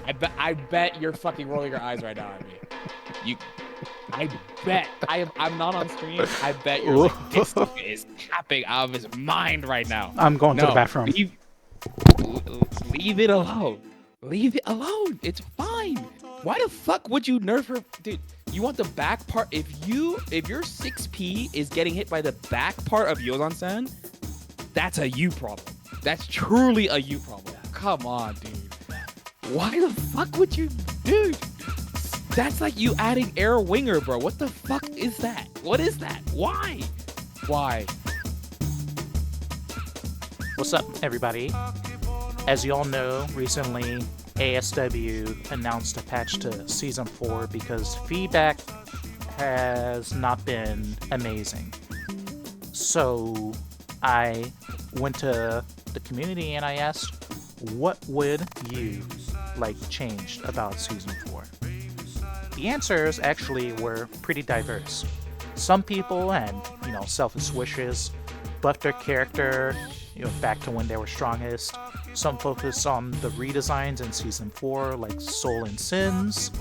I bet you're fucking rolling your eyes right now at me. I bet. I'm not on stream. I bet you're like, this nigga is tapping out of his mind right now. I'm going to the bathroom. Leave it alone. Leave it alone. It's fine. Why the fuck would you nerf her? Dude, you want the back part? If your 6P is getting hit by the back part of Yozan-san, that's a you problem. That's truly a you problem. Come on, dude. Why the fuck would you, dude? That's like you adding air winger, bro. What the fuck is that? What is that? Why? Why? What's up, everybody? As you all know, recently ASW announced a patch to Season 4 because feedback has not been amazing. So I went to the community and I asked, what would you like changed about Season 4? The answers actually were pretty diverse. Some people had, selfish wishes, buffed their character, back to when they were strongest. Some focus on the redesigns in Season 4, like Soul and Sins,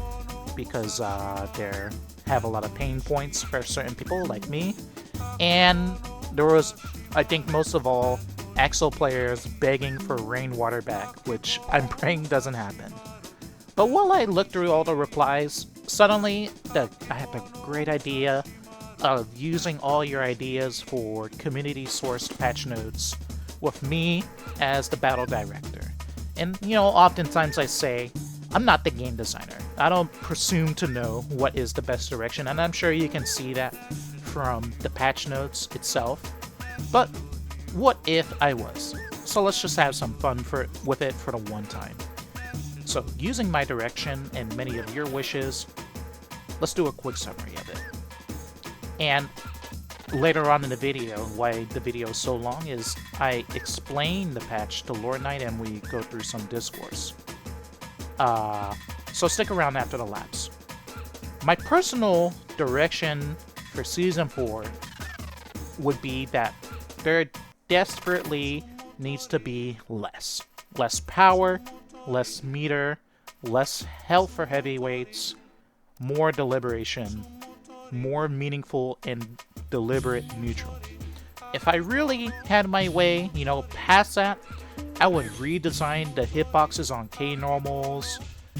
because they have a lot of pain points for certain people, like me. And there was, I think most of all, Axl players begging for Rainwater back, which I'm praying doesn't happen. But while I looked through all the replies, suddenly I had a great idea of using all your ideas for community-sourced patch notes with me as the battle director. And, oftentimes I say, I'm not the game designer. I don't presume to know what is the best direction, and I'm sure you can see that from the patch notes itself. But what if I was? So let's just have some fun with it for the one time. So, using my direction and many of your wishes, let's do a quick summary of it. And later on in the video, why the video is so long is I explain the patch to LordKnight and we go through some discourse. So stick around after the lapse. My personal direction for Season 4 would be that there desperately needs to be less. Less power, less meter, less health for heavyweights, more deliberation, more meaningful and deliberate neutral. If I really had my way, past that, I would redesign the hitboxes on K-normals,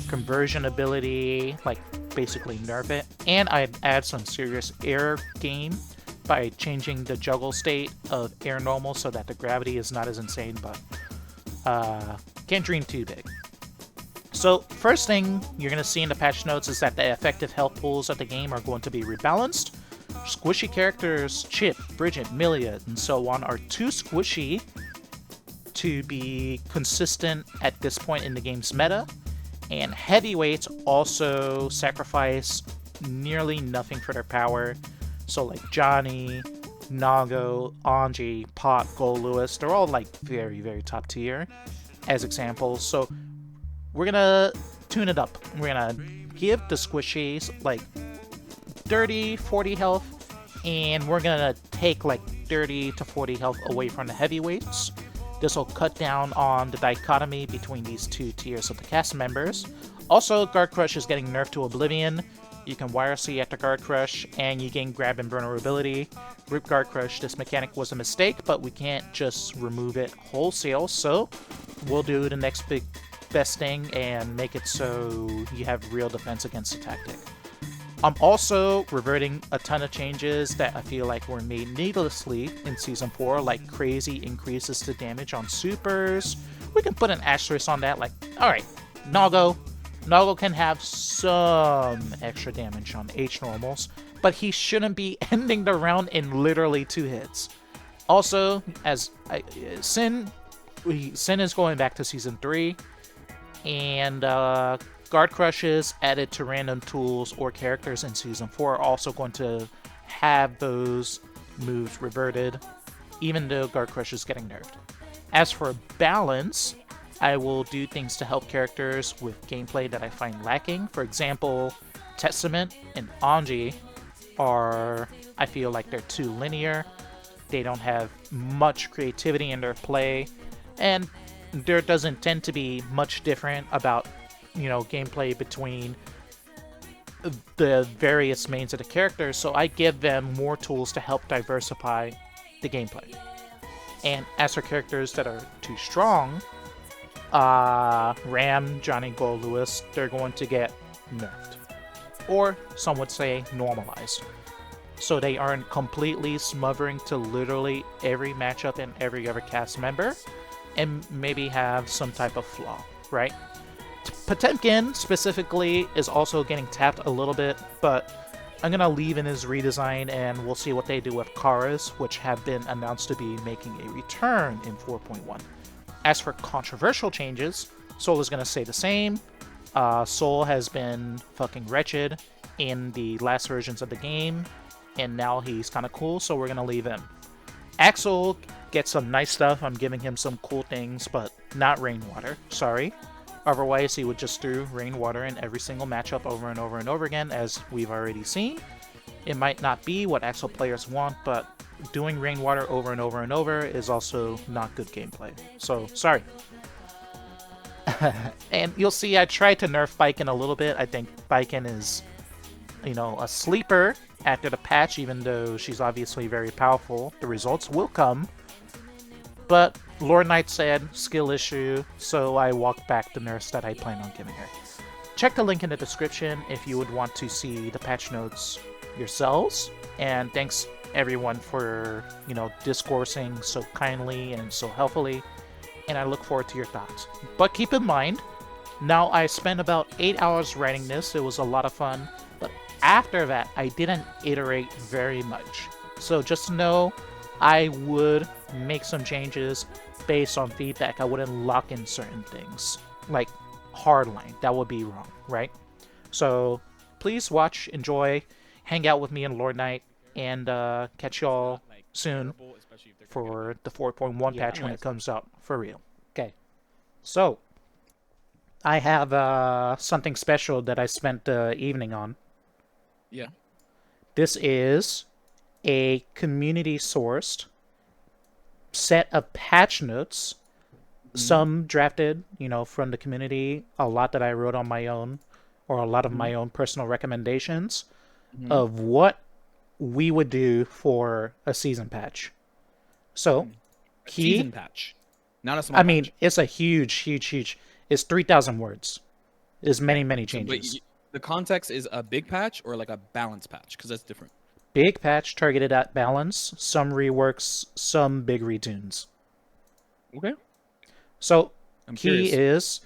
conversion ability, like basically nerf it, and I'd add some serious air game by changing the juggle state of air normal so that the gravity is not as insane, but can't dream too big. So, first thing you're going to see in the patch notes is that the effective health pools of the game are going to be rebalanced. Squishy characters, Chipp, Bridget, Millia, and so on are too squishy to be consistent at this point in the game's meta, and heavyweights also sacrifice nearly nothing for their power. So like Johnny, Nago, Anji, Pot, Goldlewis, they're all like very, very top tier as examples. So we're gonna tune it up. We're gonna give the squishies like 30, 40 health, and we're gonna take like 30 to 40 health away from the heavyweights. This will cut down on the dichotomy between these two tiers of the cast members. Also, Guard Crush is getting nerfed to Oblivion. You can YRC after Guard Crush, and you gain Grab and Vulnerability. Rip Guard Crush, this mechanic was a mistake, but we can't just remove it wholesale, so we'll do the next best thing and make it so you have real defense against the tactic. I'm also reverting a ton of changes that I feel like were made needlessly in Season 4, like crazy increases to damage on supers. We can put an asterisk on that, like, alright, Nago can have some extra damage on H normals, but he shouldn't be ending the round in literally 2 hits. Also, Sin is going back to Season 3, and Guard Crushes added to random tools or characters in Season 4 are also going to have those moves reverted, even though Guard Crush is getting nerfed. As for balance, I will do things to help characters with gameplay that I find lacking. For example, Testament and Anji I feel like they're too linear. They don't have much creativity in their play, and there doesn't tend to be much different about gameplay between the various mains of the characters, so I give them more tools to help diversify the gameplay. And as for characters that are too strong, Ram, Johnny, Goldlewis, they're going to get nerfed. Or some would say normalized. So they aren't completely smothering to literally every matchup and every other cast member, and maybe have some type of flaw, right? Potemkin specifically is also getting tapped a little bit, but I'm gonna leave in his redesign, and we'll see what they do with Kara's, which have been announced to be making a return in 4.1. As for controversial changes, Soul is gonna stay the same. Soul has been fucking wretched in the last versions of the game, and now he's kind of cool, so we're gonna leave him. Axl gets some nice stuff. I'm giving him some cool things, but not Rainwater. Sorry. Otherwise, he would just do Rainwater in every single matchup over and over and over again, as we've already seen. It might not be what Axl players want, but doing Rainwater over and over and over is also not good gameplay. So, sorry. And you'll see I tried to nerf Baiken a little bit. I think Baiken is, a sleeper after the patch, even though she's obviously very powerful. The results will come. But LordKnight said skill issue, so I walked back the nerfs that I plan on giving her. Check the link in the description if you would want to see the patch notes yourselves. And thanks everyone for, discoursing so kindly and so helpfully. And I look forward to your thoughts. But keep in mind, now I spent about 8 hours writing this. It was a lot of fun. But after that, I didn't iterate very much. So just know I would make some changes based on feedback. I wouldn't lock in certain things. Like hardline. That would be wrong, right? So please watch, enjoy, hang out with me and LordKnight, and catch y'all soon for the 4.1 patch when it comes out for real. Okay. So I have something special that I spent the evening on. Yeah. This is a community-sourced set of patch notes. Some drafted, from the community, a lot that I wrote on my own, or a lot of my own personal recommendations of what we would do for a season patch. So, Season patch, not a small patch. It's a huge. It's 3,000 words. There's many changes. So, the context is a big patch or like a balance patch, because that's different. Big patch targeted at balance, some reworks, some big retunes. Okay. So, I'm key curious. is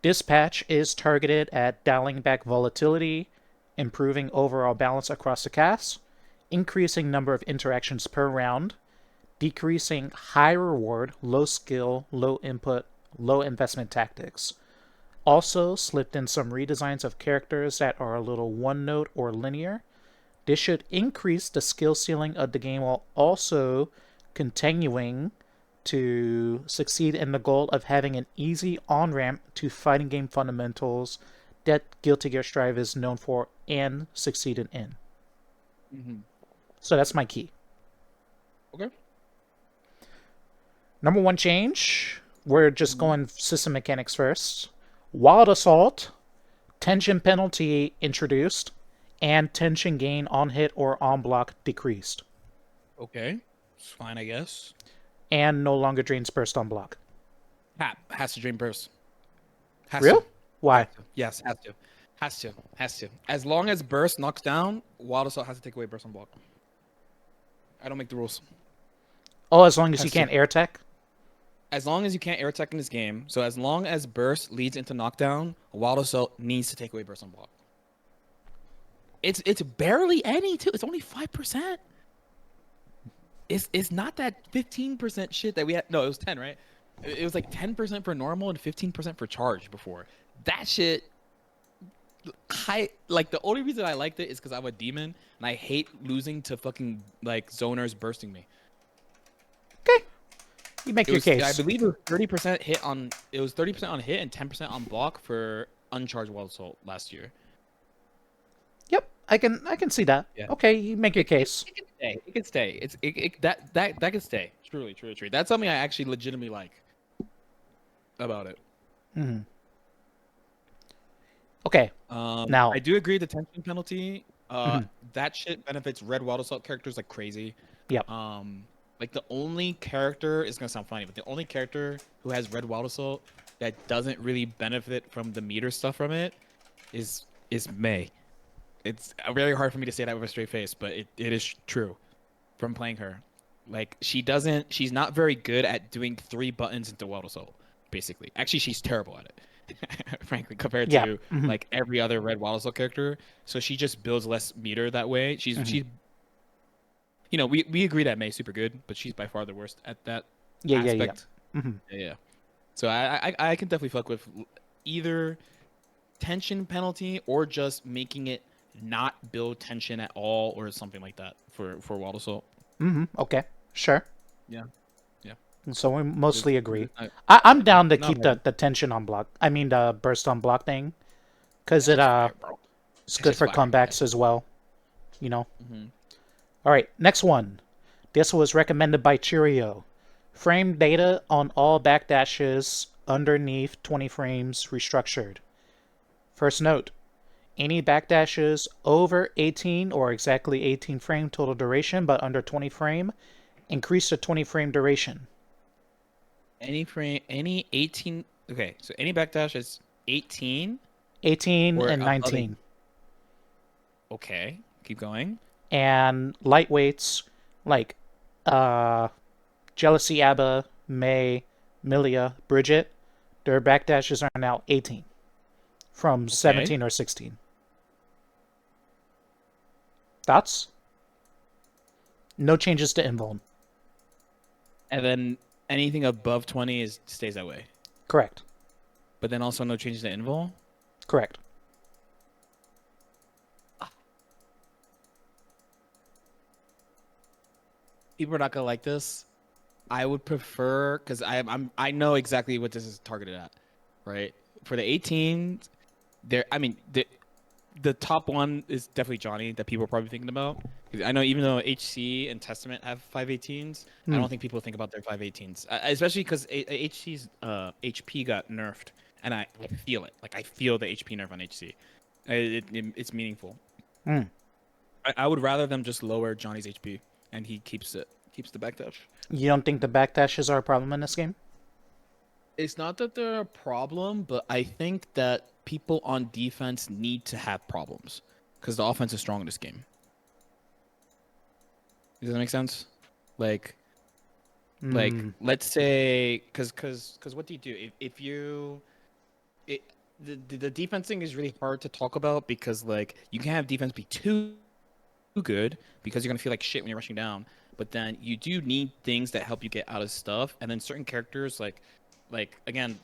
this patch is targeted at dialing back volatility, improving overall balance across the cast, increasing number of interactions per round, decreasing high reward, low skill, low input, low investment tactics. Also slipped in some redesigns of characters that are a little one-note or linear. This should increase the skill ceiling of the game while also continuing to succeed in the goal of having an easy on-ramp to fighting game fundamentals that Guilty Gear Strive is known for and succeeded in. So that's my key. Okay. Number one change, we're just going system mechanics first. Wild Assault, tension penalty introduced, and tension gain on hit or on block decreased. Okay. It's fine, I guess. And no longer drains burst on block. Has to drain burst. Real? Why? Yes, has to. As long as burst knocks down, Wild Assault has to take away burst on block. I don't make the rules. Oh, as long as you can't air tech? As long as you can't air tech in this game, so as long as burst leads into knockdown, Wild Assault needs to take away burst on block. It's barely any too. It's only 5%. It's not that 15% shit that we had. No, it was 10, right? It was like 10% for normal and 15% for charge before. That shit. The only reason I liked it is because I'm a demon and I hate losing to fucking zoners bursting me. Okay. You make your case. I believe it was 30% hit on. It was 30% on hit and 10% on block for uncharged Wild Assault last year. Yep, I can see that. Yeah. Okay, you make your case. It can stay. That can stay. Truly. That's something I actually legitimately like about it. Okay. Now, I do agree the tension penalty. mhm, That shit benefits red wild assault characters like crazy. yep. Like the only character is gonna sound funny, but the only character who has red wild assault that doesn't really benefit from the meter stuff from it is May. It's very hard for me to say that with a straight face, but it is true from playing her. Like she's not very good at doing 3 buttons into wild assault, basically. Actually, she's terrible at it, frankly, compared Yeah. to Mhm, like every other red wild assault character. So she just builds less meter that way. mhm. She's you know, we agree that May's super good, but she's by far the worst at that Yeah, yeah, yeah. aspect. Mhm. Yeah. So I can definitely fuck with either tension penalty or just making it not build tension at all or something like that for wild assault. Okay. Sure. Yeah. Yeah. So we mostly agree. I, I'm down to not keep more. the tension on block. I mean the burst on block thing, because That's just fire, bro. it's That's good just for fire. comebacks as well. You know. Mm-hmm. All right. Next one. This was recommended by Cheerio. Frame data on all backdashes underneath 20 frames restructured. First note. Any backdashes over 18 or exactly 18 frame total duration but under 20 frame, increase to 20 frame duration. Any 18. Okay, so any backdash is 18 18 or and above 19. Okay, keep going. And lightweights like Jealousy Abba, May, Millia, Bridget, their backdashes are now 18 from Okay. 17 or 16. Thoughts? No changes to invuln. And then anything above 20 is stays that way. Correct. But then also no changes to invul. Correct. People are not gonna like this. I would prefer because I know exactly what this is targeted at, right? For the 18s, there. I mean, the top one is definitely Johnny that people are probably thinking about. 'Cause I know even though HC and Testament have 518s, I Hmm. don't think people think about their 518s, especially because HC's HP got nerfed, and I feel it. Like I feel the HP nerf on HC. It's meaningful. Hmm. I would rather them just lower Johnny's HP, and he keeps the backdash. You don't think the backdashes are a problem in this game? It's not that they're a problem, but I think that people on defense need to have problems because the offense is strong in this game. Does that make sense? Like, Hmm. let's say, because what do you do if you it the defense thing is really hard to talk about because like you can have defense be too good because you're gonna feel like shit when you're rushing down, but then you do need things that help you get out of stuff, and then certain characters like again,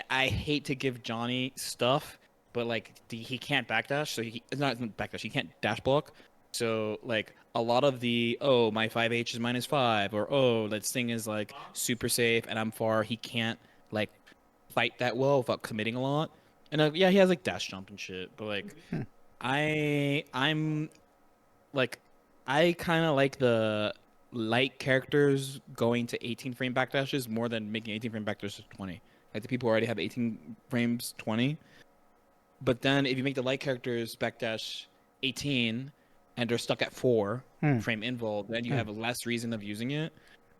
I hate to give Johnny stuff, but like he can't backdash, so it's not backdash. He can't dash block. So like a lot of the my 5H is -5 or that thing is like super safe and I'm far. He can't like fight that well without committing a lot. And yeah, he has like dash jump and shit, but like I'm like I kind of like the light characters going to 18 frame backdashes more than making 18 frame backdashes to 20. Like the people who already have 18 frames 20. But then if you make the light characters backdash 18 and they're stuck at 4 Hmm. frame invul, then you Hmm. have less reason of using it.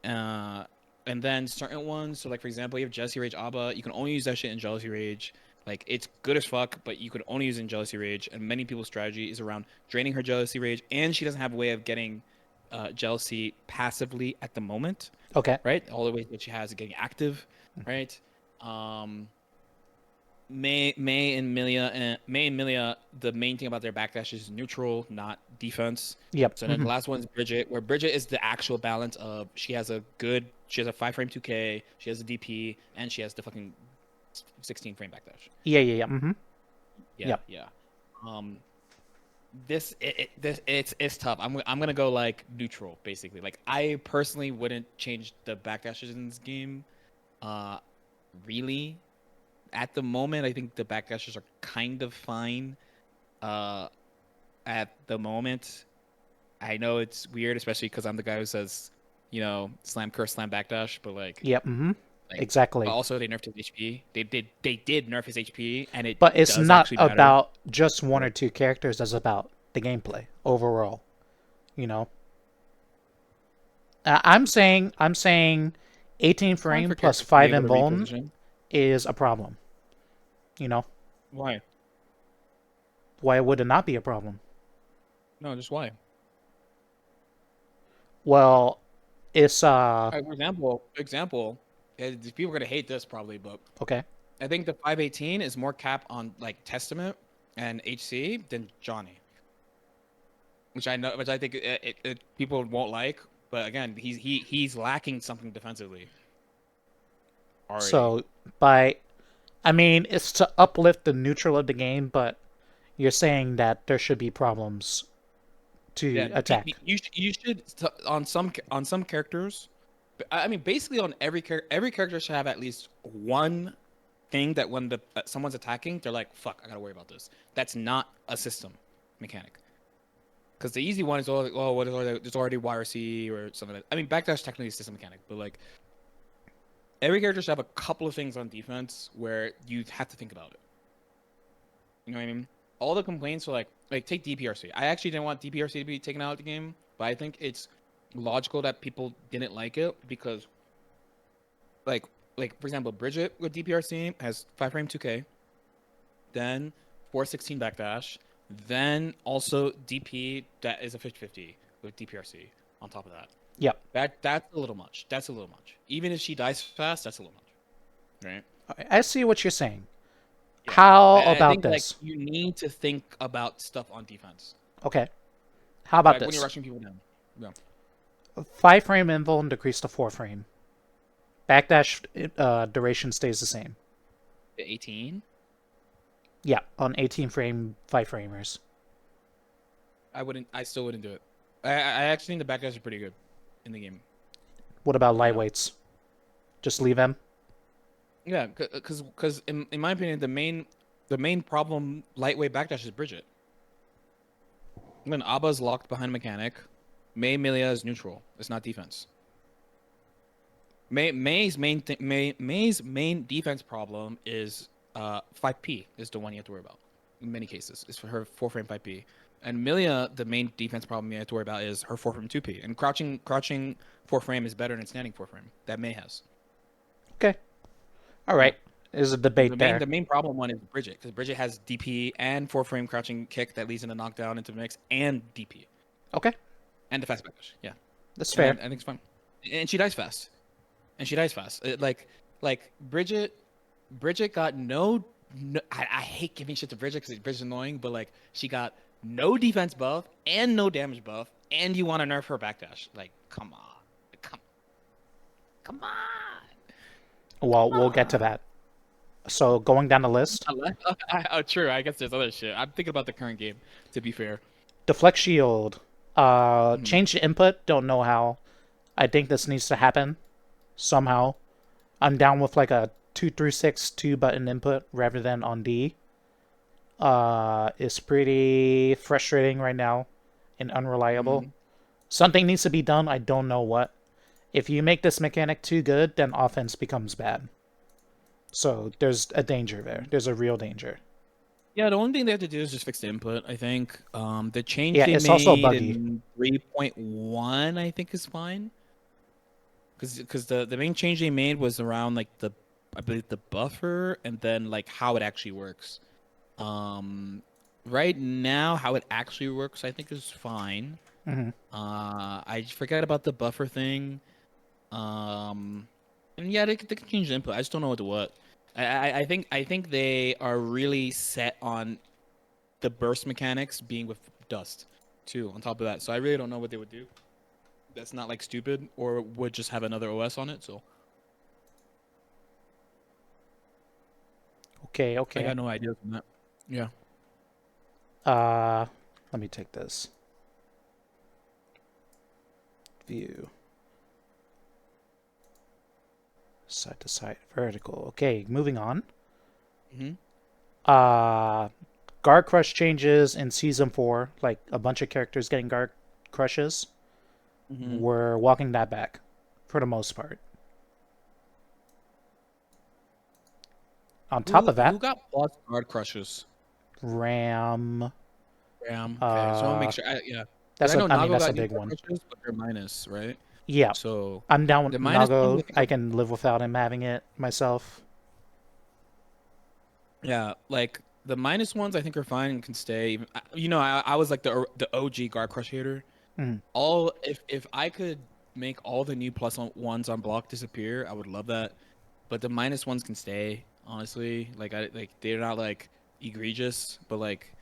And then certain ones, so like for example, you have Jealousy Rage Abba, you can only use that shit in Jealousy Rage. Like it's good as fuck, but you could only use it in Jealousy Rage. And many people's strategy is around draining her Jealousy Rage, and she doesn't have a way of getting Jealousy passively at the moment, Okay. right? All the ways that she has is getting active, right? May and Millia, the main thing about their backdash is neutral, not defense. Yep. So then the last one is Bridget, where Bridget is the actual balance of she has a 5 frame 2K, she has a DP, and she has the fucking 16 frame backdash. Yeah, yeah, yeah. Mm-hmm. Yeah, Yep. yeah. It's tough. I'm gonna go like neutral basically. Like I personally wouldn't change the backdashes in this game. Really, at the moment, I think the backdashes are kind of fine. At the moment, I know it's weird, especially because I'm the guy who says, slam curse, slam backdash, but like, Yep. Mm-hmm. exactly. But also, they nerfed his HP. They did nerf his HP, and it But it's does not actually matter. about just one or two characters. It's about the gameplay overall. You know, I'm saying 18 Fine frame for plus characters to be 5 able to invuln reposition. is a problem. You know, Why? why would it not be a problem? No, just why? Well, it's For example, people are gonna hate this probably, but okay. I think the 518 is more cap on like Testament and HC than Johnny, which I think people won't like. But again, he's lacking something defensively already. So I mean, it's to uplift the neutral of the game, but you're saying that there should be problems to attack. You should on some characters. I mean, basically on every character should have at least one thing that when someone's attacking, they're like, "Fuck, I gotta worry about this." That's not a system mechanic. Because the easy one is there's already YRC or something. I mean, backdash technically is a system mechanic, but like every character should have a couple of things on defense where you have to think about it. You know what I mean? All the complaints are like take DPRC. I actually didn't want DPRC to be taken out of the game, but I think it's logical that people didn't like it because like for example, Bridget with DPRC has 5-frame 2K, then 416 backdash, then also DP that is a 50/50 with DPRC on top of that. Yep. That's a little much. That's a little much. Even if she dies fast, that's a little much. Right? I see what you're saying. Yeah. How I about think, this? Like, you need to think about stuff on defense. Okay. How about like, this? When you're rushing people down. Yeah. 5-frame invuln decrease to 4-frame. Backdash duration stays the same. 18? Yeah, on 18-frame 5-framers. I still wouldn't do it. I actually think the backdash is pretty good in the game. What about lightweights? Just leave them? Yeah, because in my opinion, the main problem lightweight backdash is Bridget. When Abba's locked behind mechanic, Millia is neutral. It's not defense. May's main defense problem is 5P is the one you have to worry about. In many cases, it's for her 4-frame 5P. And Millia, the main defense problem you have to worry about is her 4-frame 2P. And crouching 4-frame is better than standing 4-frame. That May has. Okay. All right. There's a debate there. The main problem one is Bridget, because Bridget has DP and 4-frame crouching kick that leads into knockdown into the mix and DP. Okay. And the fast backdash. Yeah. That's fair. I think it's fine. And she dies fast. Like Bridget got no I hate giving shit to Bridget because Bridget's annoying, but like she got no defense buff and no damage buff, and you want to nerf her backdash. Like, come on. Come on. Well, we'll get to that. So going down the list. Oh, true. I guess there's other shit. I'm thinking about the current game, to be fair. Deflect shield. Change the input. Don't know how. I think this needs to happen somehow. I'm down with like a 236 2-button input rather than on D. It's pretty frustrating right now and unreliable. Something needs to be done. I don't know what. If you make this mechanic too good, then offense becomes bad. So there's a danger there. There's a real danger. Yeah, the only thing they have to do is just fix the input, I think. The change they it's made also buggy. in 3.1, I think, is fine. Because the main change they made was around like I believe the buffer and then like how it actually works. Right now, how it actually works, I think, is fine. I forget about the buffer thing. And yeah, they can change the input. I just don't know what to what. I think they are really set on the burst mechanics being with dust too. On top of that, so I really don't know what they would do. That's not like stupid, or would just have another OS on it. So okay. I got no idea from that. Yeah. Let me take this. View. Side to side, vertical. Okay, moving on. Guard crush changes in season 4, like a bunch of characters getting guard crushes. We're walking that back for the most part. On top of Who that, got plus guard crushes? Ram. Okay, so I want to make sure. Because I know Nago That's a got new big guard one. crushes, but they're minus, right? Yeah, So I'm down with the minus ones, Nago. I can live without him having it myself. yeah, like the minus ones, I think are fine and can stay. I was like the OG guard crush hater. Mm. If I could make all the new ones on block disappear, I would love that. But the minus ones can stay. Honestly, they're not like egregious, but like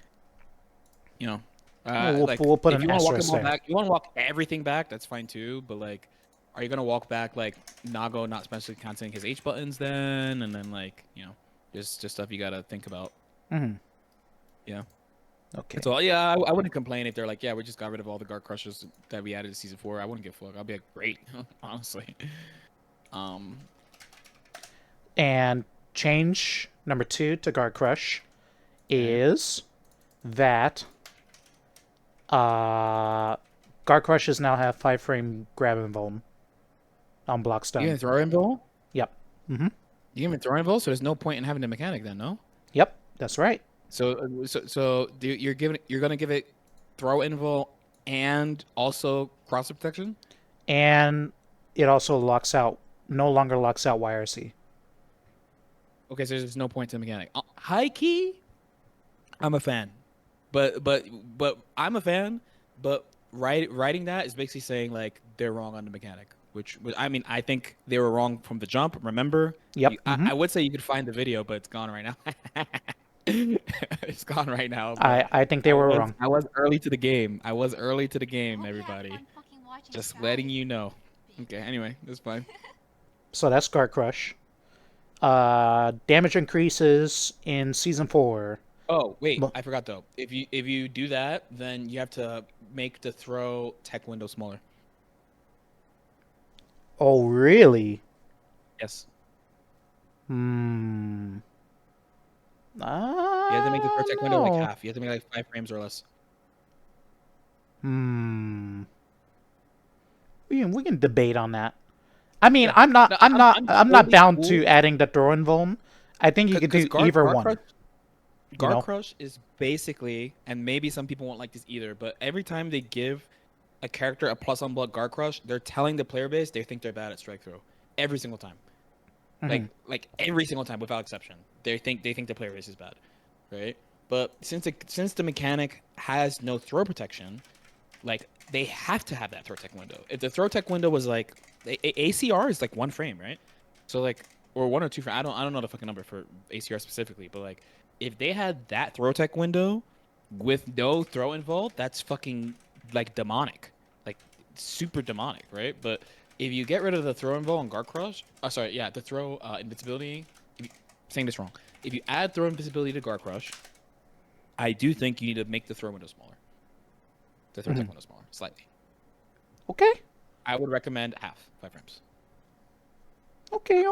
you know, We'll put if an you want to walk them asterisk all there. back, you want to walk everything back, that's fine too. But like, are you gonna walk back like Nago not specially counting his H buttons then, and then like just stuff you gotta think about. Mm-hmm. Yeah. Okay. So yeah, I wouldn't complain if they're like, yeah, we just got rid of all the guard crushers that we added to season 4. I wouldn't give a fuck. I'll be like, great, honestly. And change number 2 to Guard Crush is that Guard Crushes now have 5-frame grab and vuln on block stun. You gonna throw invul? Yep. Mm-hmm. You gonna throw invul? So there's no point in having the mechanic then, no? Yep, that's right. So you're gonna give it throw invul and also cross protection? And it also no longer locks out YRC. Okay, so there's no point to the mechanic. High key, I'm a fan, but I'm a fan. But writing that is basically saying like they're wrong on the mechanic, which I mean I think they were wrong from the jump. Remember? Yep. I would say you could find the video, but it's gone right now. It's gone right now. I think they were wrong. I was early to the game. Everybody. Just letting you know. Okay. Anyway, that's fine. So that's Guard Crush. Damage increases in season 4. Oh wait, I forgot though. If you do that, then you have to make the throw tech window smaller. Oh really? Yes. You You have to make the throw tech window like half. You have to make like 5 frames or less. We can debate on that. I mean, yeah. I'm not bound cool to adding the throw and vuln. I think you could do either one. Guard Crush is basically, and maybe some people won't like this either, but every time they give a character a plus on block Guard Crush, they're telling the player base they think they're bad at strike throw. Every single time. Like every single time without exception. They think the player base is bad. Right? But since the mechanic has no throw protection, like they have to have that throw tech window. If the throw tech window was like ACR is like 1 frame, right? So like, or 1 or 2 frame. I don't know the fucking number for ACR specifically, but like if they had that throw tech window with no throw involved, that's fucking like demonic, like super demonic, right? But if you get rid of the throw involved on Guard Crush, the throw invincibility. Saying this wrong. If you add throw invincibility to Guard Crush, I do think you need to make the throw window smaller. The throw tech window smaller, slightly. Okay. I would recommend half, 5 frames. Okay.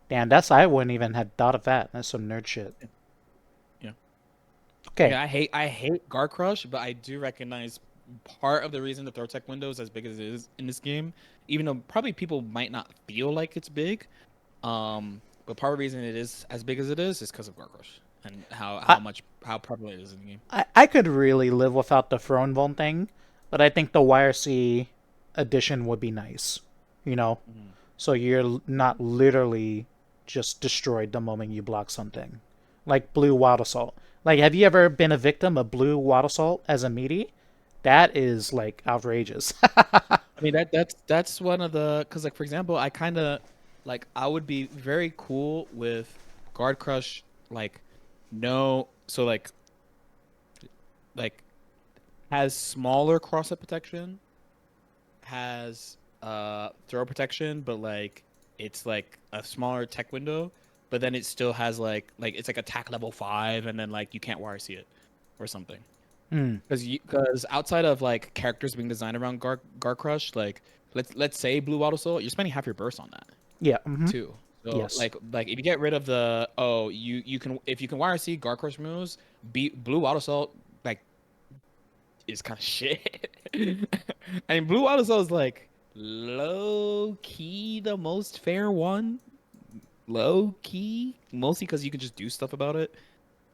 Damn, I wouldn't even have thought of that. That's some nerd shit. Yeah. Okay. Yeah, I hate Guard Crush, but I do recognize part of the reason the throw tech window is as big as it is in this game, even though probably people might not feel like it's big. But part of the reason it is as big as it is because of Guard Crush and how prevalent it is in the game. I could really live without the throw and vuln thing, but I think the YRC addition would be nice. So you're not literally just destroyed the moment you block something. Like Blue Wild Assault. Like, have you ever been a victim of Blue Wild Assault as a meaty? That is, like, outrageous. I mean, that's one of the... Because, like, for example, I kind of... Like, I would be very cool with Guard Crush, like, no... So, like has smaller cross-up protection, has... throw protection, but like it's like a smaller tech window, but then it still has like it's like attack level 5, and then like you can't YRC it or something. Because outside of like characters being designed around Guard Crush, like let's say Blue Auto Soul, you're spending half your burst on that. Yeah. Too. So yes. like if you get rid of the you can YRC Guard Crush moves, Blue Auto Assault like is kind of shit. I mean, Blue Auto Assault is like low key the most fair one, low key, mostly because you can just do stuff about it,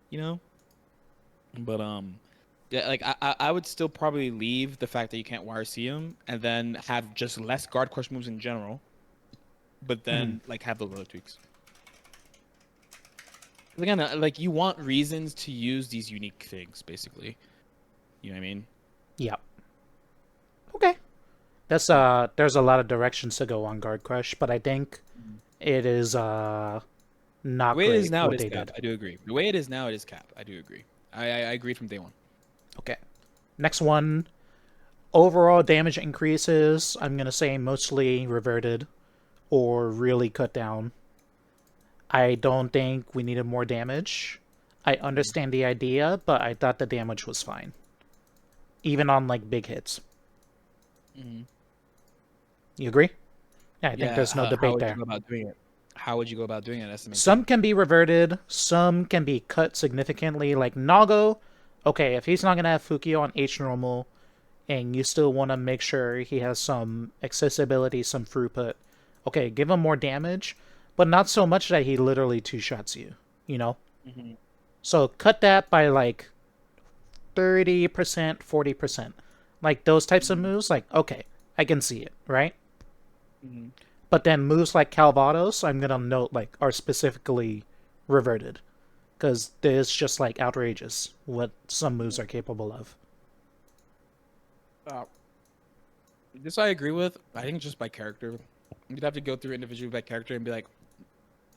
you know. But yeah, like I would still probably leave the fact that you can't YRC him, and then have just less guard crush moves in general, but then like have those other tweaks. Again, like you want reasons to use these unique things, basically. You know what I mean? Yep. Okay. There's a lot of directions to go on guard crush, but I think it is not The way it is great now, what it is they cap. did. I do agree. The way it is now, it is cap. I do agree. I agreed from day one. Okay. Next one. Overall damage increases, I'm gonna say mostly reverted or really cut down. I don't think we needed more damage. I understand the idea, but I thought the damage was fine. Even on like big hits. Mm-hmm. You agree? Yeah, I think there's no How debate would you there. go about doing it? How would you go about doing it? That's the main Some thing. can be reverted, some can be cut significantly. Like Nago, okay, if he's not gonna have Fukio on H normal, and you still want to make sure he has some accessibility, some throughput, okay, give him more damage, but not so much that he literally two-shots you, you know? Mm-hmm. So cut that by like 30%, 40%. Like those types of moves, like, okay, I can see it, right? Mm-hmm. But then moves like Calvados, I'm gonna note like are specifically reverted. Because it's just like outrageous what some moves are capable of. This I agree with. I think just by character, you'd have to go through individually by character and be like,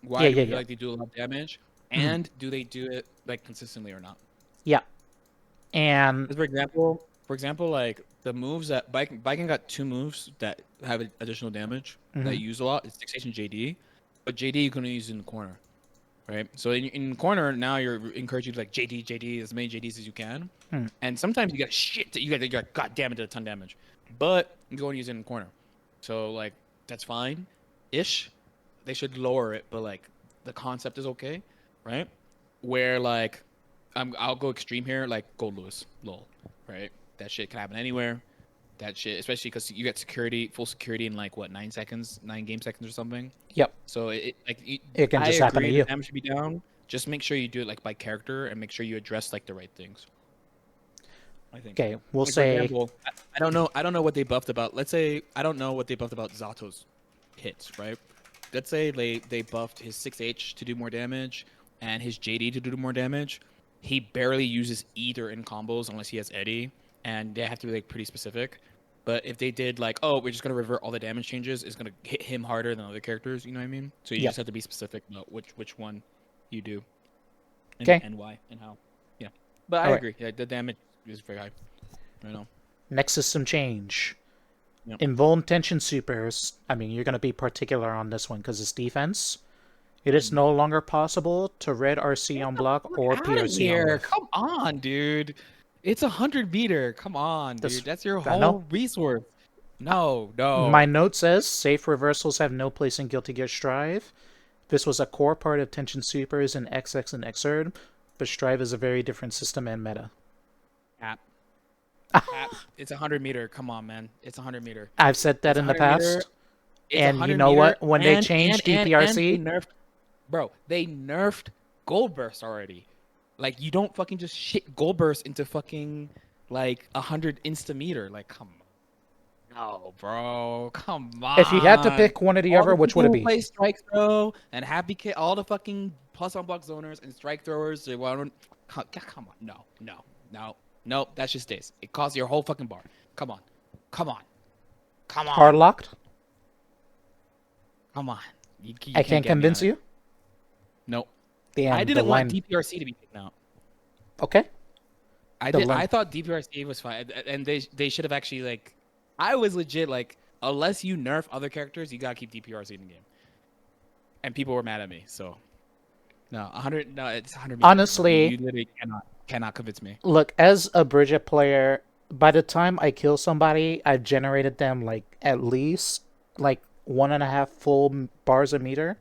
why Yeah, do we yeah, feel yeah. like they do a lot of damage, Mhm. and do they do it like consistently or not? Yeah. And 'Cause for example, like the moves that Baiken got two moves that have additional damage that mhm. you use a lot. It's Fixation JD, but JD you can only use in the corner, right? So in the corner now you're encouraged to like JD as many JDs as you can, Hmm. and sometimes you got shit you got god damn it did a ton of damage, but you go and use it in the corner, so like that's fine, ish. They should lower it, but like the concept is okay, right? Where like I'll go extreme here, like Goldlewis, lol, right? That shit can happen anywhere. That shit, especially because you get security, full security in like what 9 seconds, 9 game seconds or something. Yep, So it can I just happen to agree the you. damage should be down. Just make sure you do it like by character and make sure you address like the right things. I think. Okay, we'll Like for say example, I don't know. I don't know what they buffed about. Let's say I don't know what they buffed about Zato's hits, right? Let's say they buffed his 6H to do more damage and his JD to do more damage. He barely uses either in combos unless he has Eddie, and they have to be like pretty specific. But if they did like, oh, we're just gonna revert all the damage changes, it's gonna hit him harder than other characters. You know what I mean? So you yep. just have to be specific about which one you do Okay, and why and how. Yeah, but I all right. agree. Yeah, the damage is very high. I know. Next system change. Yep. Invuln tension supers. I mean, you're gonna be particular on this one because it's defense. It is no longer possible to red RC Get on the block fuck or out of PRC on here! lift. Come on, dude. It's 100 meter. Come on, This, dude. That's your I know. whole resource. No, My no. note says safe reversals have no place in Guilty Gear Strive. This was a core part of tension supers in XX and Xrd, but Strive is a very different system and meta. Cap. Cap. It's 100 meter. Come on, man. It's 100 meter. I've said that It's in the 100 meter. past, It's a and you hundred know meter. what? When they changed And they DPRC, nerfed, bro. They nerfed Gold Burst already. Like you don't fucking just shit Gold Burst into fucking like 100 insta meter. Like come on. No, bro. Come if you had to on. pick one or the All other, the which would people it who be? play Strike Throw and Happy Kit, all the fucking plus on block zoners and Strike Throwers, they want come on. No. That just stays. It costs your whole fucking bar. Come on. Come on. Come Hard on. locked? Come on. You I can't can't get me on convince it. you? Nope. Damn, I the didn't want line. DPRC to be taken out. Okay. The I line. thought DPRC was fine, and they should have actually like. I was legit like, unless you nerf other characters, you gotta keep DPRC in the game. And people were mad at me, so no, 100. No, it's 100 meters. Honestly, You literally cannot convince me. look, as a Bridget player, by the time I kill somebody, I've generated them like at least like 1.5 full bars a meter.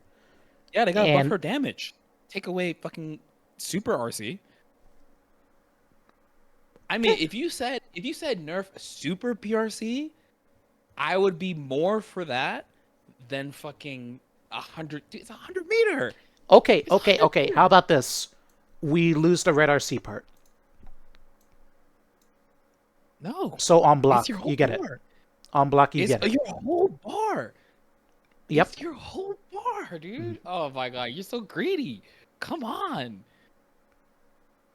Yeah, they got And buffer damage. Take away fucking super RC. I mean, if you said nerf super PRC, I would be more for that than fucking 100. Dude, it's 100 meter. Okay. How about this? We lose the red RC part. No. So on block, It's your whole you get it. bar. On block, you It's get it. your whole bar. Yep. It's your whole bar, dude. Oh my god, you're so greedy. Come on.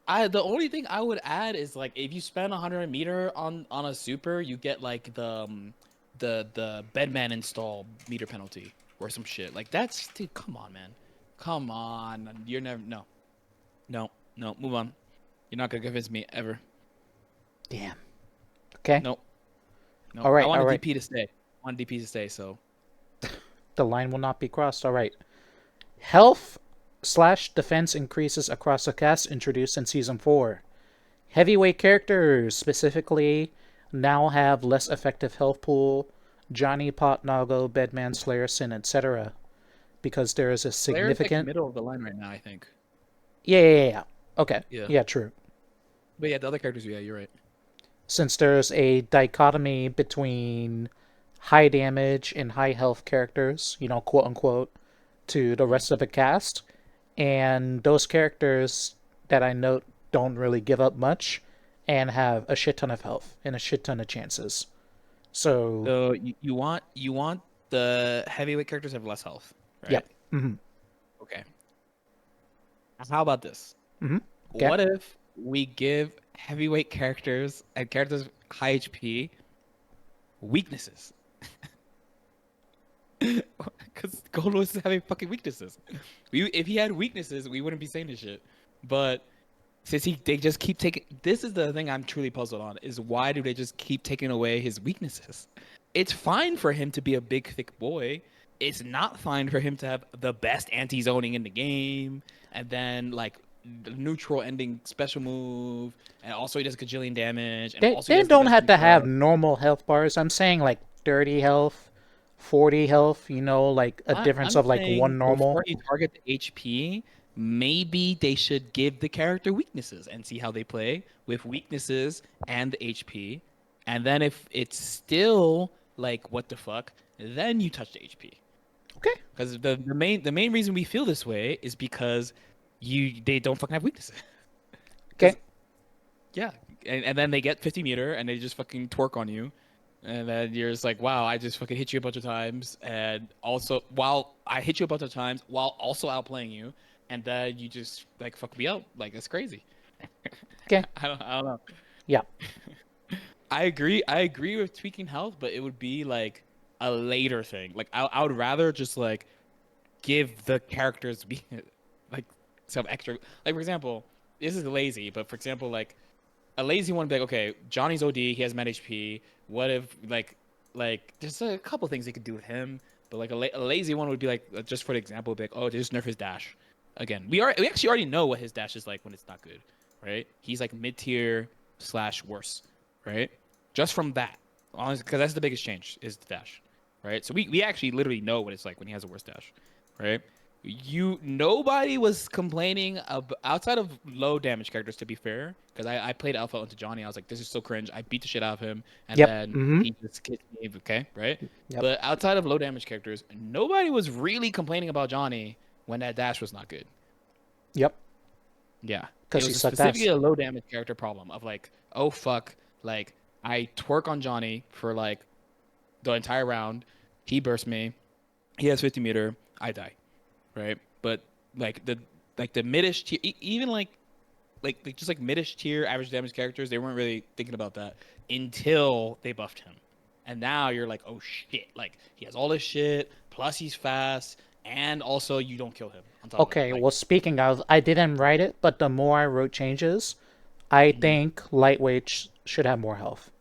The only thing I would add is like if you spend 100 meter on a super, you get like the Bedman install meter penalty or some shit. Like that's dude, come on, man. Come on. You're never no, move on. You're not gonna convince me ever. Damn. Okay. No. All right. I want all a right. DP to stay. I want a DP to stay, so The line will not be crossed. All right. Health/defense increases across the cast introduced in season 4. Heavyweight characters specifically now have less effective health pool. Johnny, Pot, Nago, Bedman, Slayer, Sin, etc. Because there is a Claire's like significant. middle of the line right now, I think. Yeah. Okay. Yeah. Yeah, true. But yeah, the other characters, yeah, you're right. Since there's a dichotomy between high damage and high health characters, quote unquote, to the rest of the cast, and those characters that I note don't really give up much and have a shit ton of health and a shit ton of chances. So You want the heavyweight characters to have less health, right? yep. Mm-hmm. Okay. How about this? Mm-hmm. Okay. What if we give heavyweight characters and characters with high HP weaknesses? Because Goldlewis is having fucking weaknesses. If he had weaknesses, we wouldn't be saying this shit. But since they just keep taking, this is the thing I'm truly puzzled on: is why do they just keep taking away his weaknesses? It's fine for him to be a big, thick boy. It's not fine for him to have the best anti-zoning in the game, and then like the neutral ending special move, and also he does gajillion damage. And also They don't have to have normal health bars. I'm saying like 30 health, 40 health, like a difference I'm of like saying one normal. Before you target the HP, maybe they should give the character weaknesses and see how they play with weaknesses and the HP. And then if it's still like what the fuck, then you touch the HP. Okay. Because the main reason we feel this way is because they don't fucking have weaknesses. Okay. Yeah. And then they get 50 meter and they just fucking twerk on you. And then you're just like, wow, I just fucking hit you a bunch of times. And also, while I hit you a bunch of times, while also outplaying you. And then you just, like, fuck me up. Like, that's crazy. Okay. I don't know. Yeah. I agree with tweaking health, but it would be, like, a later thing. Like, I would rather just, like, give the characters, like, some extra. Like, for example, this is lazy, but for example, like, a lazy one would be like, okay, Johnny's OD, he has mad HP. What if, like, there's a couple things they could do with him, but like a lazy one would be like, just for the example, would be like, oh, just nerf his dash. Again, we actually already know what his dash is like when it's not good, right? He's like mid-tier / worse, right? Just from that, honestly, because that's the biggest change is the dash, right? So we actually literally know what it's like when he has a worse dash, right? Nobody was complaining outside of low damage characters, to be fair, because I played Elphelt into Johnny. I was like, this is so cringe. I beat the shit out of him, and then he just kicked me. Okay, right? Yep. But outside of low damage characters, nobody was really complaining about Johnny when that dash was not good. Yep. Yeah, because it he was sucked specifically ass. a low damage character problem of like, oh fuck, like I twerk on Johnny for like the entire round. He bursts me. He has 50 meter. I die. Right, but like the midish tier, even like just like midish tier average damage characters, they weren't really thinking about that until they buffed him, and now you're like, oh shit, like he has all this shit, plus he's fast, and also you don't kill him. On top Okay, of it. Like, well, speaking of, I didn't write it, but the more I wrote changes, I think lightweights should have more health.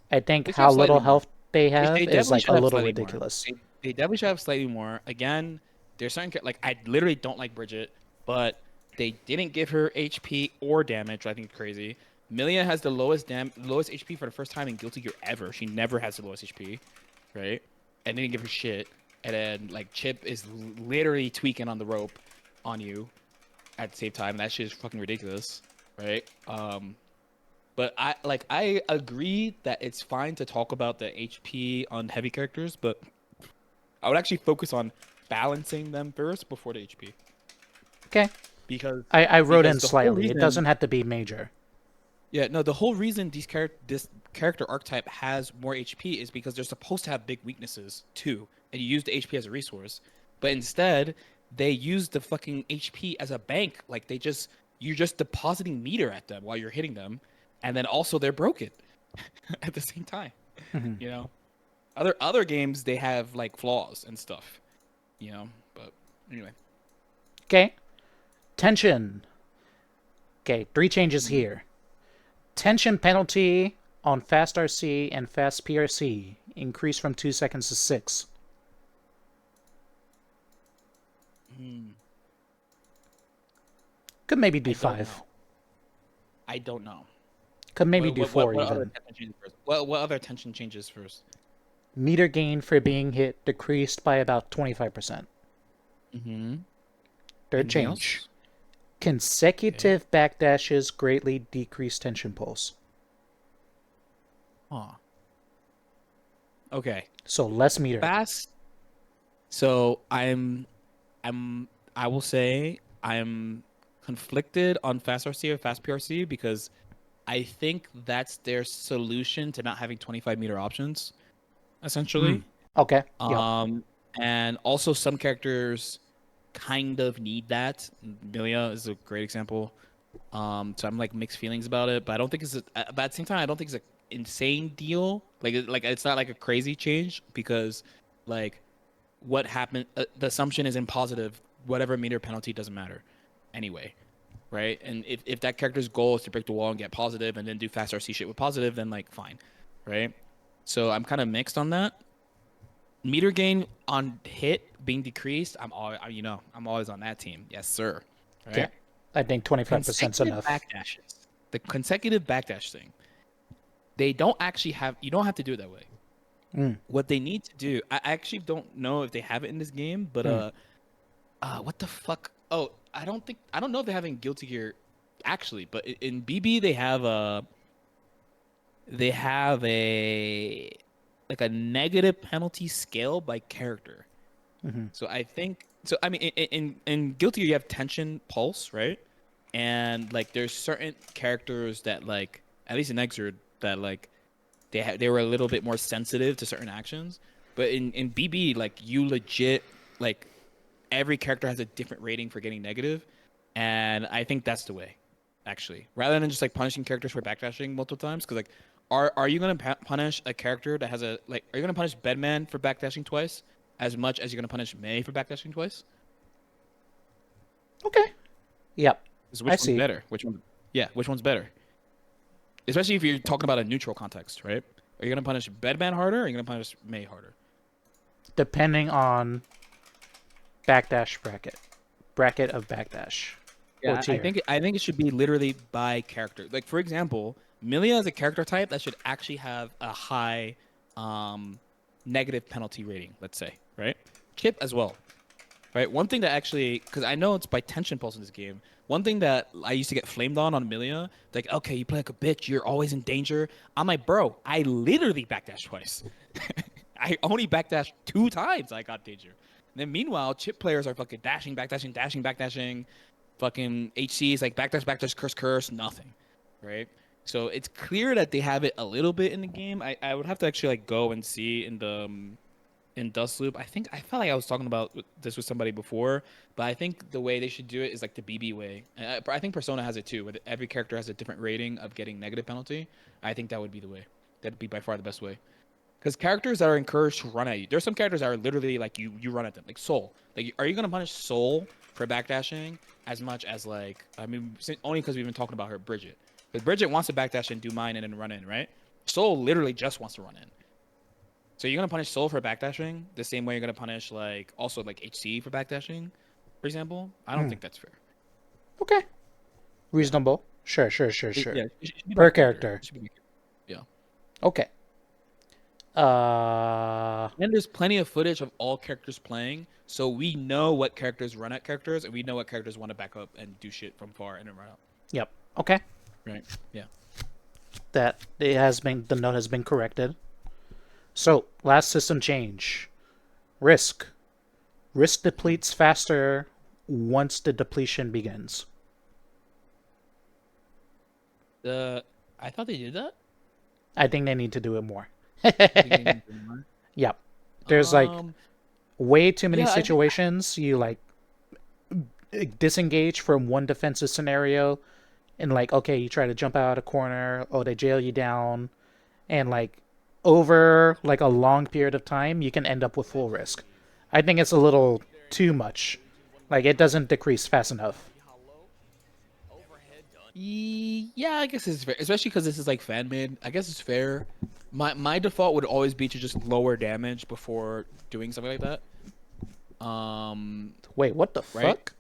I think they should how have slightly little more. health they They have is definitely like should a have little slightly ridiculous. more. They definitely should have slightly more. Again, there's certain like I literally don't like Bridget, but they didn't give her HP or damage. I think it's crazy. Millia has the lowest HP for the first time in Guilty Gear ever. She never has the lowest HP, right? And they didn't give her shit. And then like Chipp is literally tweaking on the rope on you at the same time. That shit is fucking ridiculous, right? But I agree that it's fine to talk about the HP on heavy characters, but I would actually focus on balancing them first before the HP. Okay. Because I wrote in the whole slightly. It reason- doesn't have to be major. Yeah, no, the whole reason this character archetype has more HP is because they're supposed to have big weaknesses too, and you use the HP as a resource. But instead, they use the fucking HP as a bank. Like you're just depositing meter at them while you're hitting them, and then also they're broken at the same time. Mhm. You know, other games they have like flaws and stuff. You know, but anyway. Okay. Tension. Okay, 3 changes here. Tension penalty on fast RC and fast PRC increased from 2 seconds to 6. Could maybe do 5. I don't know. Could maybe do 4 what even. Other tension changes first? What other tension changes first? Meter gain for being hit decreased by about 25%. Mm-hmm. Third Anything change. else? Consecutive backdashes greatly decrease tension pulse. Huh. Okay. So less meter. Fast. So I will say I'm conflicted on fast RC or fast PRC because I think that's their solution to not having 25-meter options, essentially. Okay. Yeah. And also some characters kind of need that. Millia is a great example. So I'm like mixed feelings about it, but I don't think but at the same time I don't think it's an insane deal. Like it's not like a crazy change because like what happened the assumption is in positive, whatever meter penalty doesn't matter anyway. Right? And if that character's goal is to break the wall and get positive and then do fast RC shit with positive, then like fine. Right? So I'm kind of mixed on that. Meter gain on hit being decreased, I'm always on that team. Yes, sir. Right? Yeah. I think 25% is enough. Backdashes. The consecutive backdash thing. You don't have to do it that way. What they need to do, I actually don't know if they have it in this game, but what the fuck? Oh, I don't know if they have it in Guilty Gear actually, but in BB they have a like a negative penalty scale by character. So I mean in Guilty Gear you have tension pulse, right? And like there's certain characters that like at least in Exerd that like they were a little bit more sensitive to certain actions. But in BB like you legit like every character has a different rating for getting negative, and I think that's the way, actually, rather than just like punishing characters for backdashing multiple times. Because like, are you gonna punish a character that has are you gonna punish Bedman for backdashing twice as much as you're gonna punish May for backdashing twice? Okay. Yep. Which one's better? Which one's better? Especially if you're talking about a neutral context, right? Are you gonna punish Bedman harder, or are you gonna punish May harder? Depending on backdash bracket of backdash. Yeah, I think it should be literally by character. Like for example, Millia is a character type that should actually have a high negative penalty rating, let's say, right? Chipp as well. Right? One thing that actually, because I know it's by tension pulse in this game, one thing that I used to get flamed on Millia, like, okay, you play like a bitch, you're always in danger. I'm like, bro, I literally backdash twice. I only backdashed 2 times I got danger. And then meanwhile, Chipp players are fucking dashing, backdashing. Fucking HCs like backdash, curse, nothing. Right? So it's clear that they have it a little bit in the game. I would have to actually like go and see in the in Dustloop. I felt like I was talking about this with somebody before, but I think the way they should do it is like the BB way. And I think Persona has it too, where every character has a different rating of getting negative penalty. I think that would be the way. That'd be by far the best way. Because characters that are encouraged to run at you, there's some characters that are literally like you run at them, like Soul. Like, are you gonna punish Soul for backdashing as much as like only because we've been talking about her, Bridget. Because Bridget wants to backdash and do mine and then run in, right? Soul literally just wants to run in. So you're gonna punish Soul for backdashing the same way you're gonna punish like also like HC for backdashing, for example? I don't think that's fair. Okay. Reasonable. Sure. Yeah, Per character. Yeah. Okay. And there's plenty of footage of all characters playing, so we know what characters run at characters, and we know what characters want to back up and do shit from far and then run out. Yep. Okay. Right. Yeah. The note has been corrected. So, last system change. Risk. Risk depletes faster once the depletion begins. I thought they did that. I think they need to do it more. I think they need to do more. Yep. There's like way too many Yeah, situations you like disengage from one defensive scenario and like, okay, you try to jump out a corner, or they jail you down, and like over like a long period of time you can end up with full risk. I think it's a little too much. Like, it doesn't decrease fast enough. Yeah, I guess it's fair, especially because this is like fan made. I guess it's fair. My default would always be to just lower damage before doing something like that. Wait, what the Right? fuck?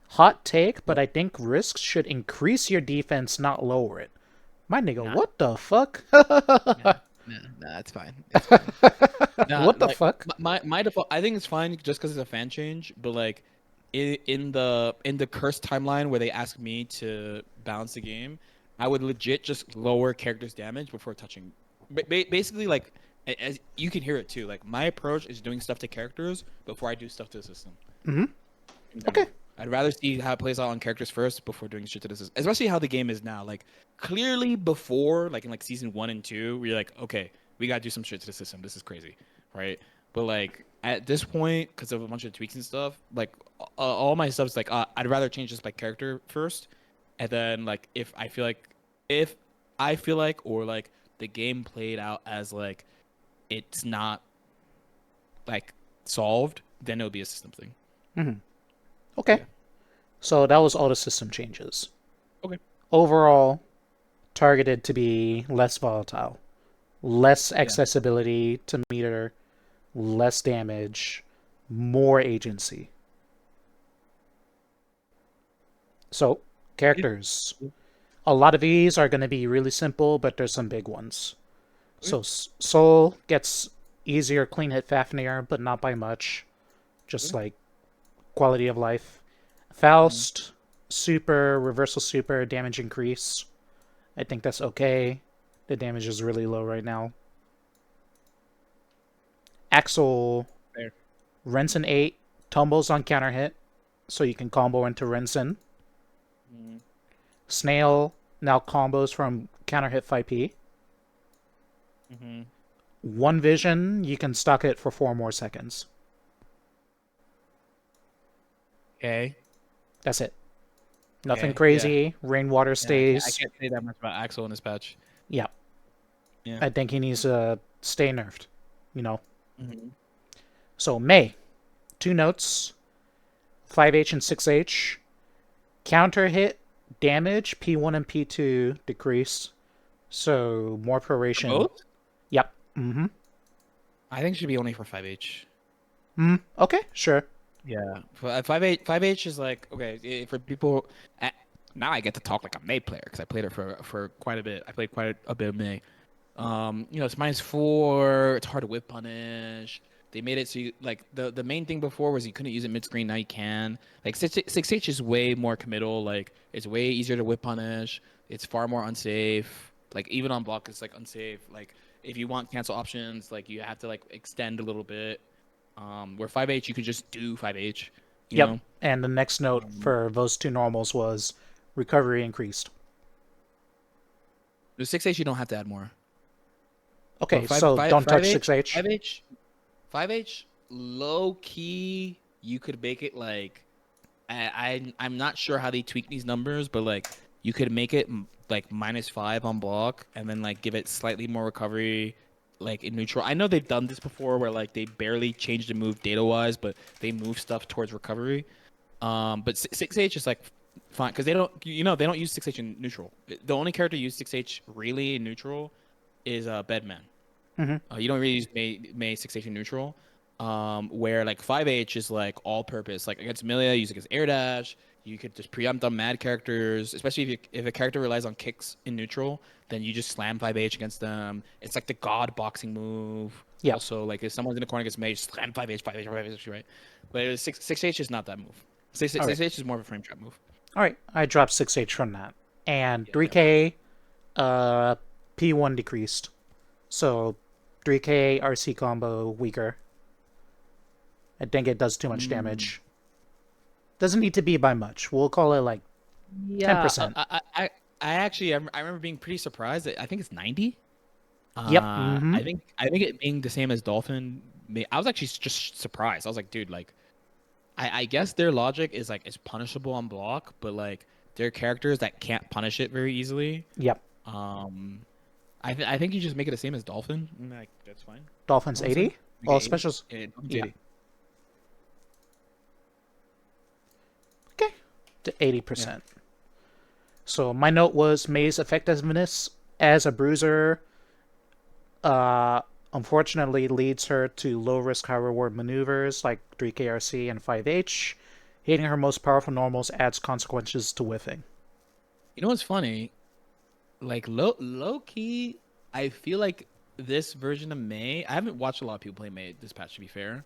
Hot take, but I think risks should increase your defense, not lower it. My nigga, Nah. what the fuck? Nah, it's fine. It's fine. Nah, What the like, fuck? my default, I think it's fine just because it's a fan change. But like, in the cursed timeline where they ask me to balance the game, I would legit just lower characters' damage before touching. Basically, like, as you can hear it too. Like, my approach is doing stuff to characters before I do stuff to the system. Mm-hmm. Okay. I'd rather see how it plays out on characters first before doing shit to the system. Especially how the game is now. Like, clearly before, like in like season 1 and 2, we're like, okay, we gotta do some shit to the system. This is crazy, right? But like at this point, because of a bunch of tweaks and stuff, like all my stuff is like, I'd rather change this by character first, and then like if I feel like or like the game played out as like it's not like solved, then it'll be a system thing. Mm-hmm. Okay. Yeah. So that was all the system changes. Okay. Overall, targeted to be less volatile, less accessibility to meter, less damage, more agency. So, characters. A lot of these are going to be really simple, but there's some big ones. So, Soul gets easier clean hit Fafnir, but not by much. Just like quality of life. Faust, super, reversal super, damage increase. I think that's okay. The damage is really low right now. Axl, Fair. Rensen 8, tumbles on counter hit, so you can combo into Rensen. Snail now combos from counter hit 5p. One vision, you can stock it for 4 more seconds. Okay. That's it. Nothing Okay, crazy. Rainwater stays. I can't say that much about Axl in this patch. Yeah. Yeah. I think he needs to stay nerfed. You know. Mm-hmm. So May, 2 notes, 5H and 6H. Counter hit damage, P1 and P2 decrease. So more proration. Both? Yep. Mm-hmm. I think it should be only for 5H. Okay, sure. Yeah. 5H is like, okay, for people. Now I get to talk like a May player because I played it for quite a bit. I played quite a bit of May. It's -4. It's hard to whip punish. They made it so you like the main thing before was you couldn't use it mid screen. Now you can. Like 6H is way more committal. Like it's way easier to whip punish. It's far more unsafe. Like even on block, it's like unsafe. Like if you want cancel options, like you have to like extend a little bit. Where 5H you can just do 5H. You know? And the next note for those 2 normals was recovery increased. With 6H you don't have to add more. Okay, so don't touch 6H. 5H, low key, you could make it like, I'm not sure how they tweak these numbers, but like you could make it like -5 on block, and then like give it slightly more recovery, like in neutral. I know they've done this before, where like they barely changed the move data wise, but they move stuff towards recovery. But 6H is like fine because they don't use 6H in neutral. The only character who use 6H really in neutral is Bedman. You don't really use May 6H in neutral, where like 5H is like all purpose. Like against Millia, use it against air dash. You could just preempt on mad characters, especially if a character relies on kicks in neutral, then you just slam 5H against them. It's like the god boxing move. Yeah. Also, like if someone's in the corner against May, just slam 5H, 5H, 5H, right? But 6H is not that move. 6H is more of a frame trap move. All right, I dropped 6H from that. And 3K, P1 decreased. So 3K RC combo weaker. I think it does too much damage. Doesn't need to be by much. We'll call it like 10%. I actually I remember being pretty surprised. I think it's 90. Yep. I think it being the same as Dolphin. I was actually just surprised. I was like, dude, like, I guess their logic is like it's punishable on block, but like they're characters that can't punish it very easily. Yep. I think you just make it the same as Dolphin. Like that's fine. Dolphin's 80. All specials. Yeah, Yeah. Okay. To 80%. Yeah. So my note was May's effectiveness as a bruiser unfortunately leads her to low risk, high reward maneuvers like 3KRC and 5H. Hitting her most powerful normals adds consequences to whiffing. You know what's funny? Like low key, I feel like this version of May. I haven't watched a lot of people play May this patch, to be fair.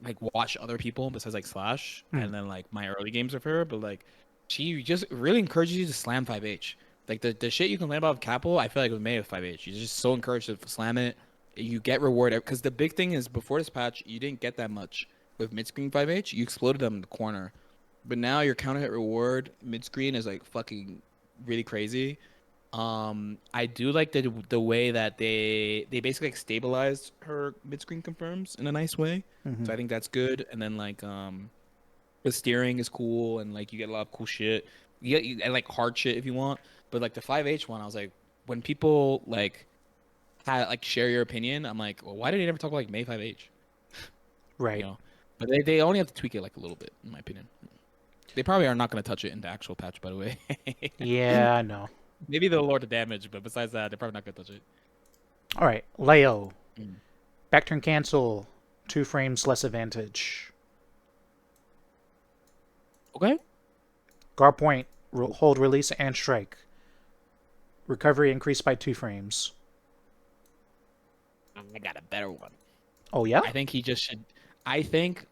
Like watch other people besides like Slash and then like my early games of her, but like she just really encourages you to slam 5H. Like the shit you can land off Capel, I feel like with May with 5H, you're just so encouraged to slam it. You get rewarded because the big thing is before this patch, you didn't get that much with mid screen 5H. You exploded them in the corner, but now your counter hit reward mid screen is like fucking really crazy. I do like the way that they basically like stabilized her mid screen confirms in a nice way. So I think that's good. And then like the steering is cool and like you get a lot of cool shit. You get and like hard shit if you want. But like the 5H one, I was like, when people like had like share your opinion, I'm like, well, why did they never talk about like May 5H? Right. You know? But they only have to tweak it like a little bit, in my opinion. They probably are not going to touch it in the actual patch, by the way. Yeah, I know. Maybe they'll lower the damage, but besides that, they're probably not going to touch it. All right, Leo. Back turn cancel. 2 frames less advantage. Okay. Guard point, hold, release, and strike. Recovery increased by 2 frames. I got a better one. Oh, yeah? I think he just should. I think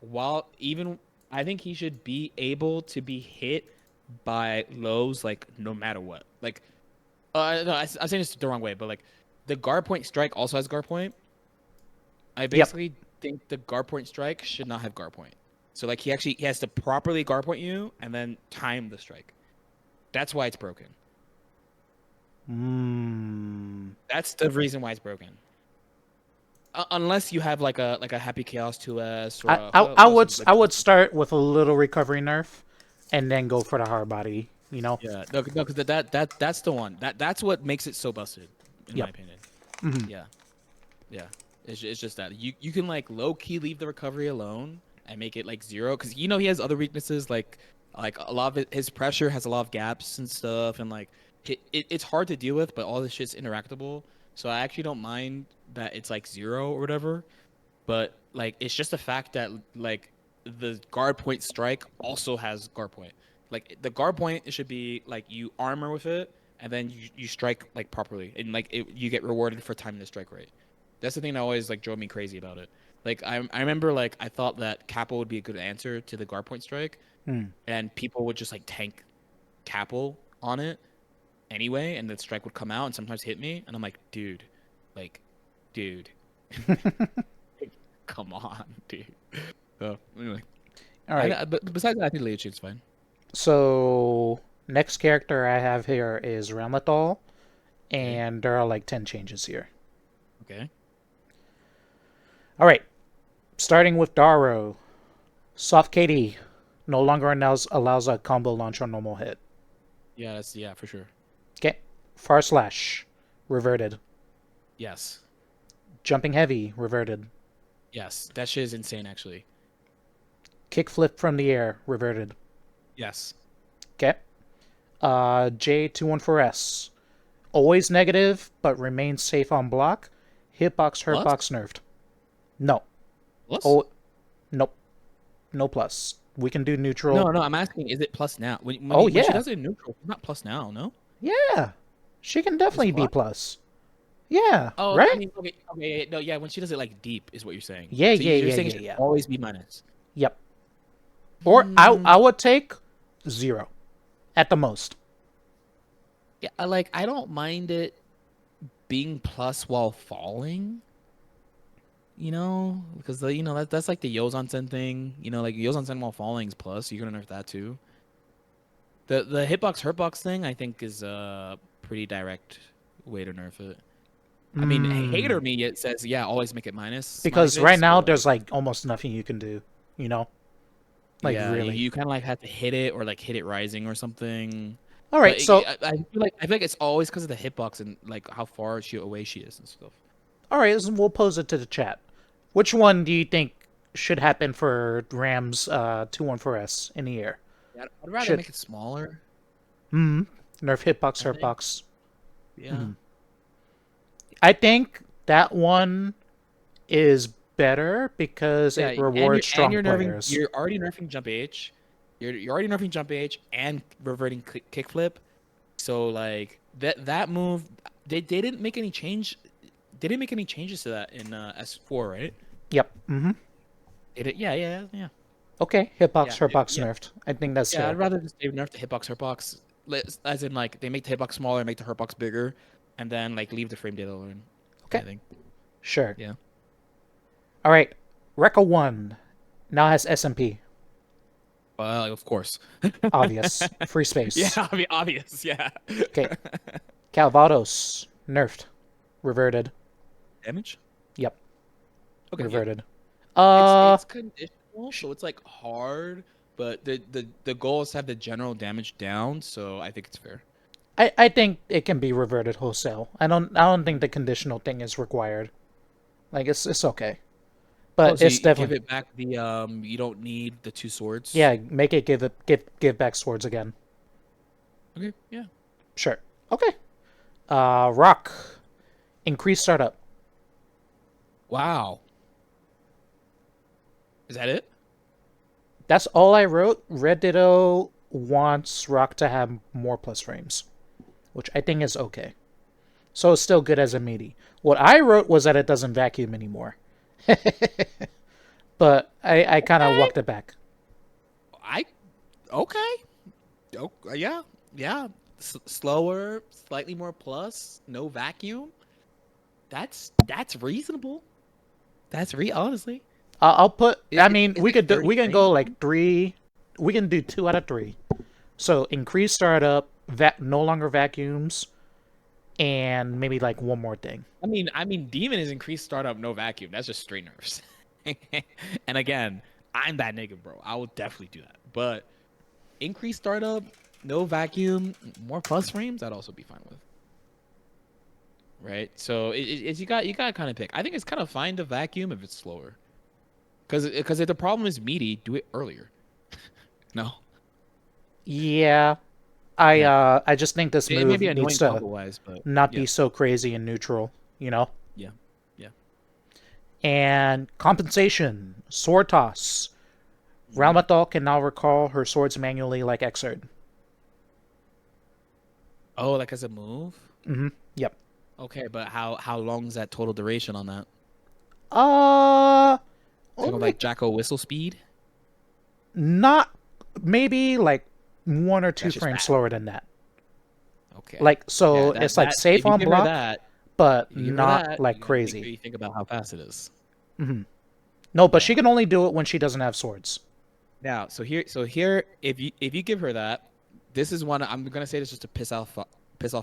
he should be able to be hit by lows like no matter what. Like, no, I'm saying this the wrong way, but like the guard point strike also has guard point. I basically think the guard point strike should not have guard point. So like he has to properly guard point you and then time the strike. That's why it's broken. That's the reason why it's broken. Unless you have like a Happy Chaos 2S. Or I would start with a little recovery nerf, and then go for the hard body. You know. Yeah. No, because that's the one. That's what makes it so busted, in my opinion. Yeah. Yeah. It's just that you can like low key leave the recovery alone and make it like 0 because he has other weaknesses like a lot of his pressure has a lot of gaps and stuff and like it's hard to deal with, but all this shit's interactable. So I actually don't mind that it's like 0 or whatever, but like it's just the fact that like the guard point strike also has guard point. Like the guard point, it should be like you armor with it and then you strike like properly and like you get rewarded for timing the strike rate. That's the thing that always like drove me crazy about it. Like I remember like I thought that Capel would be a good answer to the guard point strike, and people would just like tank Capel on it anyway, and the strike would come out and sometimes hit me, and I'm like, dude, come on, dude. So anyway, all right. But besides that, I think Leochu's fine. So next character I have here is Ramlethal, and there are like 10 changes here. Okay. All right. Starting with Daro. Soft KD no longer allows a combo launch on normal hit. Yeah, for sure. Okay. Far Slash. Reverted. Yes. Jumping Heavy. Reverted. Yes. That shit is insane, actually. Kickflip from the air. Reverted. Yes. Okay. J214S. Always negative, but remains safe on block. Hitbox, hurtbox, nerfed. No. Plus? Oh, nope. No plus. We can do neutral. No, I'm asking, is it plus now? When yeah. she does it in neutral, it's not plus now, no? Yeah. She can definitely be plus. Yeah. Oh, right? I mean, okay, no, yeah, when she does it like deep is what you're saying. Yeah, so yeah, you're yeah, saying yeah, it should yeah. always be minus. Yep. Or I would take 0 at the most. Yeah, I don't mind it being plus while falling. because that's like the Yozansen thing. Like Yozansen while falling is plus. You're gonna nerf that too. The hitbox hurtbox thing I think is a pretty direct way to nerf it. I mean, hater me it says always make it minus smiley Because right face, now but there's like almost nothing you can do. Like yeah, really. you kind of like have to hit it or like hit it rising or something. All But right, so I feel like it's always because of the hitbox and like how far away she is and stuff. all right, so we'll pose it to the chat. Which one do you think should happen for Ram's 214S in the air? Yeah, I'd rather Should make it smaller. nerf hitbox, I think. hurtbox. Yeah. I think that one is better because Yeah, it rewards strong you're players. You're already nerfing jump H. You're already nerfing jump H and reverting kickflip. So like that move, they didn't make any change. They didn't make any changes to that in S4, right? Yep. Yeah. Okay, hitbox, Yeah, hurtbox yeah. nerfed. I think that's Yeah, fair. I'd rather just they nerf the hitbox hurtbox, as in like they make the hitbox smaller, make the hurtbox bigger, and then like leave the frame data alone. Okay. I think. Sure. Yeah. All right. Rekka 1 now has SMP. Of course. Obvious. Free space. Yeah, I mean obvious. Yeah. Okay. Calvados nerfed. Reverted. Damage. Yep. Okay. Reverted. It's conditional, so it's like hard, but the goal is to have the general damage down, so I think it's fair. I think it can be reverted wholesale. I don't think the conditional thing is required. Like it's okay. But So it's you definitely give it back the you don't need the 2 swords. yeah, make it give back swords again. Okay. Yeah. Sure. Okay. Rock. Increase startup. Wow. Is that it? That's all I wrote. Red Ditto wants Rock to have more plus frames, which I think is okay. So it's still good as a meaty. What I wrote was that it doesn't vacuum anymore. But I kind of walked it back. Okay. Oh, yeah. Slower, slightly more plus, no vacuum. That's reasonable. Honestly. I'll put. I Is mean, it we could 30 we can go frames? like 3. We can do 2 out of 3. So increase startup, no longer vacuums, and maybe like one more thing. I mean, Demon is increased startup, no vacuum. That's just straight nerfs. And again, I'm that nigga, bro. I will definitely do that. But increased startup, no vacuum, more plus frames, I'd also be fine with. Right? So it's you got to kind of pick. I think it's kind of fine to vacuum if it's slower. Because if the problem is meaty, do it earlier. No. Yeah, I just think this It move may be annoying needs to combo-wise, but not yeah. be so crazy and neutral, Yeah. And compensation, sword toss. Ramlethal can now recall her swords manually like Xrd. Oh, like as a move? Yep. Okay, but how long is that total duration on that? Uh, Kind of only like Jacko whistle speed? not maybe like 1 or 2 That's just frames bad. slower than that. Okay. Like so, Yeah, it's like safe if you on give her block, that, but if you give her not that, like you gotta make sure crazy. you think about how fast it is. No, but she can only do it when she doesn't have swords. Now, so here, if you give her that, this is one I'm gonna say this just to piss off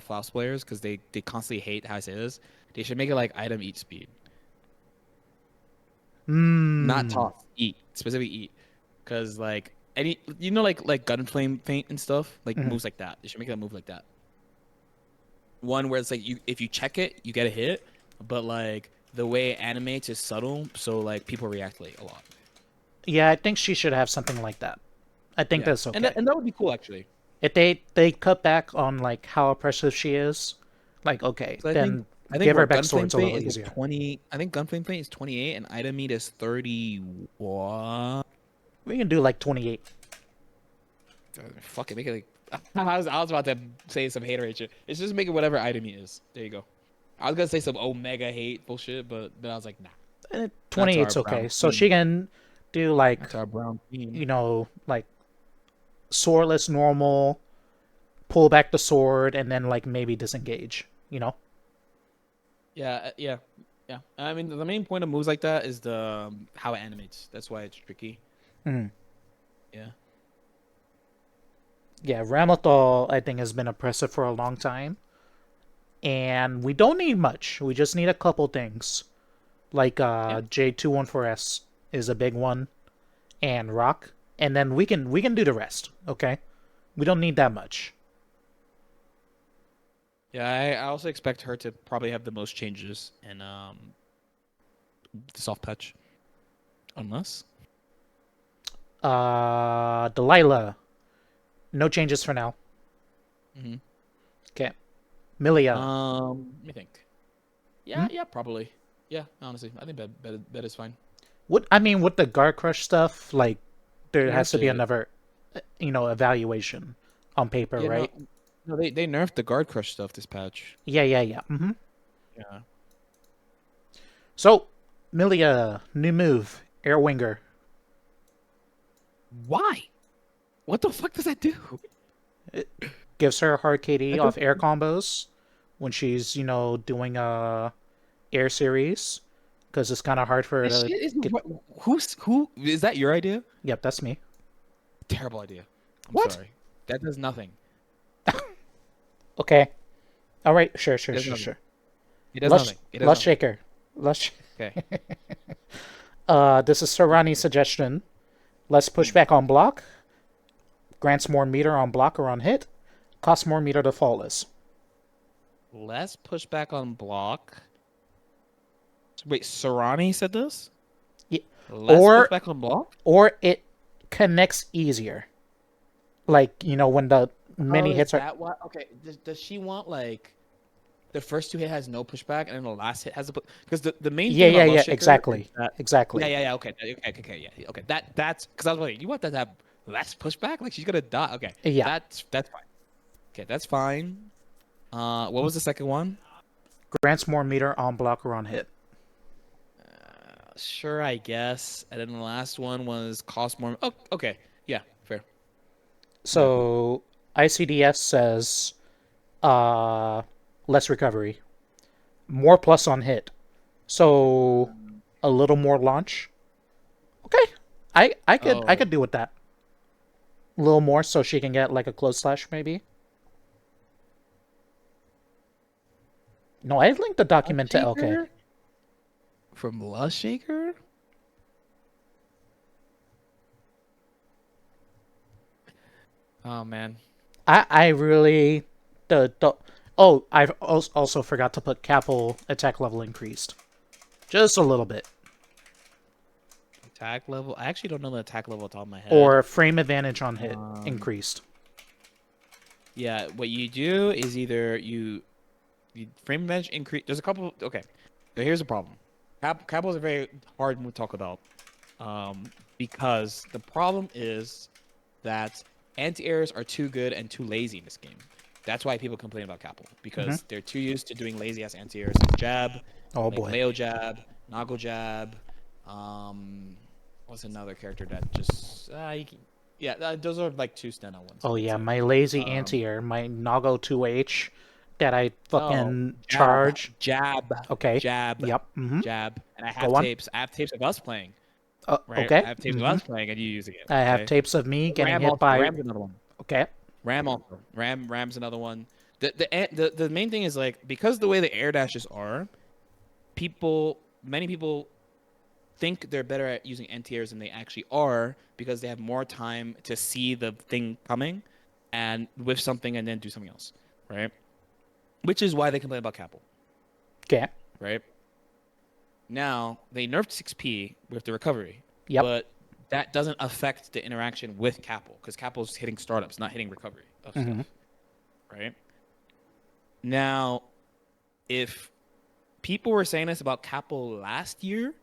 Faust players because they constantly hate how I say this. They should make it like item eat speed, not toss eat specifically eat, because like any like gunflame feint and stuff like moves like that. They should make that move like that. One where it's like if you check it you get a hit, but like the way it animates is subtle, so like people react late a lot. Yeah, I think she should have something like that. I think that's okay. And that would be cool actually. If they cut back on like how oppressive she is, like okay, So then I think give her what back Gunflame swords a Feint little is easier. 20. I think Gunflame Feint is 28 and item meat is 31. We can do like 28. Fuck it, make it like I was about to say some hater shit. It's just make it whatever item meat is. There you go. I was gonna say some Omega hate bullshit, but then I was like, nah. 28's our okay. brown So team. she can do like That's our brown team. like swordless normal, pull back the sword, and then like maybe disengage. Yeah. Yeah, I mean the main point of moves like that is the how it animates. That's why it's tricky. Mhm. Yeah. Yeah, Ramlethal, I think, has been oppressive for a long time. And we don't need much. We just need a couple things. Like Yeah. J214S is a big one. And Rock. And then we can do the rest, okay? We don't need that much. Yeah, I also expect her to probably have the most changes in the soft touch. Unless. Delilah. No changes for now. Mm-hmm. Okay. Millia. Let me think. Hmm? Yeah, probably. Yeah, honestly, I think bed is fine. What I mean with the guard crush stuff, like They there has nerfed to be it. another evaluation on paper, Yeah, no, right? no, they nerfed the guard crush stuff this patch. Yeah. Yeah. So, Millia, new move, Air Winger. Why? What the fuck does that do? It gives her hard KD That off doesn't. air combos when she's, doing air series because it's kind of hard for her This to shit is get. who is that your idea? Yep, that's me. Terrible idea. I'm What? sorry. That does nothing. Okay. All right. Sure. It does nothing. It does Lush, nothing. It does Lush nothing. Shaker. Lush. Okay. This is Sarani's suggestion. Less pushback on block. Grants more meter on block or on hit. Costs more meter to faultless. Less pushback on block. Wait, Sarani said this? Yeah. Less Or pushback on block? or it connects easier. Like, when the Oh, many is hits are. that what? Okay. Does she want like the first two hit has no pushback and then the last hit has a because the main thing about Love Shaker is Exactly. that Exactly. yeah okay okay that's because I was like you want that to have less pushback like she's gonna die okay Yeah. that's fine okay that's fine what was the second one Grants more meter on block or on hit. sure I guess and then the last one was cost more oh okay yeah fair okay. So ICDS says less recovery. More plus on hit. So a little more launch. Okay. I could Oh do with that. A little more so she can get like a close slash maybe. No, I linked the Love document to LK. Shaker from Love Shaker oh man I really the oh I also forgot to put Capel attack level increased, just a little bit, attack level I actually don't know the attack level off the top of my head. or frame advantage on hit Um, increased. yeah, what you do is either you frame bench increase. There's a couple. Okay, so here's the problem. Capital is a very hard move to talk about, because the problem is that anti-airs are too good and too lazy in this game. That's why people complain about Capital Hmm. because they're too used to doing lazy ass anti-airs like jab, Oh like boy. Leo jab, Nago jab. What's another character that just yeah, those are like two standout ones. Oh I would yeah, say. my lazy Um, anti-air, my Nago 2H that I no, fucking jab, charge. jab, Okay. jab, Yep. jab, and I have Go on. tapes. I have tapes of us playing, right? I Okay. have tapes of us playing and you using it. I have Okay. tapes of me getting Ram hit also. by. Ram's another one. Okay. Ram also. Ram's another one. The main thing is like because the way the air dashes are, many people think they're better at using anti-airs than they actually are because they have more time to see the thing coming and whiff something and then do something else, right? Which is why they complain about Capel, Okay. right? Now, they nerfed 6P with the recovery, Yep. but that doesn't affect the interaction with Capel because Capel's hitting startups, not hitting recovery of Mm-hmm. stuff, right? Now, if people were saying this about Capel last year,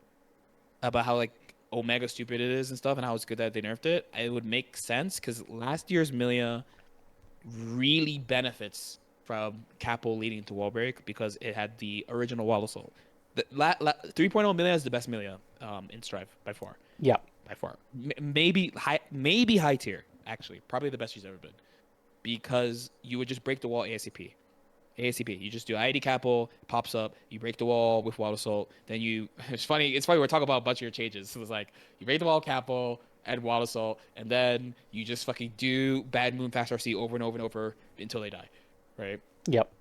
about how like Omega stupid it is and stuff, and how it's good that they nerfed it, it would make sense because last year's Millia really benefits from Capel leading to wall break because it had the original wall assault. The 3.0 Millia is the best Millia in Strive by far. Yep. By far. Maybe high tier, actually. Probably the best she's ever been. Because you would just break the wall ASAP. ASCP. You just do IAD Capel, pops up, you break the wall with Wild Assault. Then you, it's funny, we're talking about a bunch of your changes. So it was like, you break the wall, Capel, and Wild Assault, and then you just fucking do Bad Moon Fast RC over and over and over until they die, right? Yep.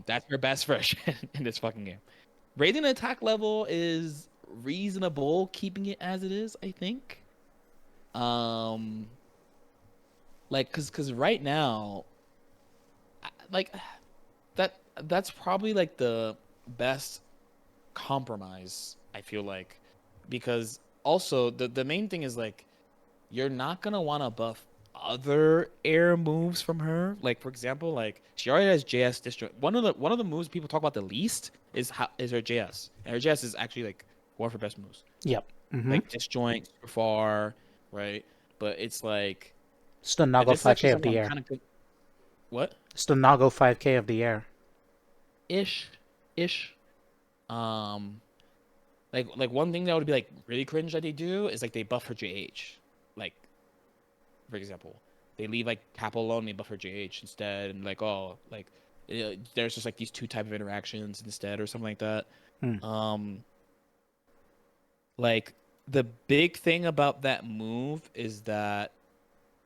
That's your best version in this fucking game. Raising the attack level is reasonable, keeping it as it is, I think. Like, cause right now, like, that's probably like the best compromise, I feel like, because also the main thing is like you're not gonna want to buff other air moves from her. Like for example, like she already has JS disjoint. One of the moves people talk about the least is her JS, and her JS is actually like one of her best moves. Yep. Mm-hmm. Like disjoint, super far, right? But it's like It's the Nago this is actually 5K of something the I'm air. kind of good. What? It's the Nago 5K of the air. Ish. Um, like one thing that would be like really cringe that they do is like they buff her JH. Like, for example, they leave like Cap alone, they buff her JH instead, and like there's just like these two type of interactions instead or something like that. Like the big thing about that move is that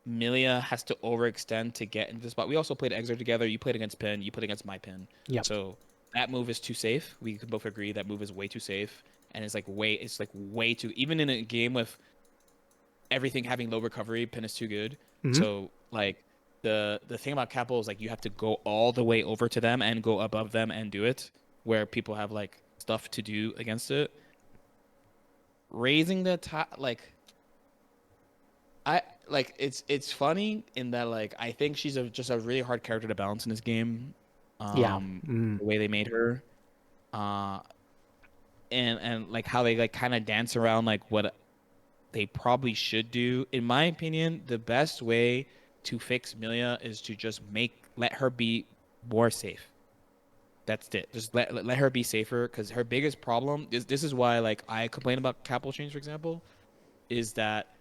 Millia has to overextend to get into the spot. We also played Exer together. You played against Pin. You played against my Pin. Yep. So that move is too safe. We can both agree that move is way too safe, and it's like way too. Even in a game with everything having low recovery, Pin is too good. Mm-hmm. So like the thing about Capel is like you have to go all the way over to them and go above them and do it, where people have like stuff to do against it. Raising the top, like it's funny in that like I think she's just a really hard character to balance in this game. The way they made her, and like how they like kind of dance around like what they probably should do. In my opinion, the best way to fix Millia is to just let her be more safe. That's it. Just let her be safer, because her biggest problem is, this is why like I complain about Capel change, for example, is that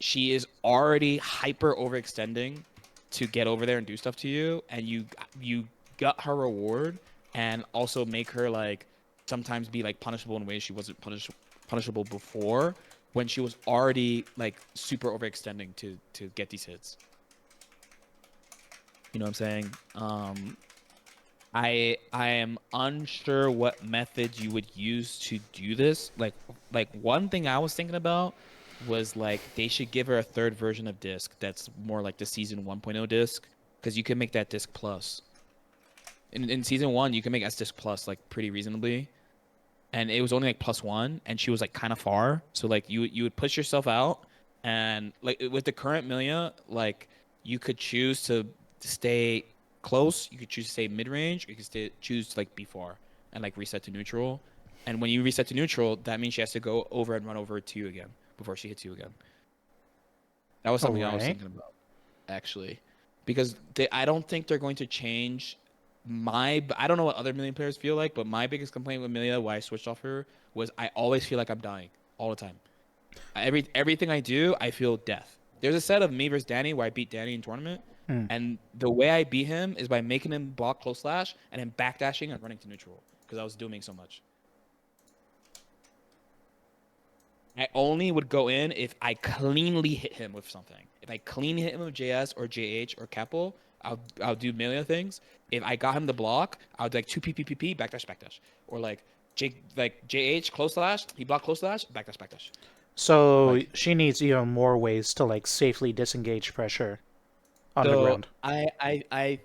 she is already hyper overextending to get over there and do stuff to you, and you got her reward, and also make her like sometimes be like punishable in ways she wasn't punishable before, when she was already like super overextending to get these hits. You know what I'm saying? I am unsure what methods you would use to do this. Like one thing I was thinking about was like they should give her a third version of disc that's more like the season 1.0 disc, because you can make that disc plus. In season 1 you can make S disc plus like pretty reasonably, and it was only like +1, and she was like kind of far, so like you would push yourself out, and like with the current Millia, like you could choose to stay close, you could choose to stay mid-range, or you could choose to like be far and like reset to neutral. And when you reset to neutral, that means she has to go over and run over to you again before she hits you again. That was something I was thinking about, actually, because I don't think they're going to change I don't know what other Millia players feel like, but my biggest complaint with Millia, why I switched off her, was I always feel like I'm dying all the time. Everything I do, I feel death. There's a set of me versus Danny where I beat Danny in tournament, and the way I beat him is by making him block close slash and then backdashing and running to neutral, because I was doing so much. I only would go in if I cleanly hit him with something. If I cleanly hit him with JS or JH or Capel, I'll do Millia things. If I got him to block, I would like 2 PPPP, backdash, or like JH close slash, he blocked close slash, backdash. So like, she needs even more ways to like safely disengage pressure on the ground. I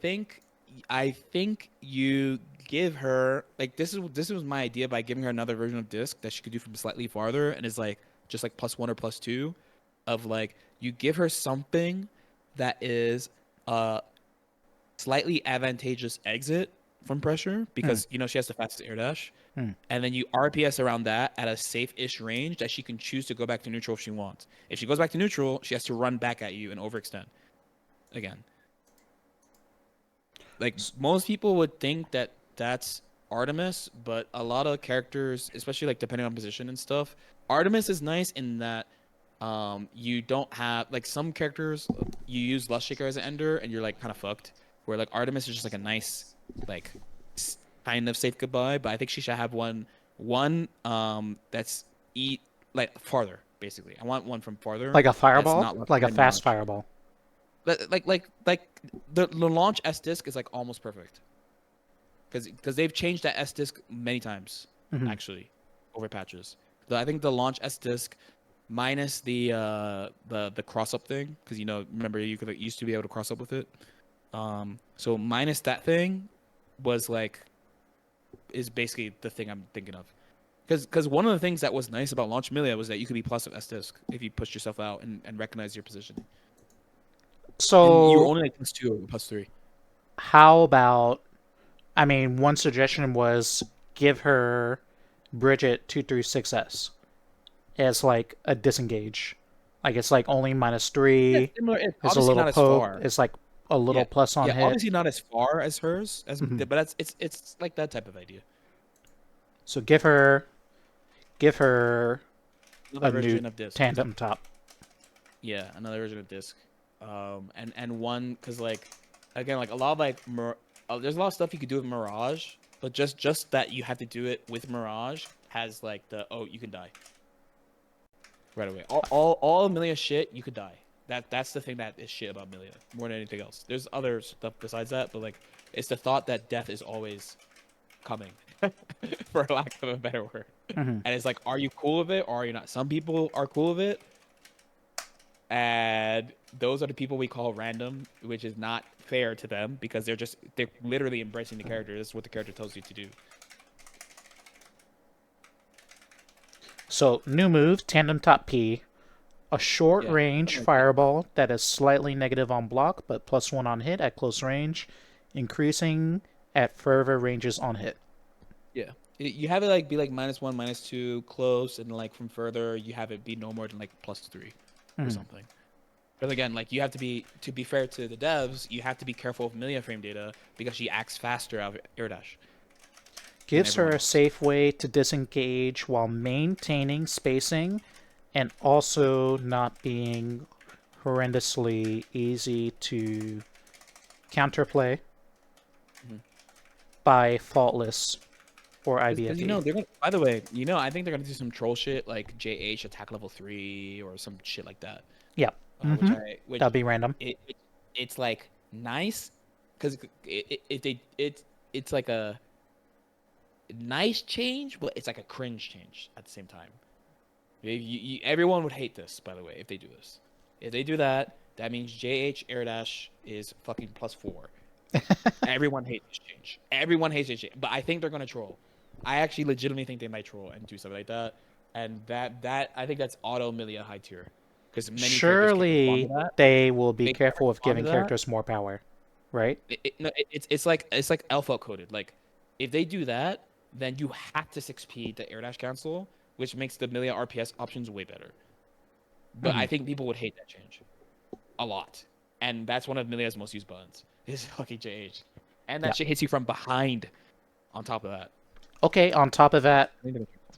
think you give her like this was my idea, by giving her another version of disc that she could do from slightly farther, and is like just like +1 or +2 of like you give her something that is slightly advantageous exit from pressure, because you know she has the fastest air dash, and then you RPS around that at a safe-ish range that she can choose to go back to neutral if she wants. If she goes back to neutral, she has to run back at you and overextend again. Like most people would think that that's Artemis, but a lot of characters, especially like depending on position and stuff, Artemis is nice in that you don't have like some characters you use Lust Shaker as an ender and you're like kind of fucked. Where like Artemis is just like a nice like kind of safe goodbye, but I think she should have one that's eat like farther, basically. I want one from farther. Like a That's fireball? not left Like a behind fast Mirage. fireball. Like the launch S disc is like almost perfect. Because they've changed that S disc many times, actually, over patches. I think the launch S disc minus the cross up thing, because remember you could used to be able to cross up with it. So minus that thing was is basically the thing I'm thinking of. Because one of the things that was nice about launch Millia was that you could be plus of S disc if you pushed yourself out and recognize your position. And you were So only like +2 or +3. how about? I mean, one suggestion was give her Bridget 236S as like a disengage. Like it's like only Yeah, -3. similar. It's It's a obviously little not as poke. far. It's like a little Yeah, plus on yeah. hit. Obviously not as far as hers, but it's like that type of idea. So give her Another a new version of disc. tandem top. Yeah, another version of disc. And one because again a lot of there's a lot of stuff you could do with Mirage, but just that you have to do it with Mirage has you can die right away. All Millia shit you could die. That's the thing that is shit about Millia more than anything else. There's other stuff besides that, but it's the thought that death is always coming, for lack of a better word. And it's are you cool with it or are you not? Some people are cool with it, and those are the people we call random, which is not fair to them because they're literally embracing the character. This is what the character tells you to do. So new move, tandem top P. A short range fireball that is slightly negative on block, but +1 on hit at close range, increasing at further ranges on hit. Yeah. You have it be -1, -2, close, and from further you have it be no more than +3 or something. But again, you have to be fair to the devs, you have to be careful of Millia frame data because she acts faster out of air dash. Gives her a safe way to disengage while maintaining spacing and also not being horrendously easy to counterplay by Faultless or IBFE. They're by the way, I think they're gonna do some troll shit like JH attack level 3 or some shit like that. Yeah, Which that'd be random. It's nice because it's like a nice change, but it's like a cringe change at the same time. Everyone would hate this, by the way, if they do this. If they do that, that means JH air dash is fucking +4. Everyone hates this change. Everyone hates this change. But I think they're gonna troll. I actually legitimately think they might troll and do something like that. And that I think that's auto Millia high tier. Because surely they will be careful with giving characters more power, right? It's like Elphelt coded. If they do that, then you have to 6P the air dash cancel, which makes the Millia RPS options way better. But I think people would hate that change a lot. And that's one of Millia's most used buttons, is fucking JH. And that shit hits you from behind on top of that. Okay, on top of that,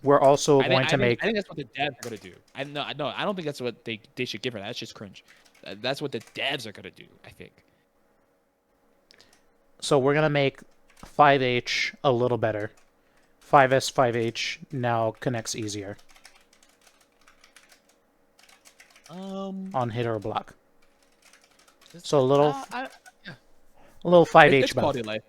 we're also going to make... I think that's what the devs are going to do. I don't think that's what they should give her. That's just cringe. That's what the devs are going to do, I think. So we're going to make 5H a little better. 5S, 5H now connects easier. On hit or block. So a little 5H it's quality of life.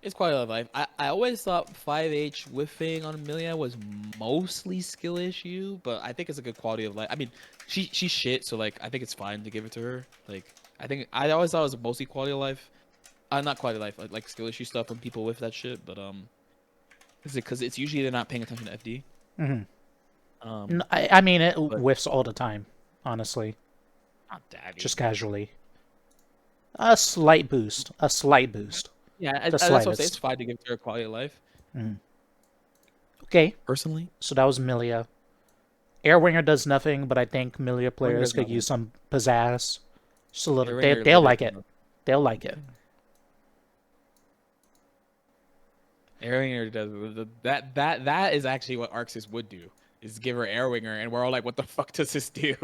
It's quality of life. I always thought 5H whiffing on Millia was mostly skill issue, but I think it's a good quality of life. I mean, she's shit, so I think it's fine to give it to her. I always thought it was mostly quality of life. Not quality of life, like skill issue stuff when people whiff that shit, but is it because it's usually they're not paying attention to FD? No, I mean it whiffs all the time, honestly. Not that. Just casually. A slight boost. Yeah, that's what I'm saying. It's fine to give her quality of life. Okay. Personally. So that was Millia. Airwinger does nothing, but I think Millia players could use some pizzazz. Just a little. They'll like it. They'll like it. Airwinger does that is actually what Arxis would do, is give her Airwinger, and we're all like, what the fuck does this do?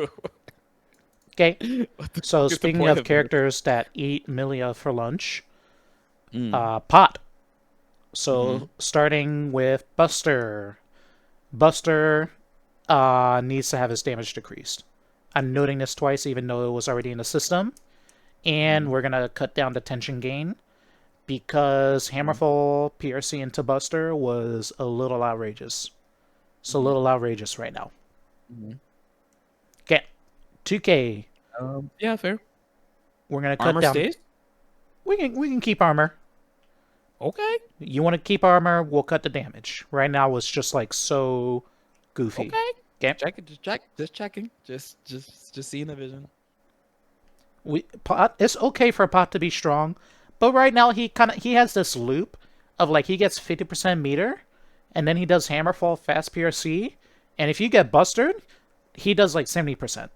Okay. So speaking of characters that eat Millia for lunch, Pot. So starting with Buster. Buster needs to have his damage decreased. I'm noting this twice, even though it was already in the system. And we're going to cut down the tension gain because Hammerfall PRC into Buster was a little outrageous. It's a little outrageous right now. Okay, 2K. Yeah, fair. We're going to cut Armor down... stays? We can keep armor. Okay. You want to keep armor, we'll cut the damage. Right now it's just like so goofy. Okay. Just checking. Just seeing the vision. Pot, it's okay for Pot to be strong, but right now he has this loop of like he gets 50% meter, and then he does Hammerfall fast PRC, and if you get busted, he does like 70%.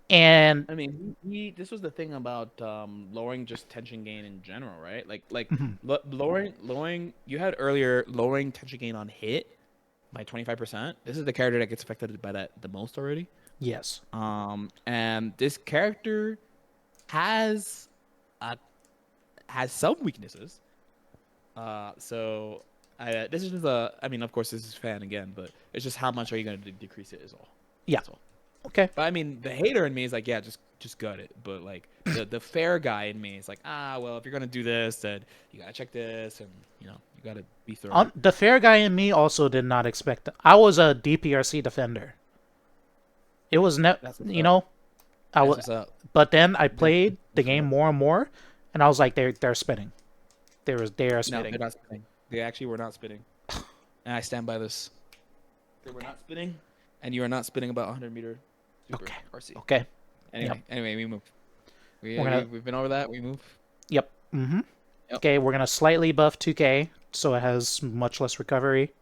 And I mean, this was the thing about lowering just tension gain in general, right? Like lowering. You had earlier lowering tension gain on hit by 25%. This is the character that gets affected by that the most already. Yes. And this character has some weaknesses. So this is just I mean, of course, this is fan again, but it's just how much are you going to decrease it is all. Yeah. That's all. Okay. But I mean, the hater in me is like, yeah, just gut it. But like the fair guy in me is like, well, if you're gonna do this, then you gotta check this, and you gotta be thorough. The fair guy in me also did not expect that. I was a DPRC defender. It was I was, but then I played the game more and more, and I was like, they're spinning. They are spinning. No, they're not spinning. They actually were not spinning, and I stand by this. They were not spinning, and you are not spinning about 100 meter. Super okay. RC. Okay. Anyway, we move. We've been over that. We move. Yep. Yep. Okay, we're gonna slightly buff 2K so it has much less recovery.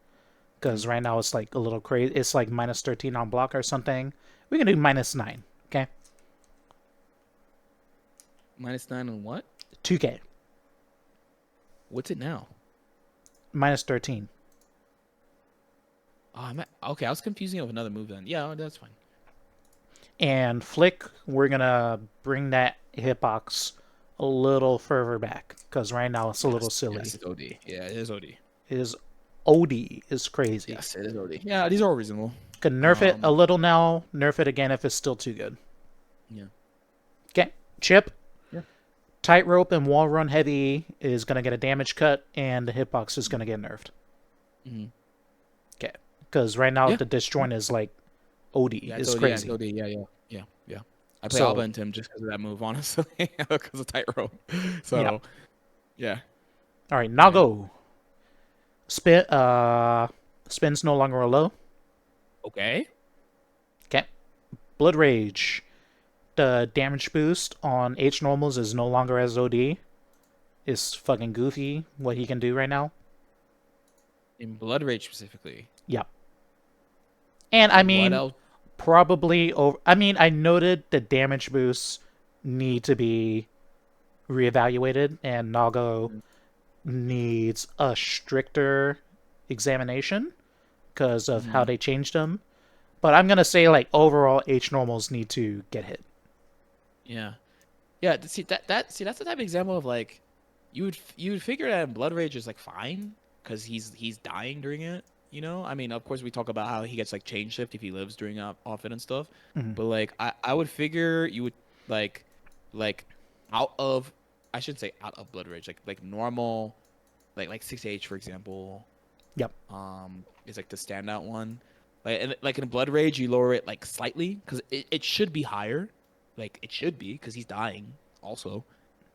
Because right now it's like a little crazy. It's like minus 13 on block or something. We can do minus 9. Okay. Minus 9 on what? 2K. What's it now? Minus 13. Oh, okay. I was confusing it with another move then. Yeah, that's fine. And Flick, we're gonna bring that hitbox a little further back because right now it's a little silly. Yes, it's OD. Yeah, it is OD. It is OD. Is crazy. Yes, it is OD. Yeah, these are all reasonable. Can nerf it a little now. Nerf it again if it's still too good. Yeah. Okay, Chipp. Yeah. Tightrope and wall run heavy is gonna get a damage cut, and the hitbox is gonna get nerfed. Okay, because right now the disjoint is like OD. Yeah, it's OD, crazy. Yeah, OD. Yeah. I play Alba into him just because of that move, honestly, because of tightrope. So, yeah. All right, Nago. Spin's no longer a low. Okay. Okay. Blood Rage. The damage boost on H normals is no longer as OD. It's fucking goofy what he can do right now. In Blood Rage specifically. Yep. And I mean, what else? probably over. I mean, I noted the damage boosts need to be reevaluated, and Nago needs a stricter examination because of how they changed them. But I'm gonna say like overall H normals need to get hit. Yeah. See that's the type of example of like you would figure that Blood Rage is like fine because he's dying during it. You know, I mean, of course, we talk about how he gets like chain shift if he lives during off it and stuff. But like, I would figure you would like out of, I shouldn't say out of Blood Rage, like normal, like 6H for example. Yep. Is like the standout one. Like in Blood Rage, you lower it like slightly because it should be higher, like it should be because he's dying also,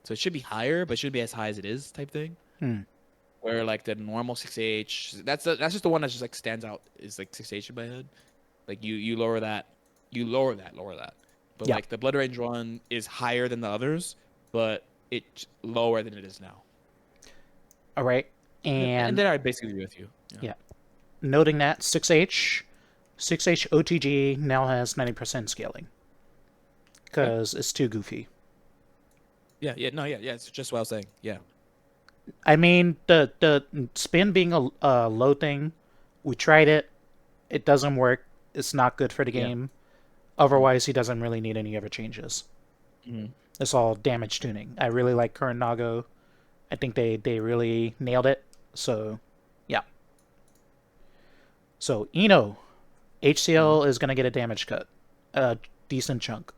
so it should be higher, but it shouldn't be as high as it is type thing. Where like the normal 6H, that's just the one that just like stands out is like 6H in my head. Like you lower that. But like the Blood Rage one is higher than the others, but it's lower than it is now. All right, and then I basically agree with you. Yeah. Noting that 6H OTG now has 90% scaling because it's too goofy. Yeah. It's just what I was saying. Yeah. I mean, the spin being a low thing, we tried it. It doesn't work. It's not good for the game. Otherwise, he doesn't really need any other changes. It's all damage tuning. I really like current Nago. I think they really nailed it. So, yeah. So, Ino, HCL is going to get a damage cut. A decent chunk.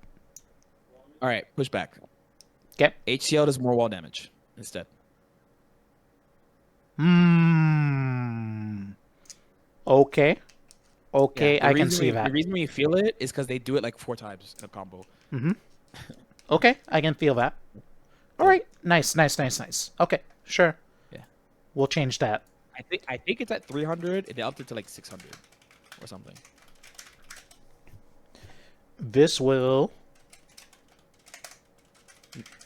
All right, push back. Okay. HCL does more wall damage instead. Okay. Yeah, Okay, the I can reason see the that. reason we feel it is because they do it like 4 times in a combo. Okay, I can feel that. All right. Nice, nice, nice, nice. Okay, sure. Yeah, We'll change that. I think it's at 300. And they upped it to like 600 or something. This will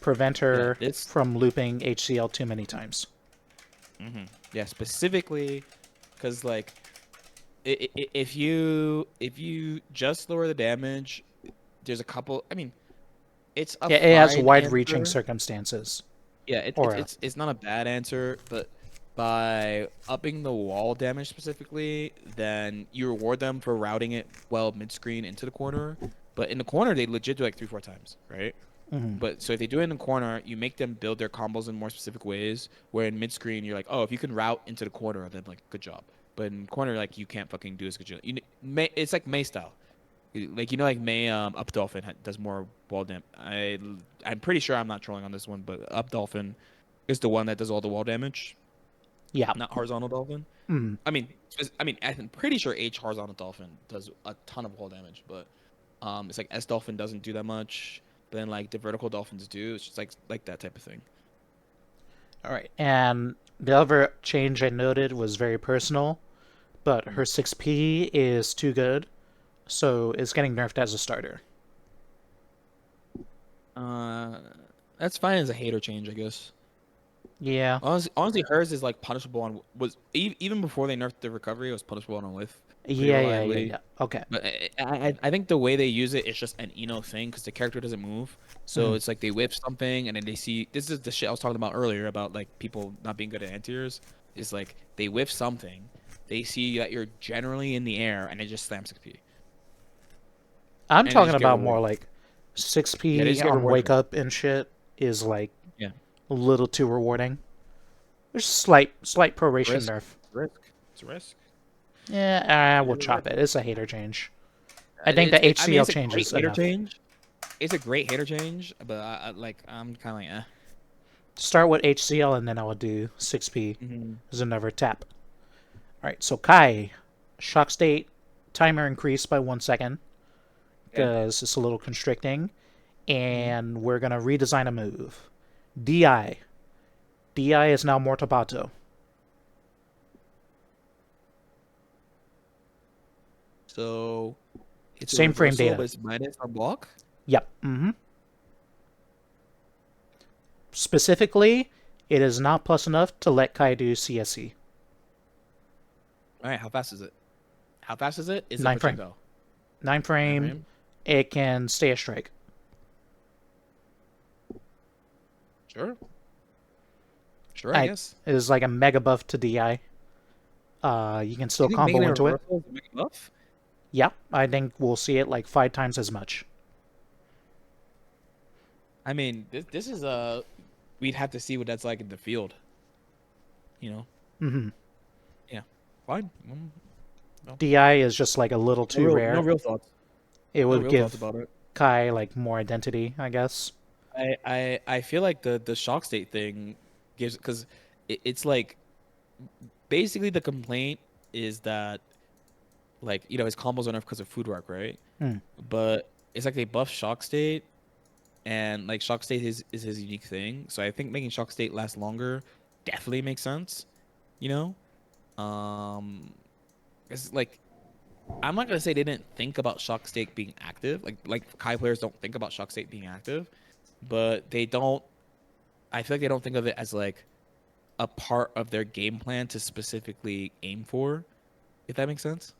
prevent Yeah, her this. from looping HCL too many times. Yeah, specifically because like if you just lower the damage, there's a couple. I mean, it's a Yeah, it has fine wide-reaching answer. circumstances. Yeah, it, it's Or, it's it's not a bad answer, but by upping the wall damage specifically, then you reward them for routing it well mid-screen into the corner. But in the corner, they legit do like 3-4 times, right? But so if they do it in the corner, you make them build their combos in more specific ways. Where in mid-screen, you're like, oh, if you can route into the corner, then like good job. But in corner, like you can't fucking do as good job. It's like May style. Like like May up dolphin does more wall damage. I'm pretty sure I'm not trolling on this one, but up dolphin is the one that does all the wall damage, yeah. not horizontal dolphin. I'm pretty sure H horizontal dolphin does a ton of wall damage, but it's like S dolphin doesn't do that much. But then like the vertical dolphins do. It's just like that type of thing. All right. And the other change I noted was very personal, but her 6P is too good, so it's getting nerfed as a starter. Uh, that's fine as a hater change, I guess. Yeah. Honestly, hers is like punishable on even before they nerfed the recovery, it was punishable on a whiff pretty reliably. Yeah. Okay. But I think the way they use it is just an Eno thing because the character doesn't move. So it's like they whip something and then they see this is the shit I was talking about earlier about like people not being good at anti-airs. Is like they whiff something, they see that you're generally in the air and they just slam 6P. I'm And they talking just get about more rewarded. like Yeah, they 6P just get on rewarded wake for it. up and shit is like Yeah. a little too rewarding. There's slight proration Risk. nerf. Risk. It's a risk. Yeah, It we'll is a risk. chop it. It's a hater change. I think the I mean, HCL it's a change great is hater enough. change. It's a great hater change, but I'm kind of like, eh. Start with HCL and then I will do 6P Mm-hmm. as another tap. Alright, so Kai, shock state, timer increased by 1 second Yeah. because it's a little constricting. Mm-hmm. And we're going to redesign a move. DI. DI is now Mortabato. So it's a Same frame reversal, data. but it's minus on block. Yep. Specifically, it is not plus enough to let Kai do CSE. All right, how fast is it? How fast is it? Is it 9 frame. projectile? 9 Nine frame, frame. it can stay a strike. Sure. Sure, I guess. It is like a mega buff to DI. You can still You think combo making a into it. reversal is a big buff? Yeah, I think we'll see it like 5 times as much. I mean, this is we'd have to see what that's like in the field. You know. Yeah. Fine. DI is just like a little too rare. No real thoughts. It No would real give thoughts about it. Kai like more identity, I guess. I feel like the shock state thing gives because it's like basically the complaint is that like his combos are enough because of food work, right? But it's like they buff shock state and like shock state is his unique thing. So I think making shock state last longer definitely makes sense. You know, it's like I'm not gonna say they didn't think about shock state being active. Like Kai players don't think about shock state being active, but they don't. I feel like they don't think of it as like a part of their game plan to specifically aim for, if that makes sense.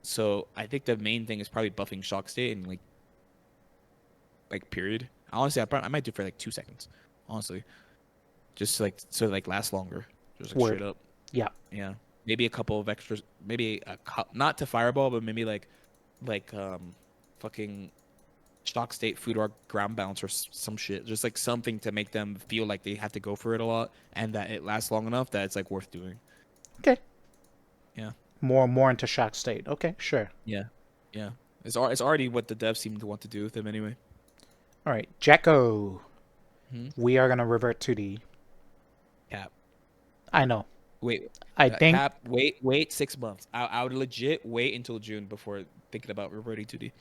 So I think the main thing is probably buffing shock state and like period. Honestly, I might do it for like 2 seconds. Honestly, just like so like last longer, just like Word. straight up. Yeah. Yeah, maybe a couple of extras, maybe not to fireball, but maybe like fucking shock state, food or ground bounce or some shit. Just like something to make them feel like they have to go for it a lot and that it lasts long enough that it's like worth doing. Okay. Yeah. More into shock state. Okay, sure. Yeah. Yeah. It's already what the devs seem to want to do with him anyway. All right, Jacko. Hmm? We are gonna revert to the. Cap. I know. Wait. I think. Cap. Wait 6 months. I would legit wait until June before thinking about reverting to D.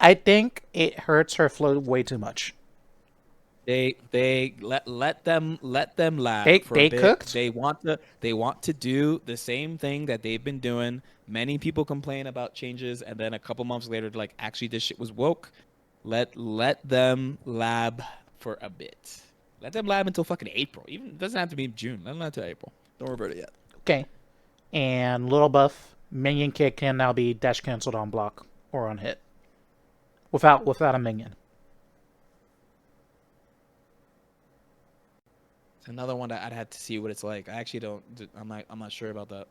I think it hurts her flow way too much. They let them lab for a They bit. cooked. They want to do the same thing that they've been doing. Many people complain about changes, and then a couple months later, they're like, actually, this shit was woke. Let them lab for a bit. Let them lab until fucking April. Even it doesn't have to be June. Let them lab until April. Don't revert it yet. Okay. And little buff minion kick can now be dash canceled on block or on hit without a minion. It's another one that I'd have to see what it's like. I actually don't. I'm not sure about that.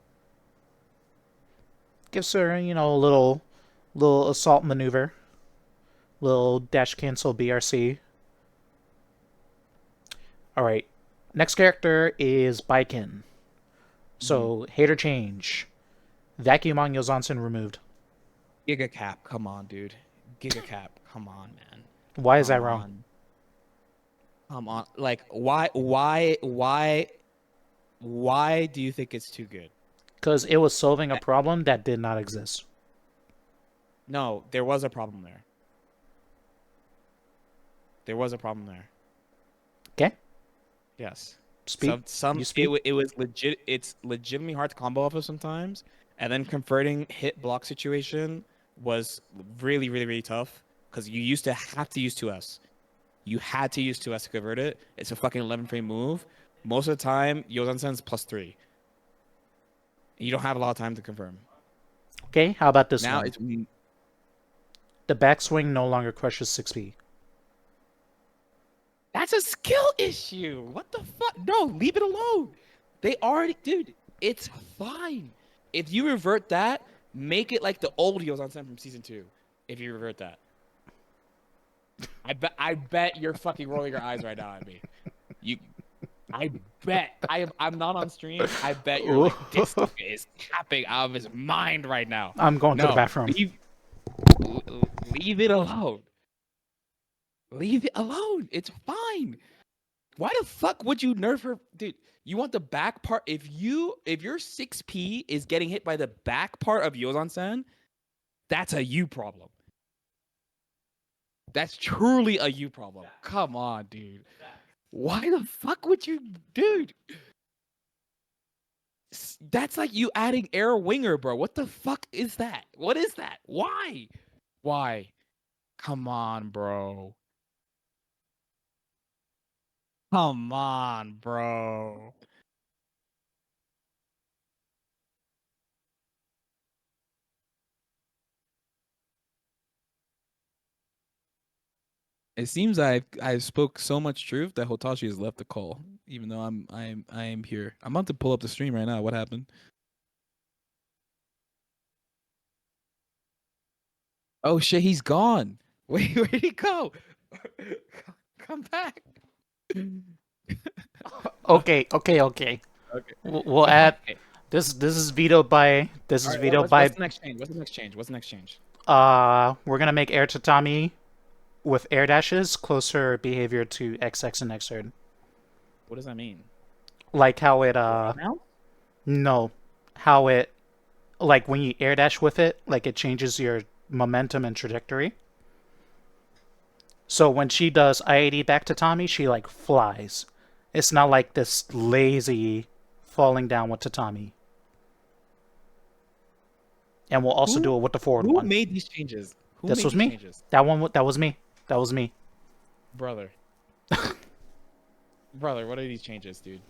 Gives her, a little assault maneuver. Little dash cancel BRC. Alright. Next character is Baiken. So, hater change. Vacuum on Yozansen removed. Giga cap. Come on, dude. Giga cap. Come on, man. Why is that Come wrong? on. Come on. Like, why do you think it's too good? Because it was solving a problem that did not exist. No, there was a problem there. There was a problem there. Okay? Yes. Speak. You speak. It was legit. It's legitimately hard to combo off of sometimes, and then converting hit block situation was really, really, really tough because you used to have to use 2S. You had to use 2S to convert it. It's a fucking 11 frame move. Most of the time, Yozansen's +3. You don't have a lot of time to confirm. Okay, how about this Now one? it's The backswing no longer crushes 6p. That's a skill issue. What the fuck? No, leave it alone. They already, dude. It's fine. If you revert that, make it like the old Yozansen from season 2. If you revert that, I bet you're fucking rolling your eyes right now at me. I bet I'm not on stream. I bet you're like, this is tapping out of his mind right now. I'm going to the bathroom. Leave it alone. Leave it alone. It's fine. Why the fuck would you nerf her, dude? You want the back part? If your 6P is getting hit by the back part of Yozan-san, that's a you problem. That's truly a you problem. Come on, dude. Why the fuck would you, dude? That's like you adding air winger, bro. What the fuck is that? What is that? Why? Why? Come on, bro. Come on, bro. It seems I spoke so much truth that Hotashi has left the call, even though I am here. I'm about to pull up the stream right now. What happened? Oh shit, he's gone. Wait, where'd he go? Come back. Okay. Okay. We'll add. Okay. This is vetoed by. This is vetoed by. What's the next change? What's the next change? What's the next change? We're gonna make air tatami with air dashes closer behavior to XX and Xrd. What does that mean? Like how it Now? no, how it like when you air dash with it, like it changes your momentum and trajectory. So when she does I-80 back to Tommy, she like flies. It's not like this lazy falling down with tatami. And we'll also do it with the forward one. Who made these changes? This was me. Changes? That was me. That was me. Brother. Brother, what are these changes, dude?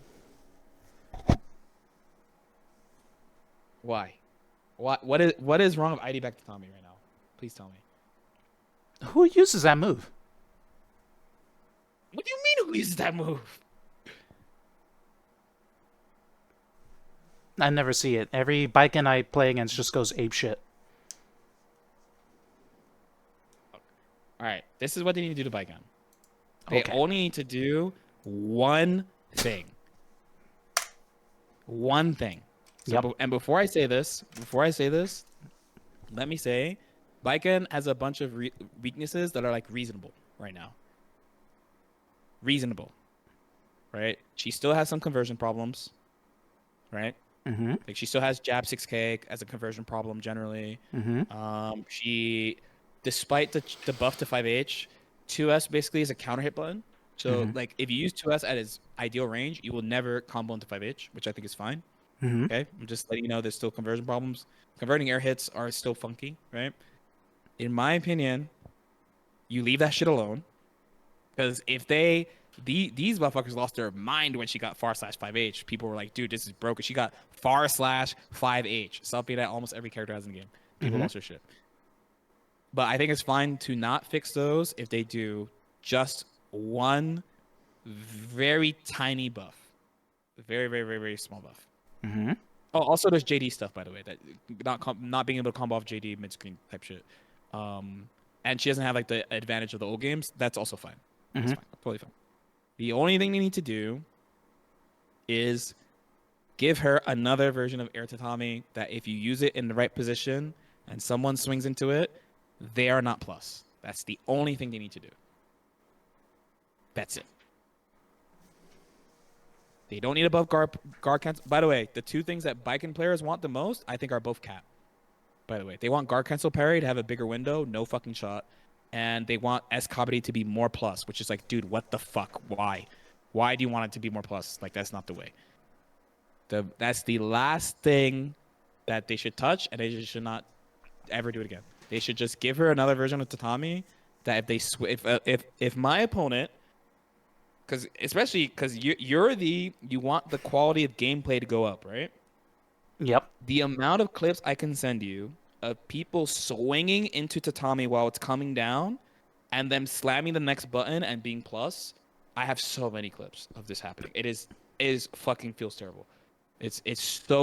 Why? What is wrong with ID back to Tommy right now? Please tell me. Who uses that move? What do you mean who uses that move? I never see it. Every Baiken I play against just goes apeshit. All right, this is what they need to do to Baiken. They Okay. only need to do one thing. One thing. So, Yep. and before I say this, let me say, Baiken has a bunch of weaknesses that are like reasonable right now. Reasonable, right? She still has some conversion problems, right? Mm-hmm. Like she still has jab 6K as a conversion problem generally. Mm-hmm. She, despite the buff to 5H, 2S basically is a counter hit button. So Mm-hmm. like if you use 2S at its ideal range, you will never combo into 5H, which I think is fine. Mm-hmm. Okay, I'm just letting you know there's still conversion problems. Converting air hits are still funky, right? In my opinion, you leave that shit alone. Because if these motherfuckers lost their mind when she got far/5H. People were like, dude, this is broken. She got far/5H, something that almost every character has in the game. People Mm-hmm. lost their shit. But I think it's fine to not fix those if they do just one very tiny buff. Very, very, very, very small buff. Mm-hmm. Oh, also there's JD stuff, by the way, that not being able to combo off JD mid-screen type shit. And she doesn't have like the advantage of the old games. That's also fine. That's Mm-hmm. fine. Totally fine. The only thing they need to do is give her another version of Air Tatami that if you use it in the right position and someone swings into it, they are not plus. That's the only thing they need to do. That's it. They don't need above guard cancel. By the way, the two things that Baiken players want the most, I think, are both cap. By the way, they want guard cancel parry to have a bigger window, no fucking shot, and they want S Kabaddi to be more plus, which is like, dude, what the fuck? Why? Why do you want it to be more plus? Like, that's not the way. That's the last thing that they should touch, and they should not ever do it again. They should just give her another version of Tatami that if they if my opponent, especially because you want the quality of gameplay to go up, right? Yep. The amount of clips I can send you of people swinging into Tatami while it's coming down and them slamming the next button and being plus, I have so many clips of this happening. It is fucking feels terrible. It's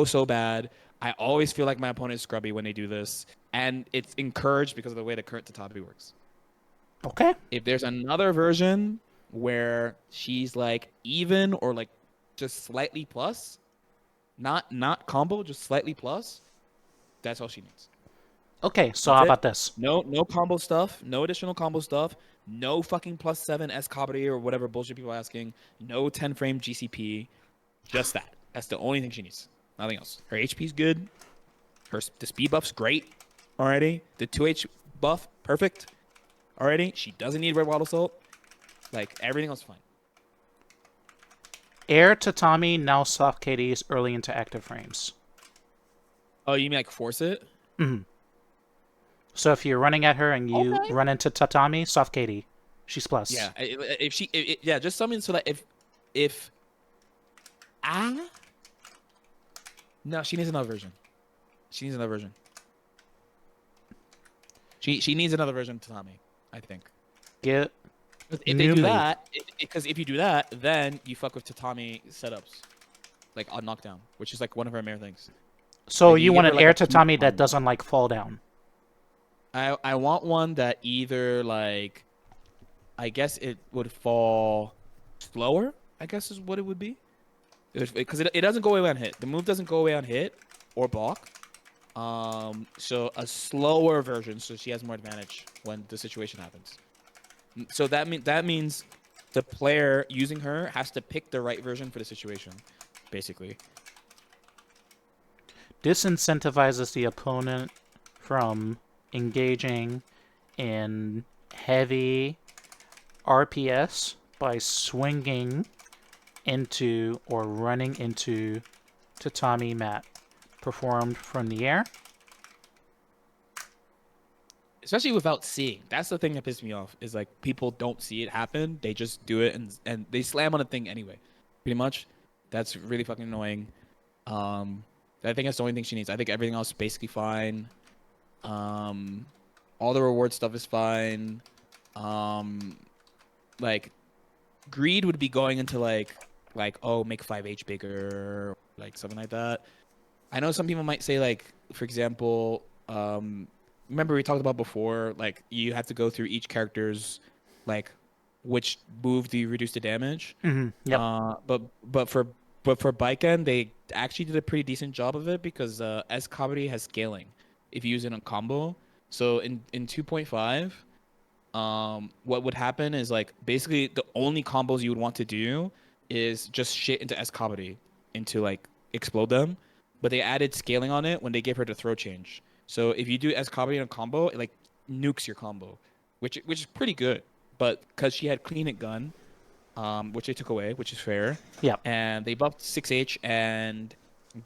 so bad. I always feel like my opponent is scrubby when they do this, and it's encouraged because of the way the current Tatami works. Okay. If there's another version where she's like even or like just slightly plus, not combo, just slightly plus, that's all she needs. Okay, so That's how it. about this? No combo stuff, no additional combo stuff, no fucking +7 S Kabaddi or whatever bullshit people are asking, no 10 frame GCP, just that. That's the only thing she needs. Nothing else. Her HP's good. The speed buff's great already. The 2H buff, perfect already. She doesn't need Red Wild Assault. Like, everything else is fine. Air Tatami now soft KDs early into active frames. Oh, you mean like force it? Mm-hmm. So if you're running at her and you run into Tatami, soft KD. She's plus. Yeah. If she, yeah, just something so that if no, she needs another version. She needs another version. She needs another version of Tatami, I think. Get If they do that, because if you do that, then you fuck with Tatami setups, like on knockdown, which is like one of her main things. So Like, you want give an her, like, air a key Tatami that combo. doesn't like fall down. I want one that either like, I guess it would fall slower. I guess is what it would be, because it doesn't go away on hit. The move doesn't go away on hit or block. So a slower version, so she has more advantage when the situation happens. So that means the player using her has to pick the right version for the situation, basically. Disincentivizes the opponent from engaging in heavy RPS by swinging into or running into Tatami mat performed from the air. Especially without seeing. That's the thing that pisses me off, is like people don't see it happen. They just do it and they slam on a thing anyway. Pretty much. That's really fucking annoying. I think that's the only thing she needs. I think everything else is basically fine. All the reward stuff is fine. Like greed would be going into like oh, make 5H bigger, like something like that. I know some people might say, like, for example, remember we talked about before, like you have to go through each character's like which move do you reduce the damage. Yep. But for Baiken, they actually did a pretty decent job of it because S Kabari has scaling if you use it on combo. So in 2.5, what would happen is like basically the only combos you would want to do is just shit into S Kabari into like explode them. But they added scaling on it when they gave her the throw change. So if you do S Kabari in a combo, it like nukes your combo, which is pretty good. But because she had clean hit gun, which they took away, which is fair. Yep. And they buffed 6H and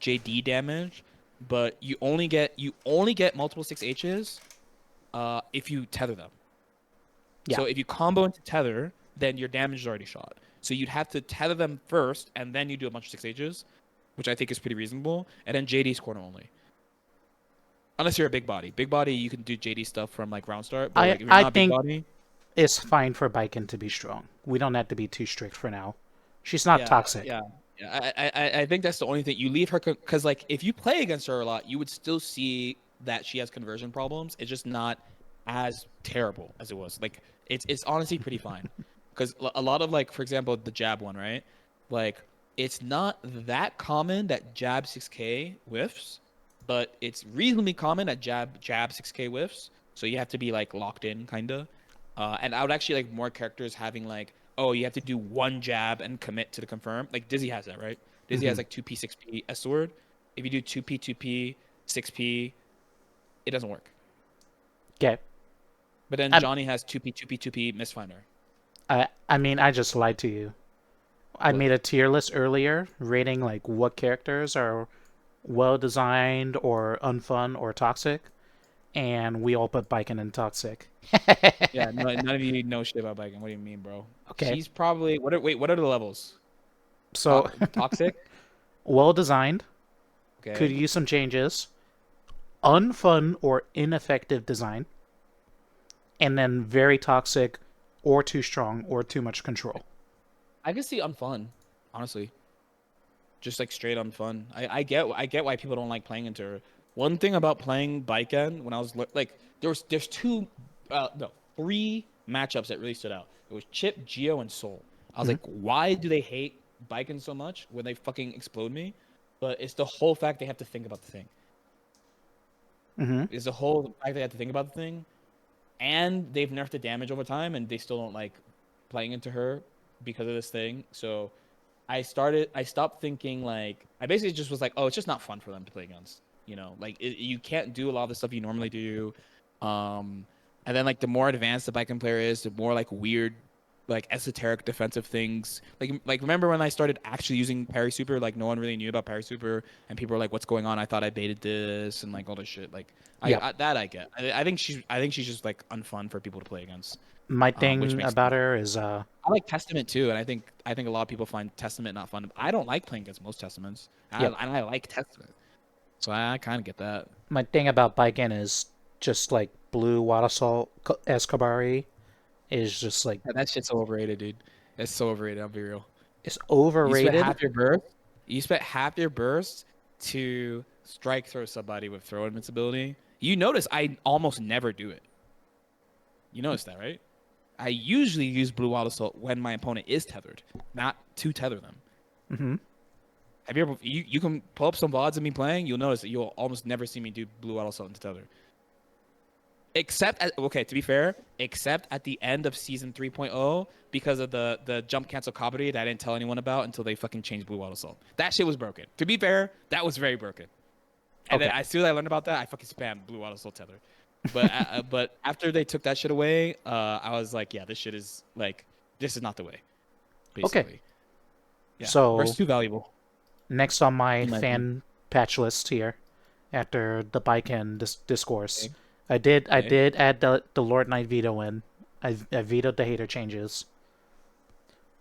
JD damage, but you only get multiple 6Hs if you tether them. Yeah. So if you combo into tether, then your damage is already shot. So you'd have to tether them first, and then you do a bunch of 6Hs, which I think is pretty reasonable. And then JD's corner only. Unless you're a big body. Big body, you can do JD stuff from like round start. But like, if you're I not think big body, it's fine for Baiken to be strong. We don't have to be too strict for now. She's not toxic. Yeah. I think that's the only thing. You leave her because like if you play against her a lot, you would still see that she has conversion problems. It's just not as terrible as it was. Like it's honestly pretty fine. Because a lot of like, for example, the jab one, right? Like it's not that common that jab 6K whiffs, but it's reasonably common that jab 6K whiffs. So you have to be like locked in, kinda. And I would actually like more characters having like, oh, you have to do one jab and commit to the confirm. Like Dizzy has that, right? Dizzy has like 2P, 6P S sword. If you do 2P, 2P, 6P, it doesn't work. Okay. But then Johnny has 2P, 2P, 2P Mistfinder. I mean, I just lied to you. I made a tier list earlier rating like what characters are well designed or unfun or toxic, and we all put Baiken in toxic. Yeah, none of you know shit about Baiken. What do you mean, bro? Okay. She's probably what are the levels? So Toxic? well designed, Okay. could use some changes, unfun or ineffective design, and then very toxic or too strong or too much control. I can see unfun, honestly. Just like straight unfun. I get why people don't like playing into her. One thing about playing Baiken when I was like there's three matchups that really stood out. It was Chipp, Geo, and Soul. I was like, why do they hate Baiken so much when they fucking explode me? But it's the whole fact they have to think about the thing. It's the whole fact they have to think about the thing. And they've nerfed the damage over time, and they still don't like playing into her because of this thing. So I stopped thinking like, I basically just was like, oh, it's just not fun for them to play against. You know, like you can't do a lot of the stuff you normally do. And then like the more advanced the Baiken player is, the more like weird, like esoteric defensive things. Like remember when I started actually using parry super? Like no one really knew about parry super, and people were like, "What's going on? I thought I baited this," and like all this shit. Like that I get. I think she's just like unfun for people to play against. My thing about her is I like Testament too, and I think a lot of people find Testament not fun. I don't like playing against most Testaments, and I like Testament, so I kind of get that. my thing about Baiken is just like blue water salt Escabari is just like That shit's so overrated, dude. It's so overrated. I'll be real. it's You overrated. spent half your burst. You spent half your burst to strike throw somebody with throw invincibility. You notice I almost never do it. You notice that, right? I usually use blue wild assault when my opponent is tethered, not to tether them. Have you ever? You can pull up some VODs of me playing. You'll notice that you'll almost never see me do blue wild assault into tether. To be fair, except at the end of season 3.0 because of the jump cancel Kabari that I didn't tell anyone about until they fucking changed Blue Wild Assault. That shit was broken. To be fair, that was very broken. And then as soon as I learned about that, I fucking spammed Blue Wild Assault tether. But after they took that shit away, I was like, yeah, this is not the way. Basically. Okay. Yeah. So Burst too valuable. Next on my fan patch list here, after the Baiken discourse. Okay. I did add the LordKnight veto in. I vetoed the hater changes.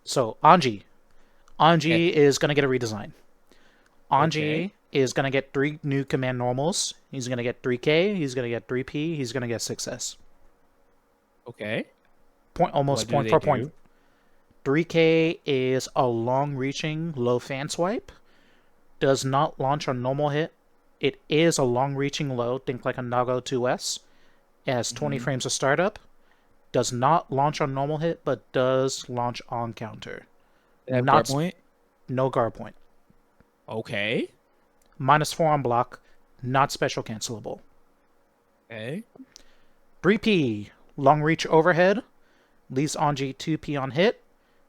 So Anji is gonna get a redesign. Anji is gonna get 3 new command normals. He's gonna get 3K. He's gonna get 3P. He's gonna get 6S. Okay. Almost point for point. 3K is a long-reaching low fan swipe. Does not launch on normal hit. It is a long-reaching low. Think like a Nago 2S. It has 20 frames of startup. Does not launch on normal hit, but does launch on counter. They have Not guard point. No guard point. Okay. -4 on block. Not special cancelable. Okay. 3P. Long reach overhead. Leaves Anji 2P on hit.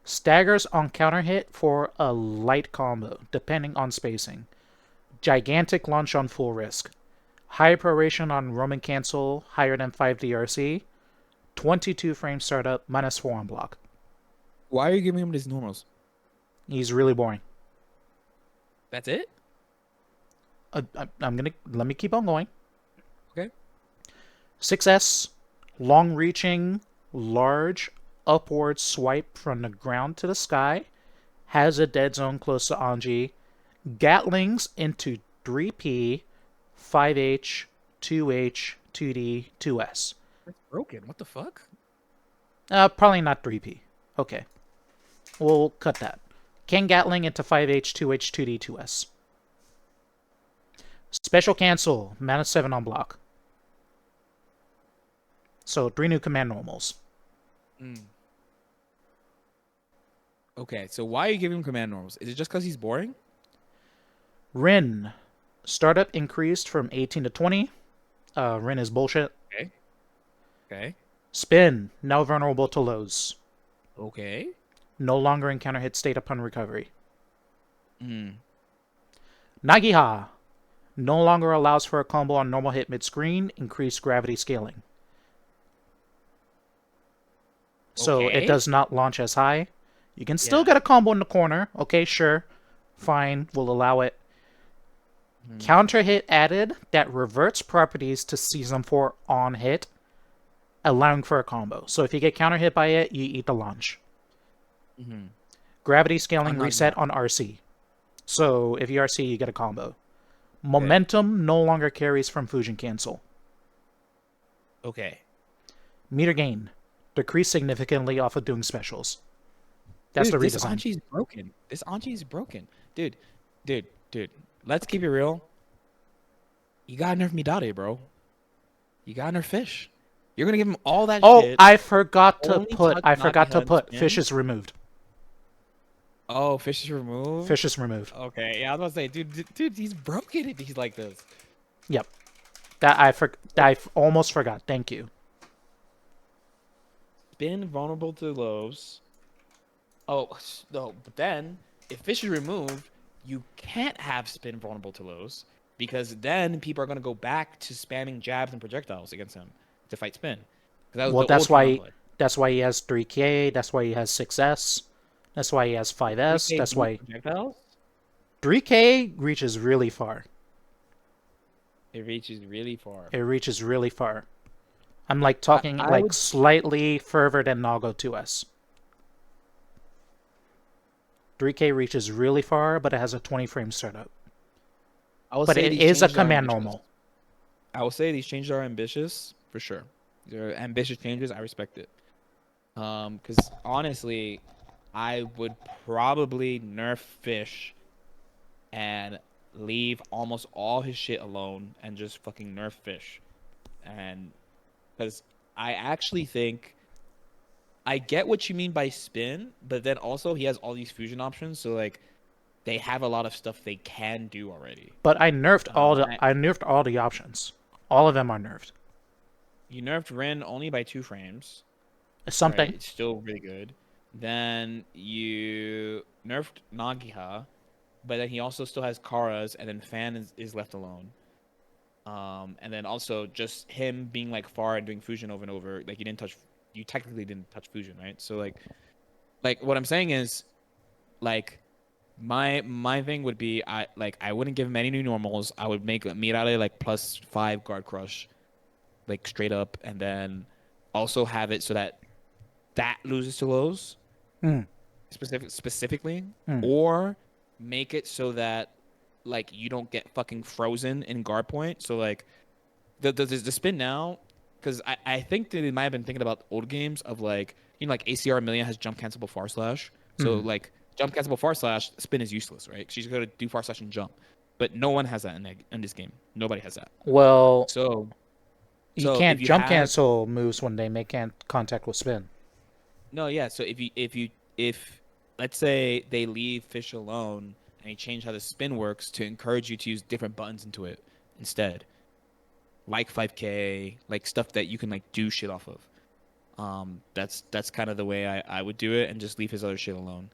Staggers on counter hit for a light combo, depending on spacing. Gigantic launch on full risk. High proration on Roman cancel, higher than 5 DRC. 22 frame startup, -4 on block. Why are you giving him these normals? He's really boring. That's it? Let me keep on going. Okay. 6S, long reaching, large, upward swipe from the ground to the sky. Has a dead zone close to Anji. Gatlings into 3P, 5H, 2H, 2D, 2S. That's broken. What the fuck? Probably not 3P. Okay. We'll cut that. Can Gatling into 5H, 2H, 2D, 2S. Special cancel, -7 on block. So 3 new command normals. Okay, so why are you giving him command normals? Is it just because he's boring? Rin. Startup increased from 18 to 20. Rin is bullshit. Okay. Okay. Spin. Now vulnerable to lows. Okay. No longer in counter hit state upon recovery. Hmm. Nagiha. No longer allows for a combo on normal hit mid-screen. Increased gravity scaling. So Okay. it does not launch as high. You can still get a combo in the corner. Okay, sure. Fine. We'll allow it. Counter hit added that reverts properties to Season 4 on hit, allowing for a combo. So if you get counter hit by it, you eat the launch. Gravity scaling reset on RC. So if you RC, you get a combo. Momentum no longer carries from Fusion Cancel. Okay. Meter gain. Decrease significantly off of doing specials. That's Dude, the this redesign. Anji's broken. This Anji's broken. Dude. Let's keep it real. You gotta nerf Midare, bro. You gotta nerf Fish. You're gonna give him all that shit. Oh, I forgot to Only put. touch I forgot to Nagiha put. spin? Fish is removed. Oh, Fish is removed? Fish is removed. Okay, yeah, I was about to say, dude, he's broken if he's like this. Yep. That I almost forgot. Thank you. Spin vulnerable to lows. Oh, no, but then, if Fish is removed, you can't have spin vulnerable to lows, because then people are going to go back to spamming jabs and projectiles against him to fight spin. Well, that's why he has 3K, that's why he has 6S, that's why he has 5S, that's why... Projectiles? 3K reaches really far. It reaches really far. It reaches really far. I'm like talking like slightly further than Nago 2S. 3K reaches really far, but it has a 20 frame startup. But it is a command normal. I will say these changes are ambitious, for sure. They're ambitious changes. I respect it. Because honestly, I would probably nerf Fish and leave almost all his shit alone and just fucking nerf Fish. And because I actually think I get what you mean by spin, but then also he has all these fusion options, so like they have a lot of stuff they can do already. But I nerfed all the options. All of them are nerfed. You nerfed Rin only by 2 frames. Something. Right? It's still really good. Then you nerfed Nagiha, but then he also still has Kara's, and then Fan is left alone. And then also just him being like far and doing fusion over and over, like you technically didn't touch fusion, right? So like what I'm saying is, like my thing would be I wouldn't give him any new normals. I would make Mirare like +5 guard crush, like straight up, and then also have it so that loses to lows, specifically, or make it so that like you don't get fucking frozen in guard point. So like the spin now, because I think that they might have been thinking about old games of like, you know, like ACR Millia has jump cancelable far slash. So like jump cancelable far slash, spin is useless, right? She's going to do far slash and jump. But no one has that in this game. Nobody has that. Well, So You So can't if you jump have cancel moves when they make contact with spin. no, yeah. So if let's say they leave fish alone and you change how the spin works to encourage you to use different buttons into it instead, like 5K, like stuff that you can like do shit off of. That's kind of the way I would do it and just leave his other shit alone.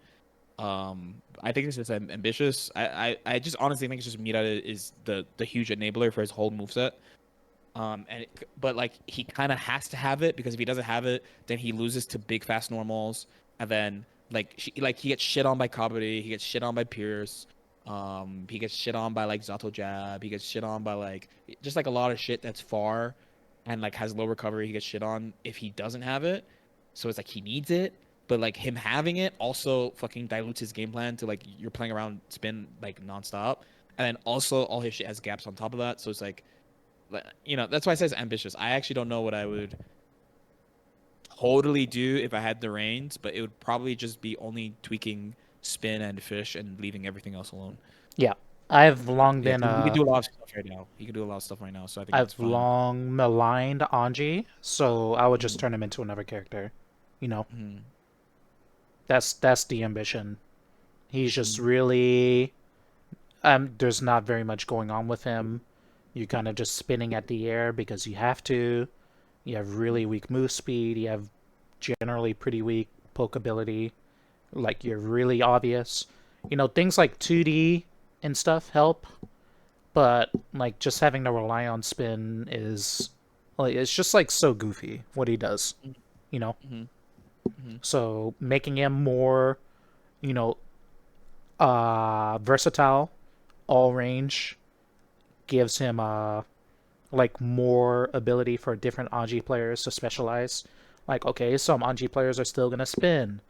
I think it's just ambitious. I just honestly think it's just Mita is the huge enabler for his whole moveset. But like he kind of has to have it because if he doesn't have it, then he loses to big fast normals, and then like he gets shit on by Kabaddi, he gets shit on by Pierce, he gets shit on by like Zato Jab, he gets shit on by like just like a lot of shit that's far, and like has low recovery. He gets shit on if he doesn't have it, so it's like he needs it. But like him having it also fucking dilutes his game plan to like you're playing around spin like nonstop, and then also all his shit has gaps on top of that, so it's like that's why I say it's ambitious. I actually don't know what I would totally do if I had the reins, but it would probably just be only tweaking spin and fish and leaving everything else alone. Yeah, I've long Yeah, been he could do a lot of stuff right now. He could do a lot of stuff right now, so I think that's I've fine. long maligned Anji, so I would just Mm-hmm. turn him into another character. You know, Mm-hmm. that's the ambition. He's just Mm-hmm. really there's not very much going on with him. You're kind of just spinning at the air because you have to. You have really weak move speed. You have generally pretty weak poke ability. Like you're really obvious. Things like 2D and stuff help, but like just having to rely on spin is like it's just like so goofy what he does, you know. Mm-hmm. Mm-hmm. So making him more, you know, versatile, all range gives him like more ability for different Anji players to specialize. Like okay, some Anji players are still gonna spin,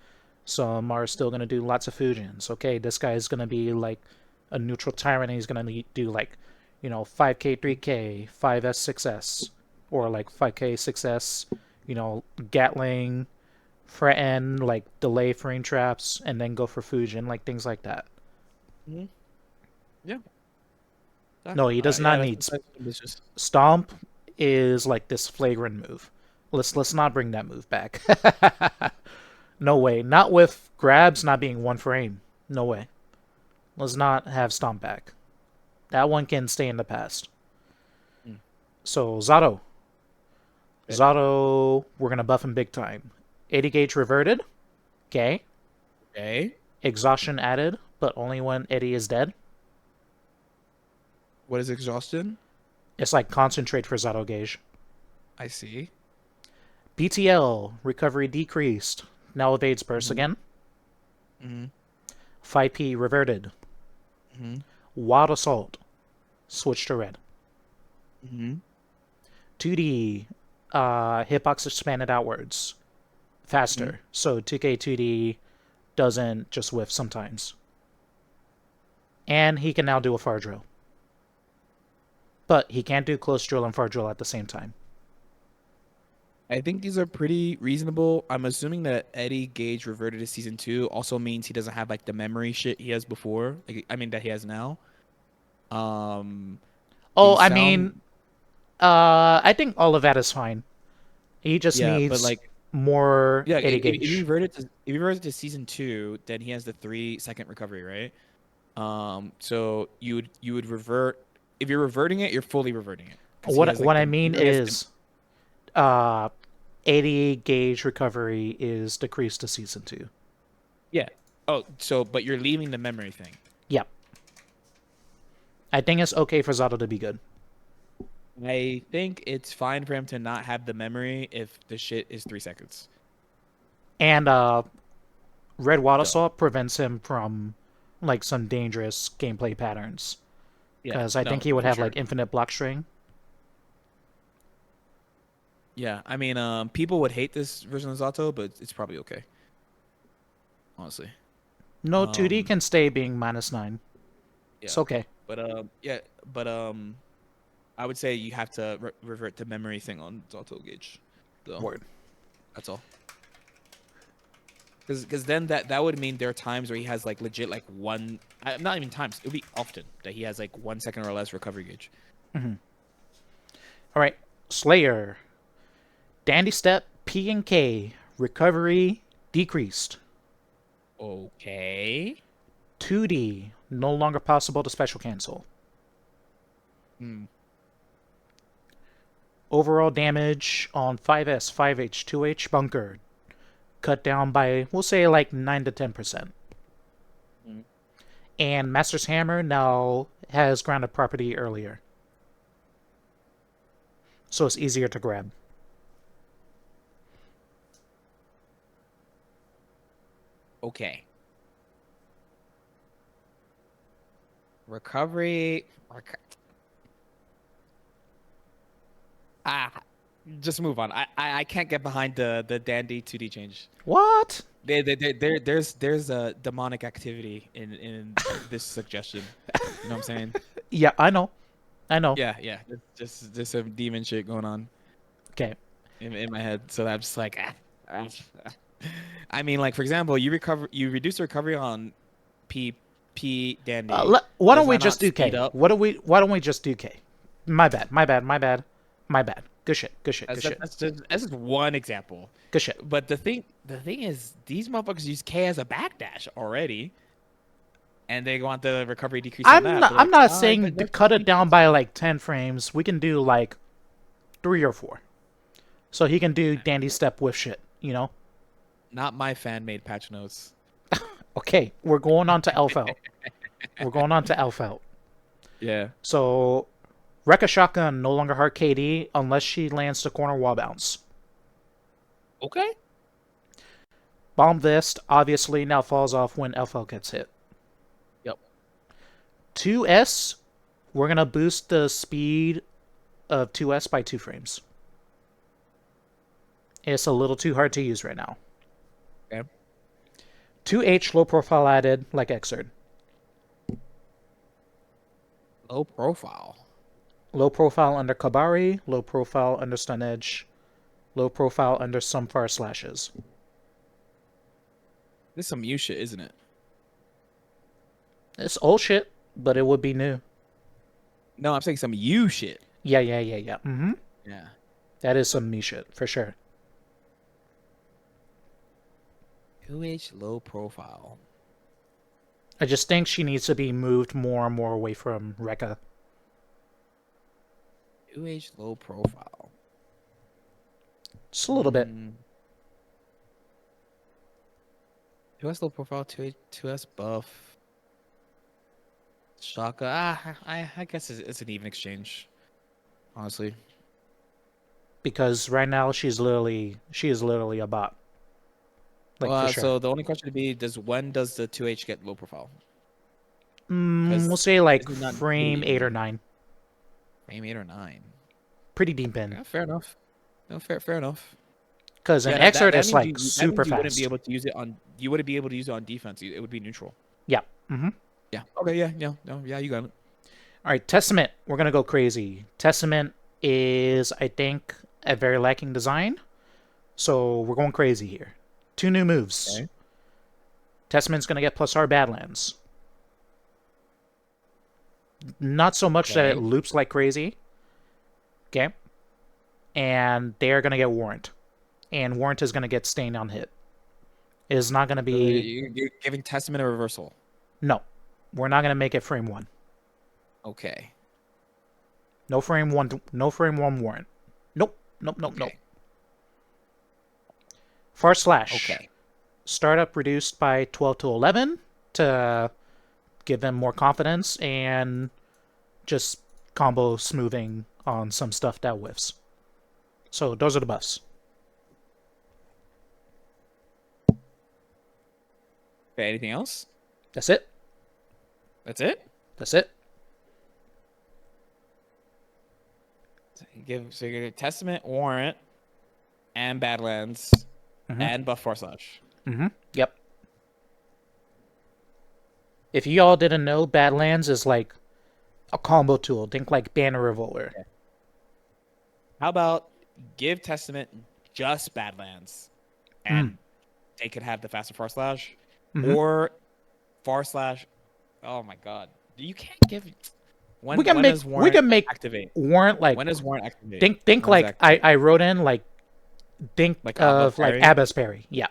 some are still gonna do lots of fusions. Okay, this guy is gonna be like a neutral tyrant. And he's gonna do like 5K, 3K, 5S, 6S, or like 5K, 6S. Gatling, threaten, like delay frame traps, and then go for fusion, like things like that. Mm-hmm. Yeah. No, he does Yeah, not that's, need that's ambitious. stomp. Is like this flagrant move. Let's not bring that move back. No way. Not with grabs not being one frame. No way. Let's not have stomp back. That one can stay in the past. Mm. So Zato. Okay. Zato, we're gonna buff him big time. 80 gauge reverted. Okay. Okay. Exhaustion added, but only when Eddie is dead. What is exhaustion? It's like concentrate for Zato gauge. I see. BTL, recovery decreased. Now evades burst Mm-hmm. again. Mm-hmm. 5P reverted. Mm-hmm. Wild assault. Switch to red. Mm-hmm. 2D, hitbox expanded outwards. Faster. Mm-hmm. So 2K 2D doesn't just whiff sometimes. And he can now do a far drill. But he can't do close drill and far drill at the same time. I think these are pretty reasonable. I'm assuming that Eddie Gage reverted to season 2 also means he doesn't have like the memory shit he has before. Like I mean that he has now. Oh, These I sound mean, I think all of that is fine. He just yeah, but needs like more yeah, Eddie if you gauge. reverted to season 2, then he has the 3-second recovery, right? So you would revert if you're reverting it, you're fully reverting it because he has What like I the mean he has the is, uh, 80 gauge recovery is decreased to season 2. yeah. Oh, so but you're leaving the memory thing. Yep. I think it's okay for Zato to be good. I think it's fine for him to not have the memory if the shit is 3 seconds. And Red Water Duh. Assault prevents him from like some dangerous gameplay patterns. Yeah, Because I think no, he would for have sure. like infinite block string. Yeah, I mean, people would hate this version of Zato, but it's probably okay. Honestly. No, 2D Um, can stay being -9. It's yeah, okay. but yeah, but I would say you have to revert the memory thing on Zato Gauge, though. Word. That's all. Because then that would mean there are times where he has like legit like one, not even times. It would be often that he has like 1 second or less recovery gauge. All right. Slayer. Dandy Step, P and K. Recovery decreased. Okay. 2D. No longer possible to special cancel. Hmm. Overall damage on 5S, 5H, 2H bunker cut down by, we'll say, like 9 to 10%. Mm. And Master's Hammer now has grounded property earlier. So it's easier to grab. Okay. Recovery. Ah, just move on. I can't get behind the dandy 2D change. What? There's a demonic activity in this suggestion. You know what I'm saying? Yeah, I know. I know. Yeah, yeah. Just some demon shit going on Okay. in my head. So I'm just like, I mean, like for example, you reduce the recovery on P dandy. Why Does don't we that just not do speed K? up? Why don't we just do K? My bad. Good shit. That's just one example. Good shit. But the thing is, these motherfuckers use K as a backdash already, and they want the recovery decrease on that. I'm not saying to cut it down by like 10 frames. We can do like 3 or 4. So he can do dandy step with shit, you know? Not my fan-made patch notes. Okay, we're going on to Elphelt. Yeah. So, Rekka Shotgun no longer hard KD unless she lands the corner wall bounce. Okay. Bomb Vest obviously now falls off when Elphelt gets hit. Yep. 2S, we're going to boost the speed of 2S by 2 frames. It's a little too hard to use right now. Okay. 2H low profile added like Xrd. Low profile. Low profile under Kabari, low profile under Stun Edge, low profile under some far slashes. This is some new shit, isn't it? It's old shit, but it would be new. No, I'm saying some you shit. Yeah. Mm-hmm. Yeah. That is some me shit, for sure. 2H low profile. I just think she needs to be moved more and more away from Rekka. 2H low profile. Just a little bit. 2S low profile, 2S buff. Shaka. I guess it's an even exchange. Honestly. Because right now she is literally a bot. Like, for sure. So the only question would be, when does the 2H get low profile? We'll say like it's not frame really 8 or 9. Frame 8 or 9. Pretty deep in. Yeah, fair enough. No, fair enough. Because an Xrd is like means super you fast. wouldn't be able to use it on. You wouldn't be able to use it on defense. It would be neutral. Yeah. Mm-hmm. Yeah. Okay. Yeah. Yeah. You got it. All right, Testament. We're gonna go crazy. Testament is, I think, a very lacking design, so we're going crazy here. 2 new moves. Okay. Testament's gonna get +R Badlands. Not so much that it loops like crazy. Okay. And they're gonna get Warrant. And Warrant is going to get Stain on hit. It is not going to be... You're giving Testament a reversal. No. We're not going to make it frame 1. Okay. No frame 1 Warrant. Nope. Okay. Far Slash. Okay. Startup reduced by 12 to 11 to give them more confidence and just combo smoothing on some stuff that whiffs. So those are the buffs. Okay, anything else? That's it. That's it? That's it. So you give Testament, Warrant, and Badlands, and buff Far Slash. Yep. If y'all didn't know, Badlands is like a combo tool. Think like Banner Revolver. Okay. How about give Testament just Badlands, and they could have the faster Far Slash, or Far Slash. Oh my God, you can't give. When does we warrant can make activate? warrant like When does warrant activate? think When does it like activate? I wrote in like think Like Abba of like Perry? Abbas Perry. Yeah.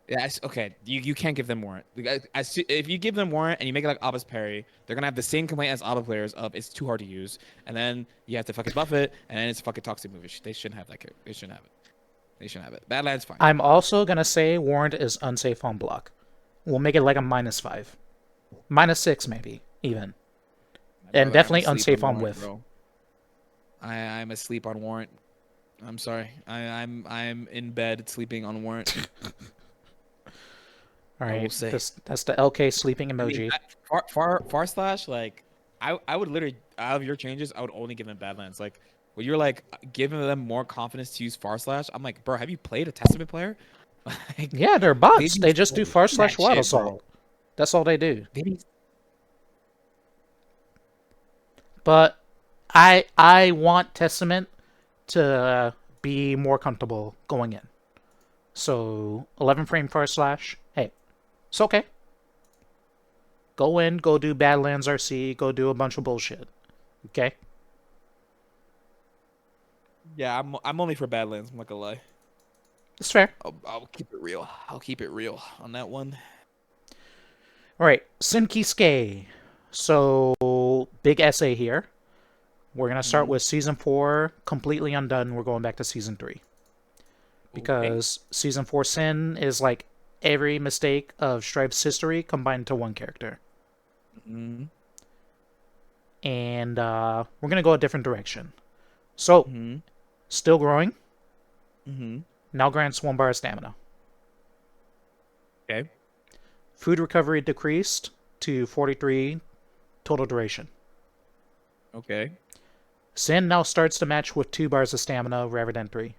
Yeah, okay. You can't give them warrant. If you give them warrant and you make it like Abba's parry, they're gonna have the same complaint as Abba players of it's too hard to use, and then you have to fucking buff it, and then it's a fucking toxic move. They shouldn't have that. They shouldn't have it. They shouldn't have it. Badlands fine. I'm also gonna say warrant is unsafe on block. We'll make it like a -5, -6 maybe even, and definitely unsafe on whiff. Bro. I'm asleep on warrant. I'm sorry. I'm in bed sleeping on warrant. All right, that's the LK sleeping emoji. I mean, far slash, like, I would literally, out of your changes, I would only give them Badlands. Like, when you're like giving them more confidence to use far slash, I'm like, bro, have you played a Testament player? Like, yeah, they're bots. They just do far slash wild assault. That's all they do. But I want Testament to be more comfortable going in. So 11 frame far slash. Hey, it's okay. Go in, go do Badlands RC, go do a bunch of bullshit. Okay? Yeah, I'm only for Badlands, I'm not gonna lie. It's fair. I'll keep it real. I'll keep it real on that one. Alright, Kiske. So, big essay here. We're going to start with Season 4, completely undone. We're going back to Season 3. Because Season 4 Sin is like every mistake of Stripe's history combined to one character. And we're going to go a different direction. So, still growing. Now grants 1 bar of stamina. Okay. Food recovery decreased to 43 total duration. Okay. Sin now starts to match with 2 bars of stamina rather than 3.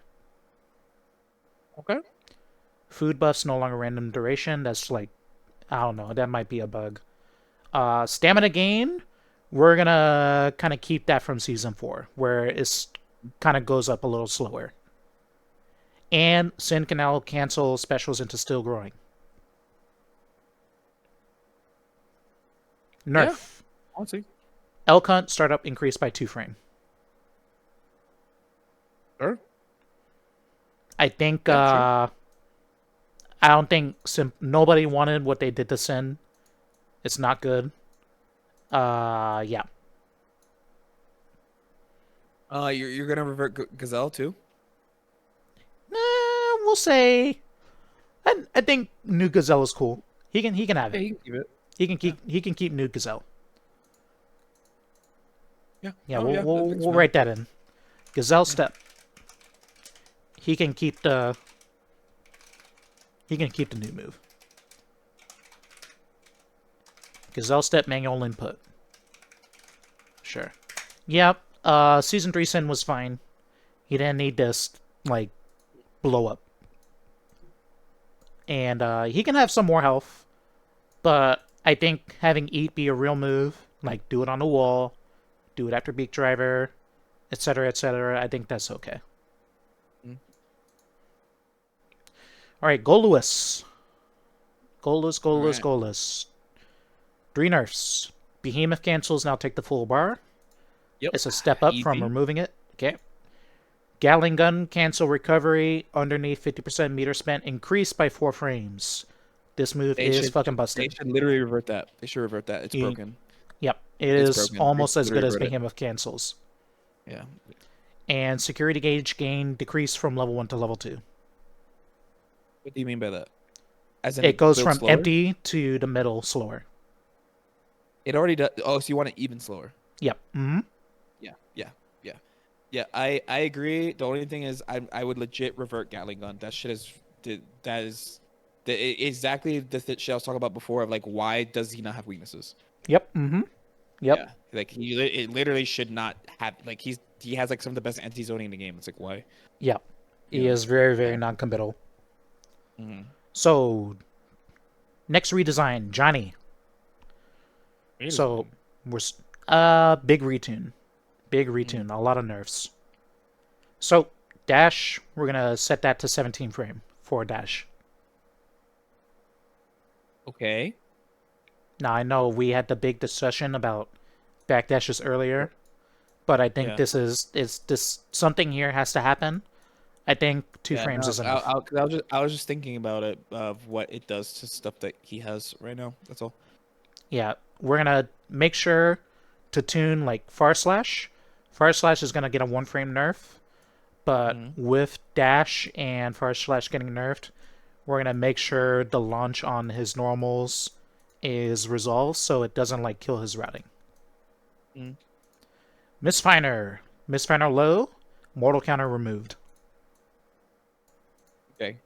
Okay. Food buffs no longer random duration. That's like, I don't know, that might be a bug. Stamina gain, we're gonna kind of keep that from Season 4, where it's kind of goes up a little slower. And Sin can now cancel specials into still growing. Nerf. Yeah, I'll see. Elk Hunt startup increased by 2 frame. Sure. I think, Yeah, I don't think nobody wanted what they did to Sin. It's not good. Yeah. You're gonna revert Gazelle too? We'll say. I think New Gazelle is cool. He can have it. Yeah, he can keep it. He can keep New Gazelle. Yeah. Yeah, Oh, we'll write that in. Gazelle step. He can keep the new move. Gazelle step manual input. Sure. Yep. Season 3 Sin was fine. He didn't need this like blow up. And he can have some more health, but I think having Eat be a real move, like do it on the wall, do it after Beak Driver, etc., etc., I think that's okay. Alright, Goldlewis. Goldlewis. 3 nerfs. Behemoth cancels, now take the full bar. Yep. It's a step up from removing it. Okay. Gatling gun, cancel recovery, underneath 50% meter spent, increased by 4 frames. This move is fucking busted. They should literally revert that. They should revert that. It's broken. Yep. It's almost as good as Behemoth cancels. Yeah. And security gauge gain decreased from level 1 to level 2. What do you mean by that? As in it goes from slower? empty to the middle slower. It already does. Oh, so you want it even slower? Yep. Mm-hmm. Yeah. I agree. The only thing is, I would legit revert Gatling gun. That shit is exactly the shit I was talking about before. Of like, why does he not have weaknesses? Yep. Mm-hmm. Yep. Yeah. Like it literally should not have. Like he has like some of the best anti-zoning in the game. It's like, why? Yep. He is very, very non-committal. Mm-hmm. So, next redesign, Johnny. So, we're big retune. A lot of nerfs. So, dash, we're gonna set that to 17 frame for dash. Okay. Now, I know we had the big discussion about backdashes earlier, but I think Yeah. this something here has to happen. I think two Yeah, frames no, is enough. 'cause I was just thinking about it of what it does to stuff that he has right now. That's all. Yeah, we're gonna make sure to tune like Far Slash. Far Slash is gonna get a 1 frame nerf, but Mm-hmm. with Dash and Far Slash getting nerfed, we're gonna make sure the launch on his normals is resolved so it doesn't like kill his routing. Mm-hmm. Misfiner low, mortal counter removed. Okay.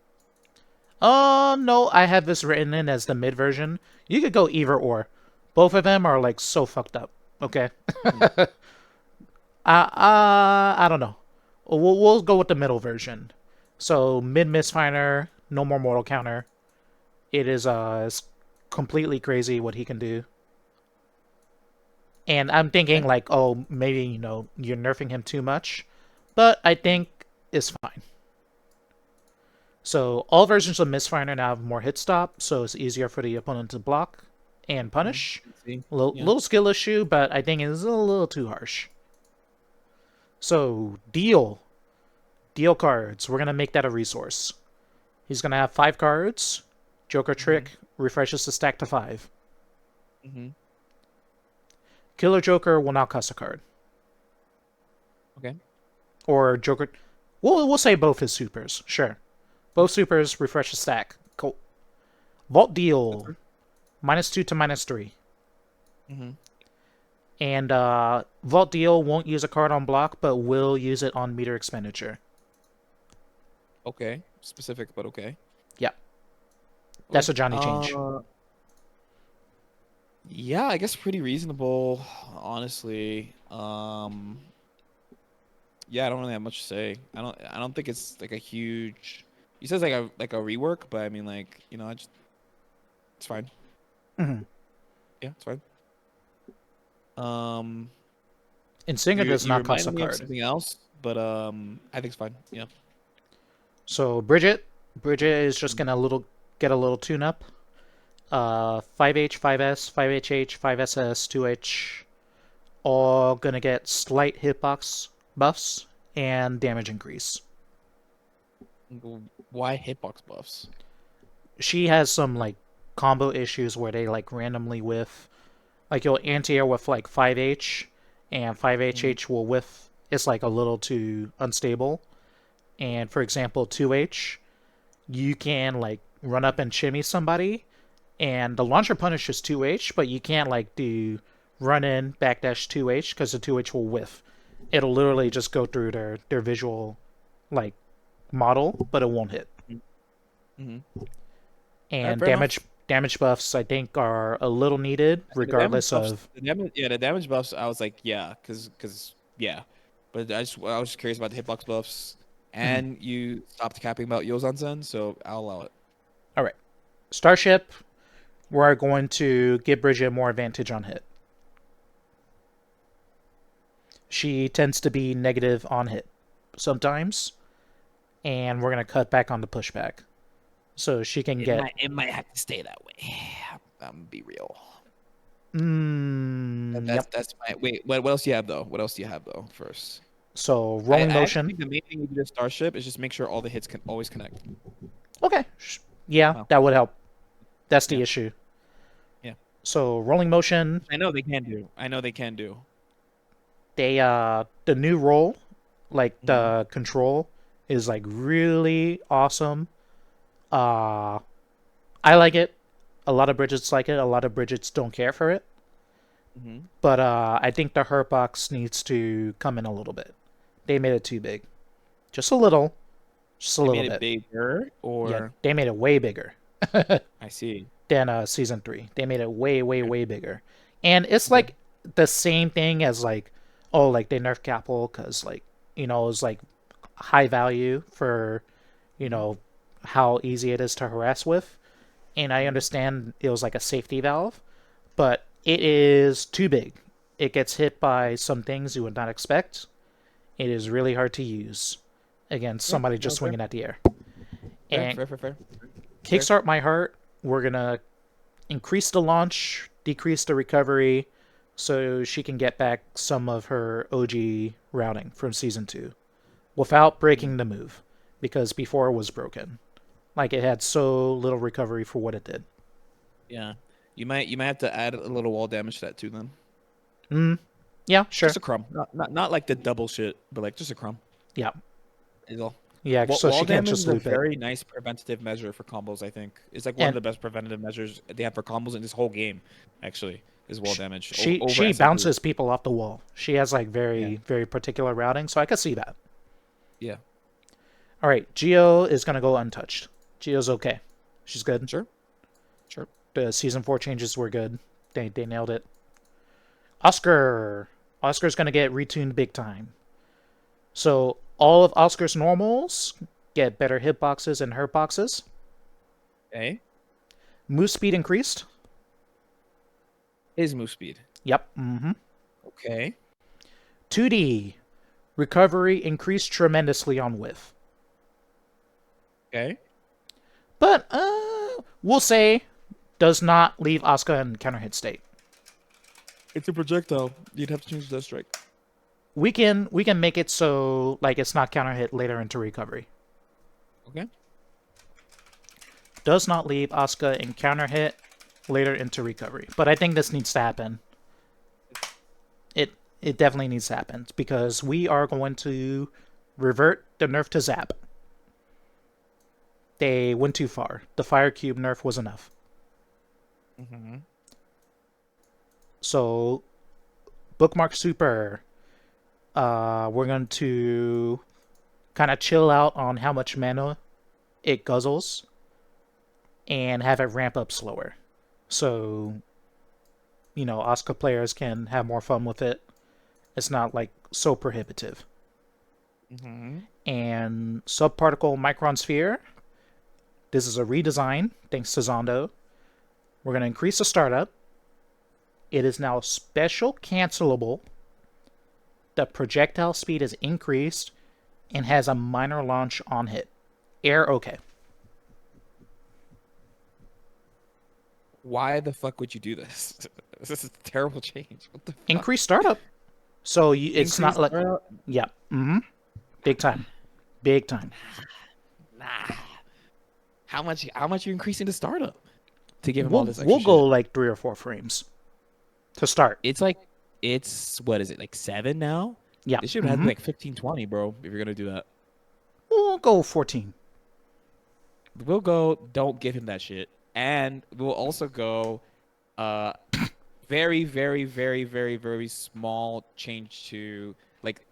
No, I have this written in as the mid version. You could go either or. Both of them are like so fucked up. Okay. Mm-hmm. I don't know. We'll go with the middle version. So mid misfiner, no more mortal counter. It is it's completely crazy what he can do. And I'm thinking Okay. like, oh, maybe you're nerfing him too much, but I think it's fine. So all versions of misfiner now have more hit stop, so it's easier for the opponent to block and punish. See? Yeah. Little skill issue, but I think it's a little too harsh. So deal cards. We're gonna make that a resource. He's gonna have 5 cards. Joker trick refreshes the stack to 5. Mm-hmm. Killer Joker will now cost a card. Okay. Or Joker. We'll say both his supers. Sure. Both supers refresh the stack. Cool. Vault deal. -2 to -3. Mm-hmm. And Vault deal won't use a card on block, but will use it on meter expenditure. Okay. Specific, but okay. Yeah. That's a Okay. Johnny change. Yeah, I guess pretty reasonable, honestly. Yeah, I don't really have much to say. I don't think it's like a huge. He says like a rework, but I mean like it's fine. Mhm. Yeah, it's fine. Um, Insinger does you not cost a reminded me of card. something else, but I think it's fine. Yeah. So Bridget is just gonna get a little tune up. 5H, 5S, 5HH, 5SS, 2H, all gonna get slight hitbox buffs and damage increase. Why hitbox buffs? She has some like combo issues where they like randomly whiff. Like you'll anti-air with like 5H, and 5HH will whiff. It's like a little too unstable. And for example, 2H, you can like run up and shimmy somebody, and the launcher punishes 2H, but you can't like do run in backdash 2H because the 2H will whiff. It'll literally just go through their visual like model, but it won't hit. Mm-hmm. And Fair enough. damage buffs I think are a little needed regardless of The damage buffs. I was like, yeah, because yeah, but I was just curious about the hitbox buffs, and you stopped capping about Yozan-sen, so I'll allow it. All right. Starship, we're going to give Bridget more advantage on hit. She tends to be negative on hit sometimes, and we're going to cut back on the pushback. So she can get... It might have to stay that way. I'm gonna be real. Yep. That's my... Wait, what else do you have, though? What else do you have, though, first? So rolling I actually motion. think the main thing with the Starship is just make sure all the hits can always connect. Okay. Yeah, Wow. that would help. That's the Yeah. issue. Yeah. So rolling motion, I know they can do. they the new roll, like the control, is like really awesome. I like it. A lot of Bridgets like it. A lot of Bridgets don't care for it. Mm-hmm. But I think the hurt box needs to come in a little bit. They made it too big. Just a little. Just a They little made it bit. bigger, or Yeah, they made it way bigger I see. than season 3. They made it way, way, way bigger. And it's Okay. like the same thing as like, oh, like they nerfed Capel because like, it's like high value for, how easy it is to harass with. And I understand it was like a safety valve, but it is too big. It gets hit by some things you would not expect. It is really hard to use against somebody just swinging at the air. And Fair. Kickstart My Heart, we're going to increase the launch, decrease the recovery, so she can get back some of her OG routing from season 2 without breaking the move, because before it was broken. Like it had so little recovery for what it did. Yeah. You might have to add a little wall damage to that too then. Yeah, sure. Just a crumb. Not like the double shit, but like just a crumb. Yeah. Is all. Yeah, so Wall she can't damage just is a loop it. very nice preventative measure for combos, I think. It's like one of the best preventative measures they have for combos in this whole game, actually, is wall damage. She over she SMB. bounces people off the wall. She has like Yeah. very particular routing, so I could see that. Yeah. All right, Geo is gonna go untouched. Geo's okay. She's good. Sure. The season 4 changes were good. They nailed it. Oscar's gonna get retuned big time. So all of Oscar's normals get better hitboxes and hurt boxes. Okay. Move speed increased. His move speed. Yep. Okay. 2D recovery increased tremendously on whiff. Okay. But we'll say does not leave Asuka in counter hit state. It's a projectile. You'd have to change the strike. We can make it so like it's not counter hit later into recovery. Okay. Does not leave Asuka in counter hit later into recovery. But I think this needs to happen. It definitely needs to happen because we are going to revert the nerf to zap. They went too far. The fire cube nerf was enough. So, bookmark super. We're going to kind of chill out on how much mana it guzzles and have it ramp up slower. So, Asuka players can have more fun with it. It's not like so prohibitive. And subparticle micron sphere. This is a redesign thanks to Zondo. We're going to increase the startup. It is now special cancelable. The projectile speed is increased and has a minor launch on hit. Air okay. Why the fuck would you do this? This is a terrible change. What the fuck? Increased startup. So it's not like yeah. Big time. Nah. How much you increasing the startup to give him all this extra We'll go shit? like 3 or 4 frames to start. It's what is it, like 7 now? Yeah. This should have like 15, 20, bro, if you're gonna do that. We'll go 14. We'll go, don't give him that shit. And we'll also go very, very, very, very, very small change to like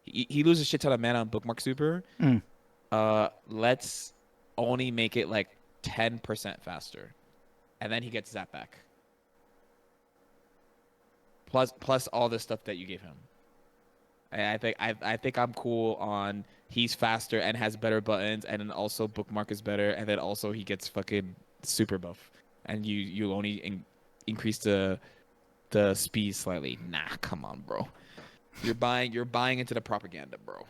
he loses a shit ton of mana on bookmark super. Let's only make it like 10% faster. And then he gets that back. Plus all the stuff that you gave him. And I think I'm cool on he's faster and has better buttons, and then also bookmark is better, and then also he gets fucking super buff, and you only increase the speed slightly. Nah, come on, bro. You're buying into the propaganda, bro.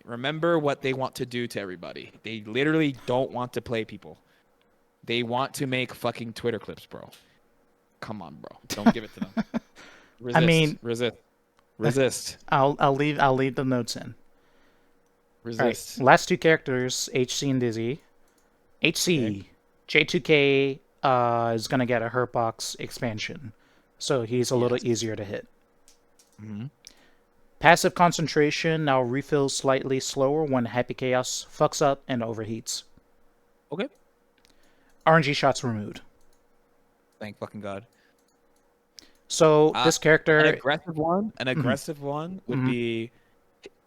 Remember what they want to do to everybody. They literally don't want to play people. They want to make fucking Twitter clips, bro. Come on, bro. Don't give it to them. Resist. I'll leave the notes in. Resist. Right. Last 2 characters, HC and Dizzy. HC, okay. J2K is gonna get a hurt box expansion, so he's a little easier to hit. Passive concentration now refills slightly slower when Happy Chaos fucks up and overheats. Okay. RNG shots removed. Thank fucking God. So this character, an aggressive one would be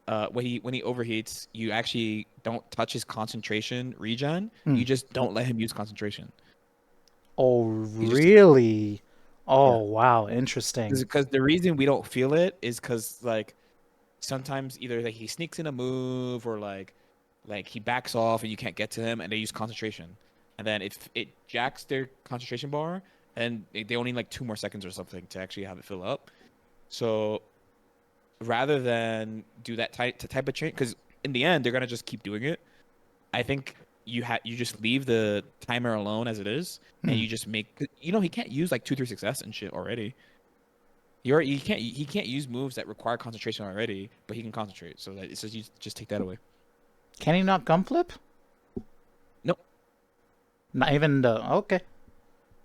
when he overheats, you actually don't touch his concentration regen. You just don't let him use concentration. Oh, really? Wow, interesting. Because the reason we don't feel it is because like sometimes either like he sneaks in a move or like he backs off and you can't get to him, and they use concentration, and then it jacks their concentration bar. And they only need like 2 more seconds or something to actually have it fill up. So rather than do that type of change, because in the end they're gonna just keep doing it. I think you just leave the timer alone as it is, and you just make he can't use like 2, 3 success and shit already. He can't use moves that require concentration already, but he can concentrate. So that it says you just take that away. Can he not gun flip? Nope. Not even the okay.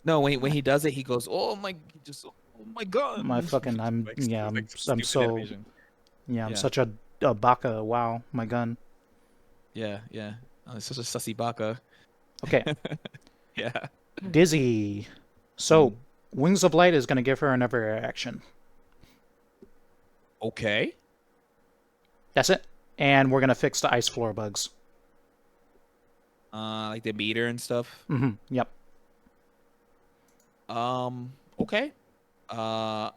No, when he does it, he goes, "Oh my, oh my god!" My fucking I'm Like, yeah like I'm stupid so animation. yeah I'm Yeah. such a baka. Wow, my gun. Yeah, yeah. Oh, it's such a sussy baka. Okay, Yeah. Dizzy. So Mm. Wings of Light is gonna give her another action. Okay. That's it. And we're gonna fix the ice floor bugs. Like the meter and stuff. Yep. Okay. Uh,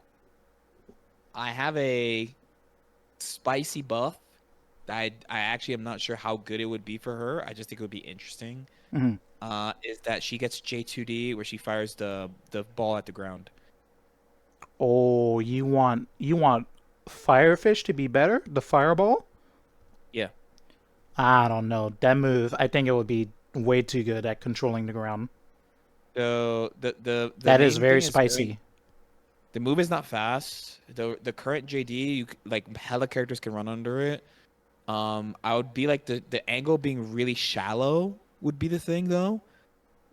I have a spicy buff. I actually am not sure how good it would be for her. I just think it would be interesting. hmm Is that she gets J2D where she fires the ball at the ground. Oh, you want Firefish to be better? The fireball? Yeah. I don't know. That move, I think it would be way too good at controlling the ground. So the That is main very thing is spicy. the move is not fast. The current JD, like hella characters can run under it. I would be like the angle being really shallow would be the thing though.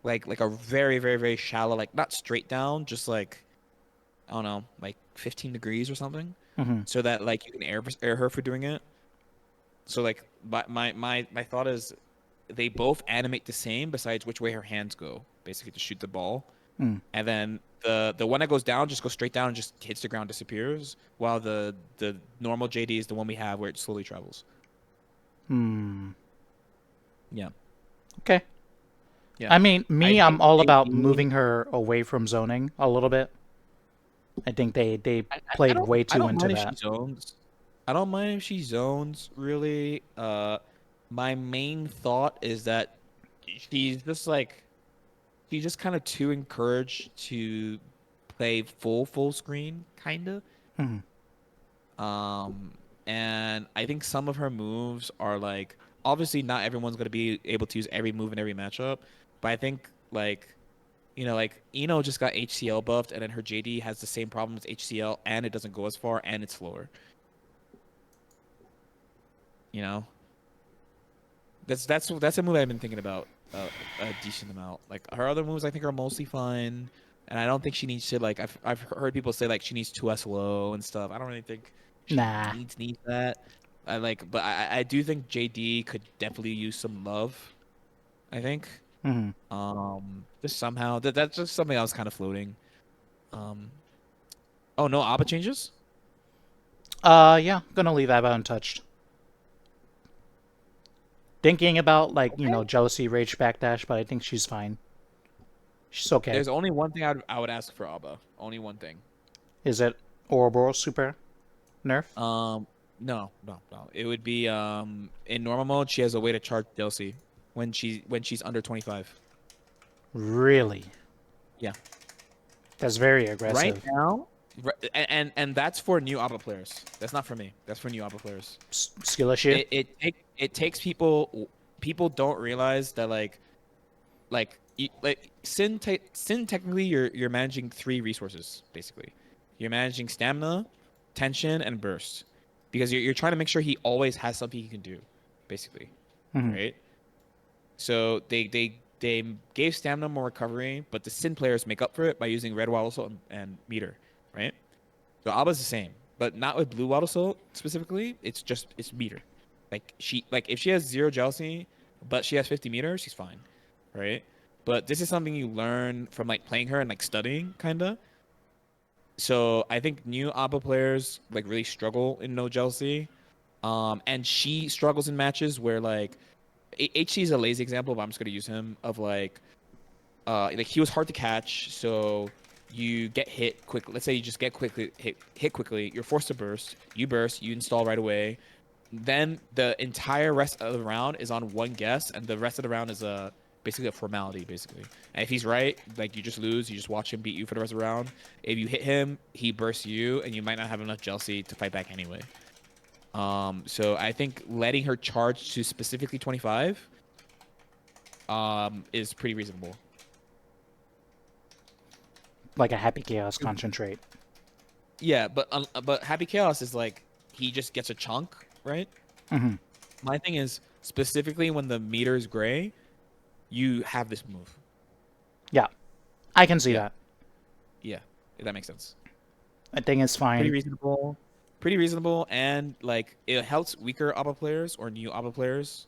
Like a very very very shallow, like not straight down, just like I don't know, like 15 degrees or something, hmm so that like you can air her for doing it. So like my thought is they both animate the same besides which way her hands go, basically to shoot the ball. Mm. And then the one that goes down just goes straight down and just hits the ground, disappears, while the normal JD is the one we have where it slowly travels. Hmm. Yeah. Okay. Yeah. I mean, I I'm think all about JD moving her away from zoning a little bit. I think they I played don't way I too don't into mind if she that. zones. I don't mind if she zones really. My main thought is that she's just like she's just kind of too encouraged to play full screen kind of. Hmm Um and I think some of her moves are like obviously not everyone's going to be able to use every move in every matchup, but I think like like Eno just got HCL buffed, and then her JD has the same problem as HCL, and it doesn't go as far, and it's slower. You know, that's a move I've been thinking about a decent amount. Like her other moves, I think are mostly fine, and I don't think she needs to like. I've heard people say like she needs 2S low and stuff. I don't really think she Nah. needs that. But I do think JD could definitely use some love. I think. hmm Just somehow that's just something I was kind of floating. Um, oh no, ABBA changes. Yeah. Gonna leave Abba untouched. Thinking about like Okay. jealousy, rage, backdash, but I think she's fine. She's okay. There's only one thing I would ask for ABBA. Only one thing. Is it Ouroboros super nerf? Um, no. It would be in normal mode. She has a way to charge Delcy when she's under 25. Really? Yeah. That's very Right aggressive. now, and that's for new ABBA players. That's not for me. That's for new ABBA players. Skill issue? It takes people don't realize that sin technically you're managing three resources basically. You're managing stamina, tension, and burst because you're trying to make sure he always has something he can do, basically, hmm right? So they gave stamina more recovery, but the sin players make up for it by using red wild assault and meter, right? So Abba's the same, but not with blue wild assault specifically. It's meter. Like if she has zero jealousy, but she has 50 meters, she's fine, right? But this is something you learn from like playing her and like studying, kinda. So I think new ABBA players like really struggle in no jealousy. And she struggles in matches where like HC is a lazy example, but I'm just gonna use him of like he was hard to catch, so you get hit quick. Let's say you just get quickly hit quickly. You're forced to burst. You burst. You install right away. Then the entire rest of the round is on one guess, and the rest of the round is basically a formality, basically. And if he's right, like you just lose. You just watch him beat you for the rest of the round. If you hit him, he bursts you, and you might not have enough jealousy to fight back anyway. So I think letting her charge to specifically 25 is pretty reasonable. Like a happy chaos concentrate. Yeah, but Happy Chaos is like he just gets a chunk, right? Hmm. My thing is specifically when the meter is gray, you have this move. Yeah, I can see Yeah, that. yeah, if that makes sense. I think it's Pretty fine. reasonable, pretty reasonable, and like it helps weaker ABBA players or new ABBA players.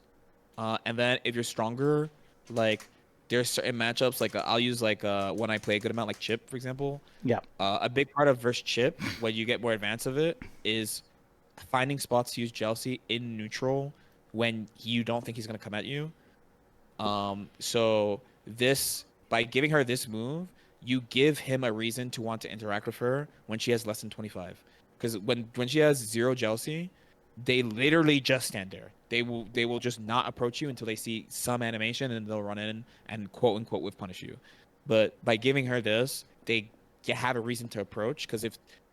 And then if you're stronger, like there's certain matchups like I'll use like when I play a good amount like Chipp, for example. Yeah. A big part of versus Chipp, when you get more advanced of it, is finding spots to use jealousy in neutral when you don't think he's gonna come at you. So this by giving her this move, you give him a reason to want to interact with her when she has less than 25. Because when she has zero jealousy, they literally just stand there. They will just not approach you until they see some animation and they'll run in and quote unquote with punish you. But by giving her this, they have a reason to approach. Because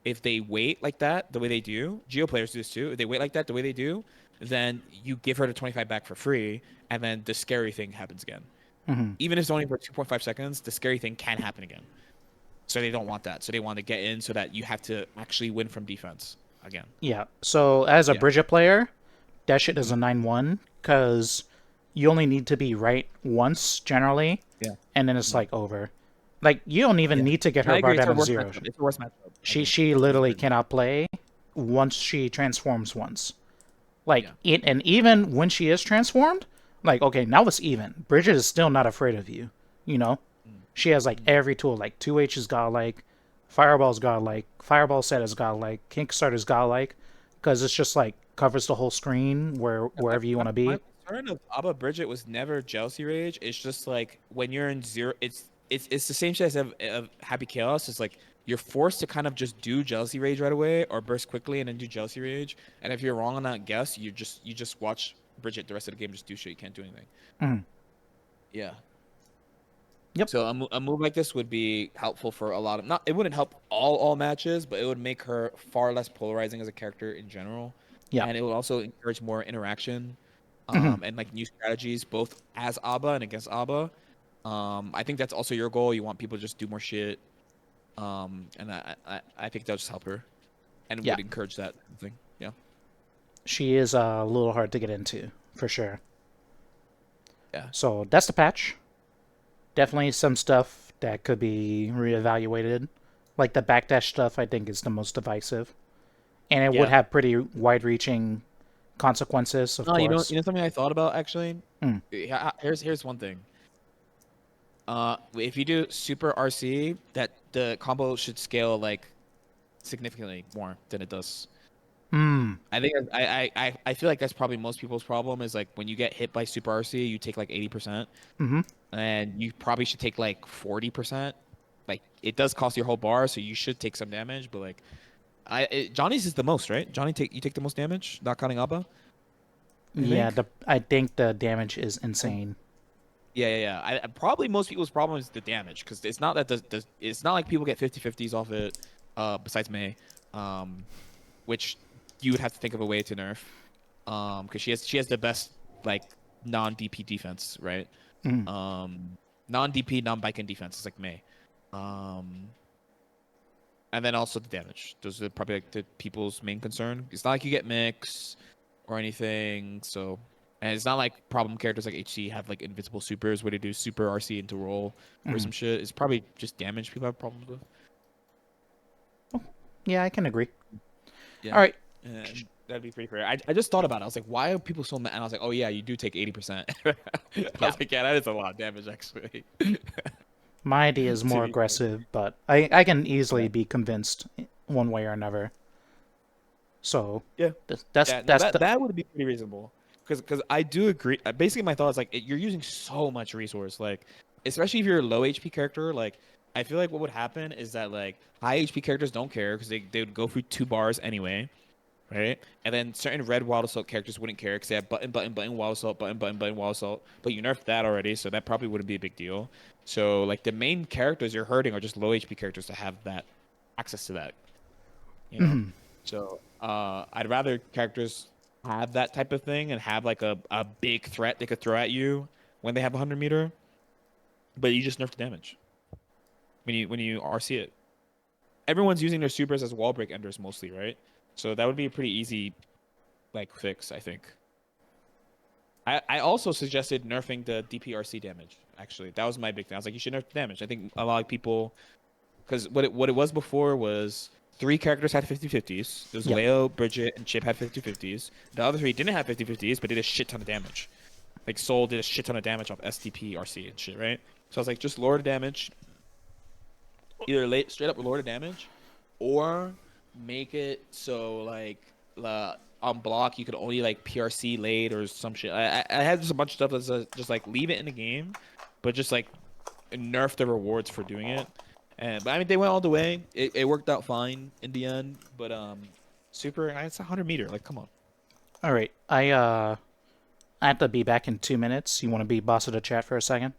if they wait like that the way they do, Geo players do this too. If they wait like that the way they do, then you give her the 25 back for free, and then the scary thing happens again. Hmm. Even if it's only for 2.5 seconds, the scary thing can happen again. So they don't want that. So they want to get in so that you have to actually win from defense again. Yeah. So as a Yeah. Bridget player, that shit is Mhm. a 9-1 because you only need to be right once generally, Yeah. and then it's Mhm. like over. Like you don't even Yeah. need to get I her agree. bar It's down a to worse zero. matchup. It's a worse matchup. I She think. she It's a literally bit. cannot play once she transforms once. Like Yeah. it, and even when she is transformed, like okay, now it's even. Bridget is still not afraid of you. You know, Mm. she has like Mm. every tool. Like 2H is godlike, Fireball's godlike, Fireball set is godlike, Kickstart is godlike, because it's just like covers the whole screen Yeah, my, wherever you my, want to my be. concern of Abba Bridget was never jealousy rage. It's just like when you're in zero, it's the same shit as of Happy Chaos. It's like you're forced to kind of just do jealousy rage right away or burst quickly and then do jealousy rage. And if you're wrong on that guess, you just watch Bridget the rest of the game just do shit. You can't do anything. Mhm. Yeah. Yep. So a move like this would be helpful for a lot of not. It wouldn't help all matches, but it would make her far less polarizing as a character in general, Yeah. and it will also encourage more interaction, Mhm. and like new strategies both as Abba and against Abba. I think that's also your goal. You want people to just do more shit, and I think that'll just help her, and Yeah. would encourage that thing. Yeah, She is a little hard to get into for sure. yeah, So that's the patch. Definitely some stuff that could be reevaluated. Like the backdash stuff, I think is the most divisive, and it would yeah. have pretty wide-reaching consequences, of No, course. you know something I thought about actually. Mm. Yeah, here's one thing. If you do super RC, that the combo should scale like significantly more than it does. Mm. I think I feel like that's probably most people's problem is like when you get hit by super RC, you take like 80%, Hmm. and you probably should take like 40%. Like it does cost your whole bar, so you should take some damage. But like Johnny's is the most, right? Johnny take the most damage, not counting Abba. I Yeah, think. I think the damage is insane. Yeah. Probably most people's problem is the damage because it's not that it's not like people get 50/50s off it. Besides May, um, which you would have to think of a way to nerf. Because she has the best like non DP defense, right? Mm. Non DP non Baiken defense is like May. Um, and then also the damage. Those are probably like the people's main concern. It's not like you get mix or anything, so. And it's not like problem characters like HC have like invincible supers where they do super RC into roll or Mm. some shit. It's probably just damage people have problems with. Yeah, I can agree. All Yeah. right. And that'd be pretty fair. I just thought about it. I was like, why are people so mad? And I was like, oh yeah, you do take 80%. I Yeah, was like, yeah, that is a lot of damage actually. my idea is To more be fair. aggressive, but I can Yeah. easily be convinced one way or another. So Yeah. that's Yeah. No, that's that the that would be pretty reasonable. Because I do agree. Basically, my thought is like you're using so much resource, like especially if you're a low HP character. Like I feel like what would happen is that like high HP characters don't care because they would go through 2 bars anyway, right? And then certain red wild assault characters wouldn't care because they have button wild assault button wild assault. But you nerfed that already, so that probably wouldn't be a big deal. So like the main characters you're hurting are just low HP characters to have that access to that, you know. So I'd rather characters have that type of thing and have like a big threat they could throw at you when they have 100 meter, but you just nerf the damage when you RC it. everyone's using their supers as wall break enders mostly, right? So that would be a pretty easy like fix, I think. I also suggested nerfing the DPRC damage. Actually, that was my big thing. I was like, you should nerf the damage. I think a lot of people, because what it was before was 3 characters had 50/50s. There was Yep. Leo, Bridget, and Chipp had 50/50s. The other 3 didn't have 50/50s, but did a shit ton of damage. Like Soul did a shit ton of damage off STP, RC, and shit, right? So I was like, just lower the damage. Either straight up lower the damage, or make it so like on block you could only like PRC late or some shit. I had just a bunch of stuff that's just like leave it in the game, but just like nerf the rewards for doing it. But I mean they went all the way. It worked out fine in the end. But super, it's 100 meter. Like come on. All right, I have to be back in 2 minutes. You want to be boss of the chat for a second?